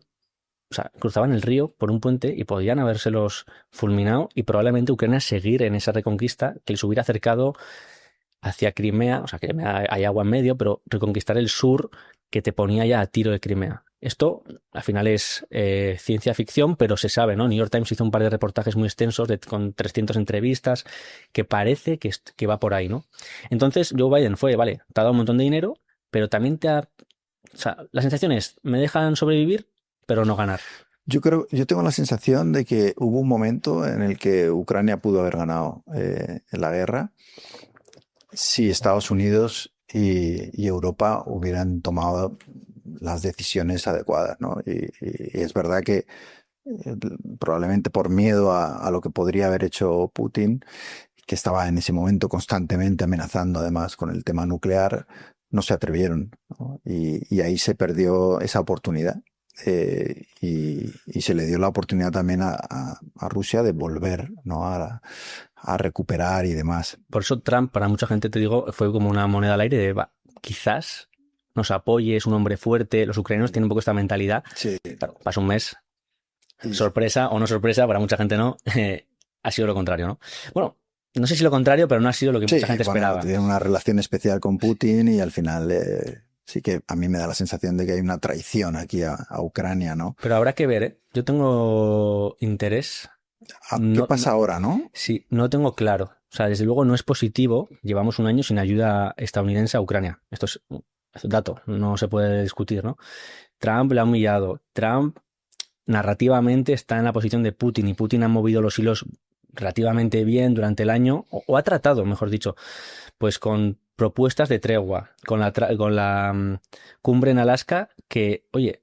o sea, cruzaban el río por un puente y podían habérselos fulminado y probablemente Ucrania seguir en esa reconquista que les hubiera acercado hacia Crimea, o sea, que hay agua en medio, pero reconquistar el sur que te ponía ya a tiro de Crimea. Esto al final es ciencia ficción, pero se sabe, ¿no? New York Times hizo un par de reportajes muy extensos con 300 entrevistas que parece que va por ahí, ¿no? Entonces Joe Biden fue, vale, te ha dado un montón de dinero, pero también o sea, la sensación es, me dejan sobrevivir, pero no ganar. Yo tengo la sensación de que hubo un momento en el que Ucrania pudo haber ganado en la guerra si Estados Unidos y Europa hubieran tomado las decisiones adecuadas, ¿no? Y es verdad que eh, probablemente por miedo a lo que podría haber hecho Putin, que estaba en ese momento constantemente amenazando además con el tema nuclear, no se atrevieron, ¿no? Y ahí se perdió esa oportunidad. Y se le dio la oportunidad también a Rusia de volver, ¿no? A recuperar y demás. Por eso Trump, para mucha gente, te digo, fue como una moneda al aire de, va, quizás nos apoye, es un hombre fuerte, los ucranianos tienen un poco esta mentalidad. Sí. Claro, pasa un mes, Y sorpresa o no sorpresa, para mucha gente no, ha sido lo contrario, ¿no? Bueno, no sé si lo contrario, pero no ha sido lo que sí, mucha gente bueno, esperaba. tiene una relación especial con Putin y al final sí que a mí me da la sensación de que hay una traición aquí a Ucrania, ¿no? Pero habrá que ver, ¿eh? Yo tengo interés, ¿Qué no, pasa ahora, no? sí, no tengo claro. O sea, desde luego no es positivo. Llevamos un año sin ayuda estadounidense a Ucrania. Esto es un dato, no se puede discutir, ¿no? Trump le ha humillado. Trump narrativamente está en la posición de Putin y Putin ha movido los hilos relativamente bien durante el año, o ha tratado, mejor dicho, pues con propuestas de tregua, con la cumbre en Alaska, que, oye,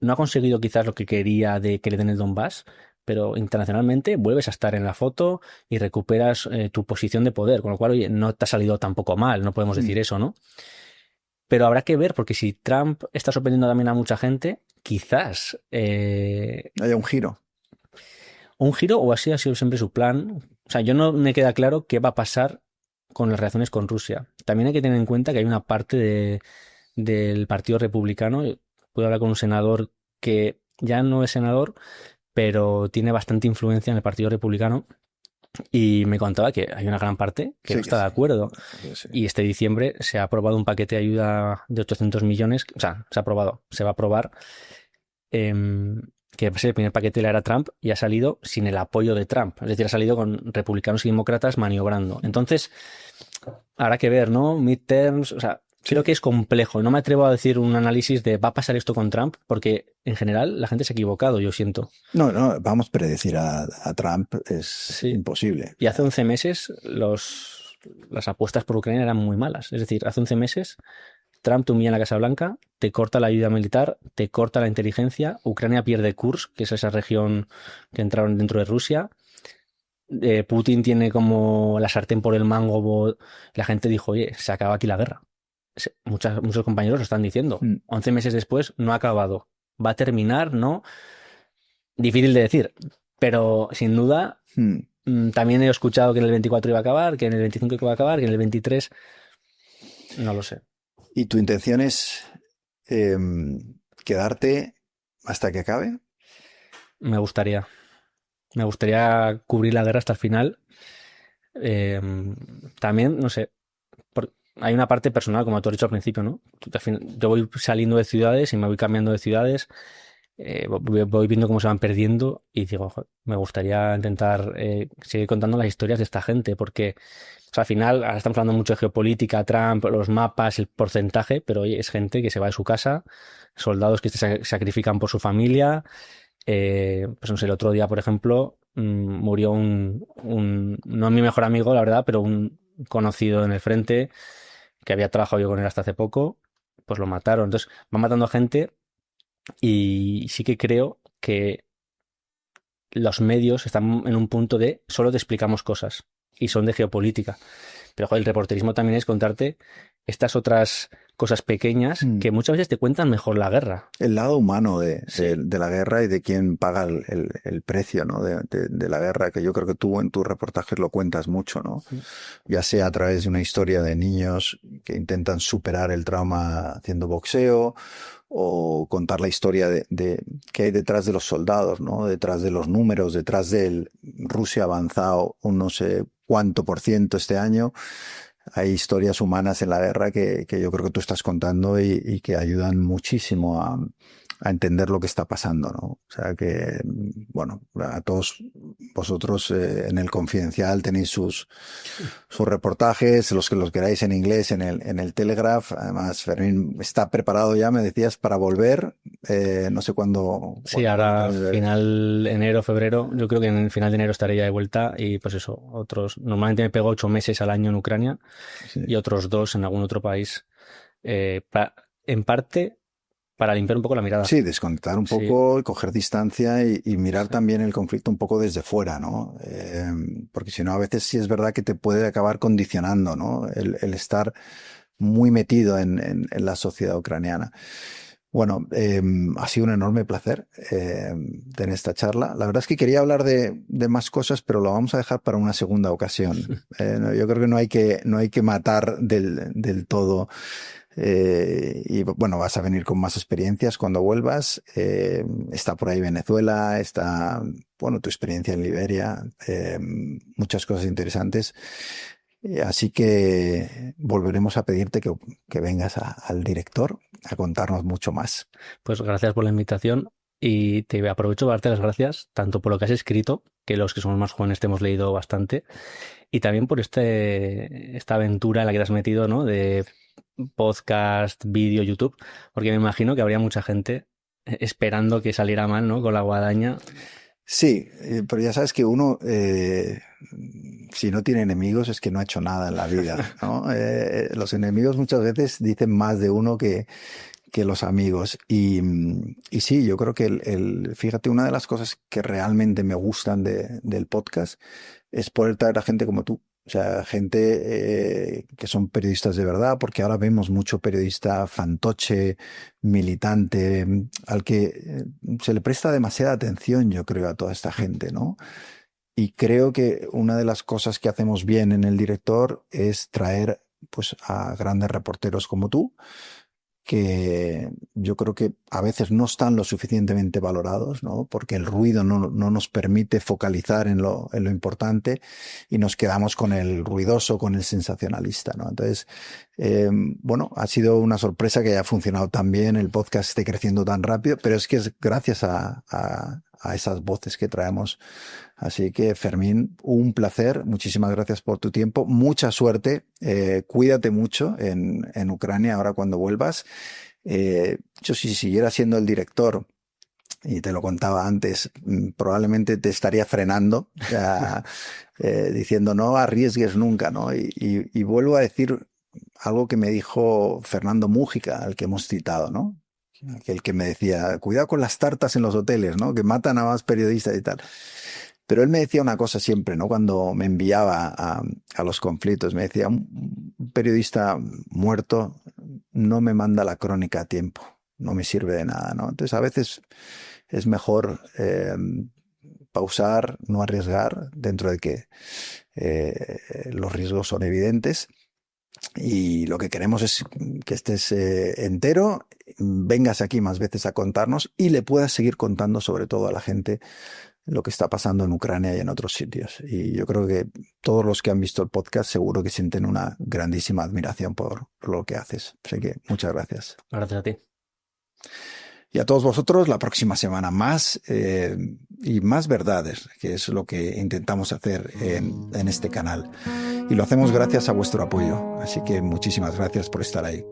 no ha conseguido quizás lo que quería de que le den el Donbass, pero internacionalmente vuelves a estar en la foto y recuperas tu posición de poder, con lo cual, oye, no te ha salido tampoco mal, no podemos decir eso, ¿no? Pero habrá que ver, porque si Trump está sorprendiendo también a mucha gente, quizás Haya un giro. un giro o así ha sido siempre su plan. O sea, yo no me queda claro qué va a pasar con las relaciones con Rusia. También hay que tener en cuenta que hay una parte del Partido Republicano. Puedo hablar con un senador que ya no es senador, pero tiene bastante influencia en el Partido Republicano y me contaba que hay una gran parte que Sí, no está de sí. acuerdo. Sí. Y este diciembre se ha aprobado un paquete de ayuda de 800 millones, o sea, se ha aprobado, se va a aprobar, que va a ser el primer paquete de la era Trump y ha salido sin el apoyo de Trump. Es decir, ha salido con republicanos y demócratas maniobrando. Entonces, habrá que ver, ¿no? Midterms, o sea, creo que es complejo. No me atrevo a decir un análisis de va a pasar esto con Trump, porque en general la gente se ha equivocado, yo siento. No, vamos a predecir a Trump, es Sí. imposible. Y hace 11 meses las apuestas por Ucrania eran muy malas. Es decir, hace 11 meses Trump te humilla en la Casa Blanca, te corta la ayuda militar, te corta la inteligencia, Ucrania pierde Kursk, que es esa región que entraron dentro de Rusia. Putin tiene como la sartén por el mango. La gente dijo, oye, se acaba aquí la guerra. Muchos compañeros lo están diciendo. 11 meses después no ha acabado. Va a terminar, ¿no? Difícil de decir, pero sin duda también he escuchado que en el 24 iba a acabar, que en el 25 iba a acabar, que en el 23 no lo sé. ¿Y tu intención es quedarte hasta que acabe? Me gustaría cubrir la guerra hasta el final. También, no sé, hay una parte personal, como tú has dicho al principio, ¿no? Yo voy saliendo de ciudades y me voy cambiando de ciudades. Voy viendo cómo se van perdiendo y digo, "Joder, me gustaría intentar seguir contando las historias de esta gente, porque o sea, al final ahora estamos hablando mucho de geopolítica, Trump, los mapas, el porcentaje, pero oye, es gente que se va de su casa, soldados que se sacrifican por su familia. Pues no sé, el otro día, por ejemplo, murió no mi mejor amigo, la verdad, pero un conocido en el frente que había trabajado yo con él hasta hace poco, pues lo mataron. Entonces, van matando a gente y sí que creo que los medios están en un punto de solo te explicamos cosas y son de geopolítica. Pero joder, el reporterismo también es contarte estas otras cosas pequeñas que muchas veces te cuentan mejor la guerra. El lado humano Sí. de la guerra y de quién paga el precio, ¿no? de la guerra, que yo creo que tú en tus reportajes lo cuentas mucho, ¿no? Ya sea a través de una historia de niños que intentan superar el trauma haciendo boxeo, o contar la historia de qué hay detrás de los soldados, ¿no? Detrás de los números, detrás del Rusia ha avanzado un no sé cuánto por ciento este año. Hay historias humanas en la guerra que yo creo que tú estás contando y que ayudan muchísimo a entender lo que está pasando, ¿no? O sea que, bueno, a todos vosotros en el Confidencial tenéis sus reportajes, los que los queráis en inglés en el Telegraph. Además, Fermín está preparado ya, me decías, para volver. No sé cuándo. Sí, ahora final enero, febrero, yo creo que en el final de enero estaré ya de vuelta y pues eso, normalmente me pego 8 meses al año en Ucrania y otros 2 en algún otro país. En parte para limpiar un poco la mirada. Sí, desconectar un poco, coger distancia y mirar también el conflicto un poco desde fuera, ¿no? Porque si no, a veces sí es verdad que te puede acabar condicionando, ¿no? El estar muy metido en la sociedad ucraniana. Bueno, ha sido un enorme placer tener esta charla. La verdad es que quería hablar de más cosas, pero lo vamos a dejar para una segunda ocasión. Yo creo que no hay que matar del todo. Y bueno, vas a venir con más experiencias cuando vuelvas. Está por ahí Venezuela, está, bueno, tu experiencia en Liberia, muchas cosas interesantes. Así que volveremos a pedirte que vengas al director a contarnos mucho más. Pues gracias por la invitación y te aprovecho para darte las gracias tanto por lo que has escrito, que los que somos más jóvenes te hemos leído bastante, y también por esta aventura en la que te has metido, ¿no? De podcast, vídeo, YouTube, porque me imagino que habría mucha gente esperando que saliera mal, ¿no? Con la guadaña. Sí, pero ya sabes que uno, si no tiene enemigos, es que no ha hecho nada en la vida, ¿no? Los enemigos muchas veces dicen más de uno que que los amigos. Y sí, yo creo que fíjate, una de las cosas que realmente me gustan del podcast es poder traer a gente como tú. O sea, gente que son periodistas de verdad, porque ahora vemos mucho periodista fantoche, militante, al que se le presta demasiada atención, yo creo, a toda esta gente, ¿no? Y creo que una de las cosas que hacemos bien en El Director es traer, pues, a grandes reporteros como tú, que yo creo que a veces no están lo suficientemente valorados, ¿no? Porque el ruido no nos permite focalizar en lo importante y nos quedamos con el ruidoso, con el sensacionalista, ¿no? Entonces, bueno, ha sido una sorpresa que haya funcionado tan bien, el podcast esté creciendo tan rápido, pero es que es gracias a esas voces que traemos. Así que, Fermín, un placer. Muchísimas gracias por tu tiempo. Mucha suerte. Cuídate mucho en Ucrania ahora cuando vuelvas. Yo, si siguiera siendo el director, y te lo contaba antes, probablemente te estaría frenando, ya, diciendo no arriesgues nunca, ¿no? Y vuelvo a decir algo que me dijo Fernando Mújica, al que hemos citado, ¿no? Aquel que me decía, cuidado con las tartas en los hoteles, ¿no? Que matan a más periodistas y tal. Pero él me decía una cosa siempre, ¿no? Cuando me enviaba a los conflictos, me decía, un periodista muerto no me manda la crónica a tiempo, no me sirve de nada, ¿no? Entonces, a veces es mejor pausar, no arriesgar, dentro de que los riesgos son evidentes. Y lo que queremos es que estés entero, vengas aquí más veces a contarnos y le puedas seguir contando sobre todo a la gente lo que está pasando en Ucrania y en otros sitios. Y yo creo que todos los que han visto el podcast seguro que sienten una grandísima admiración por lo que haces. Así que muchas gracias. Gracias a ti. Y a todos vosotros, la próxima semana más y más verdades, que es lo que intentamos hacer en este canal. Y lo hacemos gracias a vuestro apoyo. Así que muchísimas gracias por estar ahí.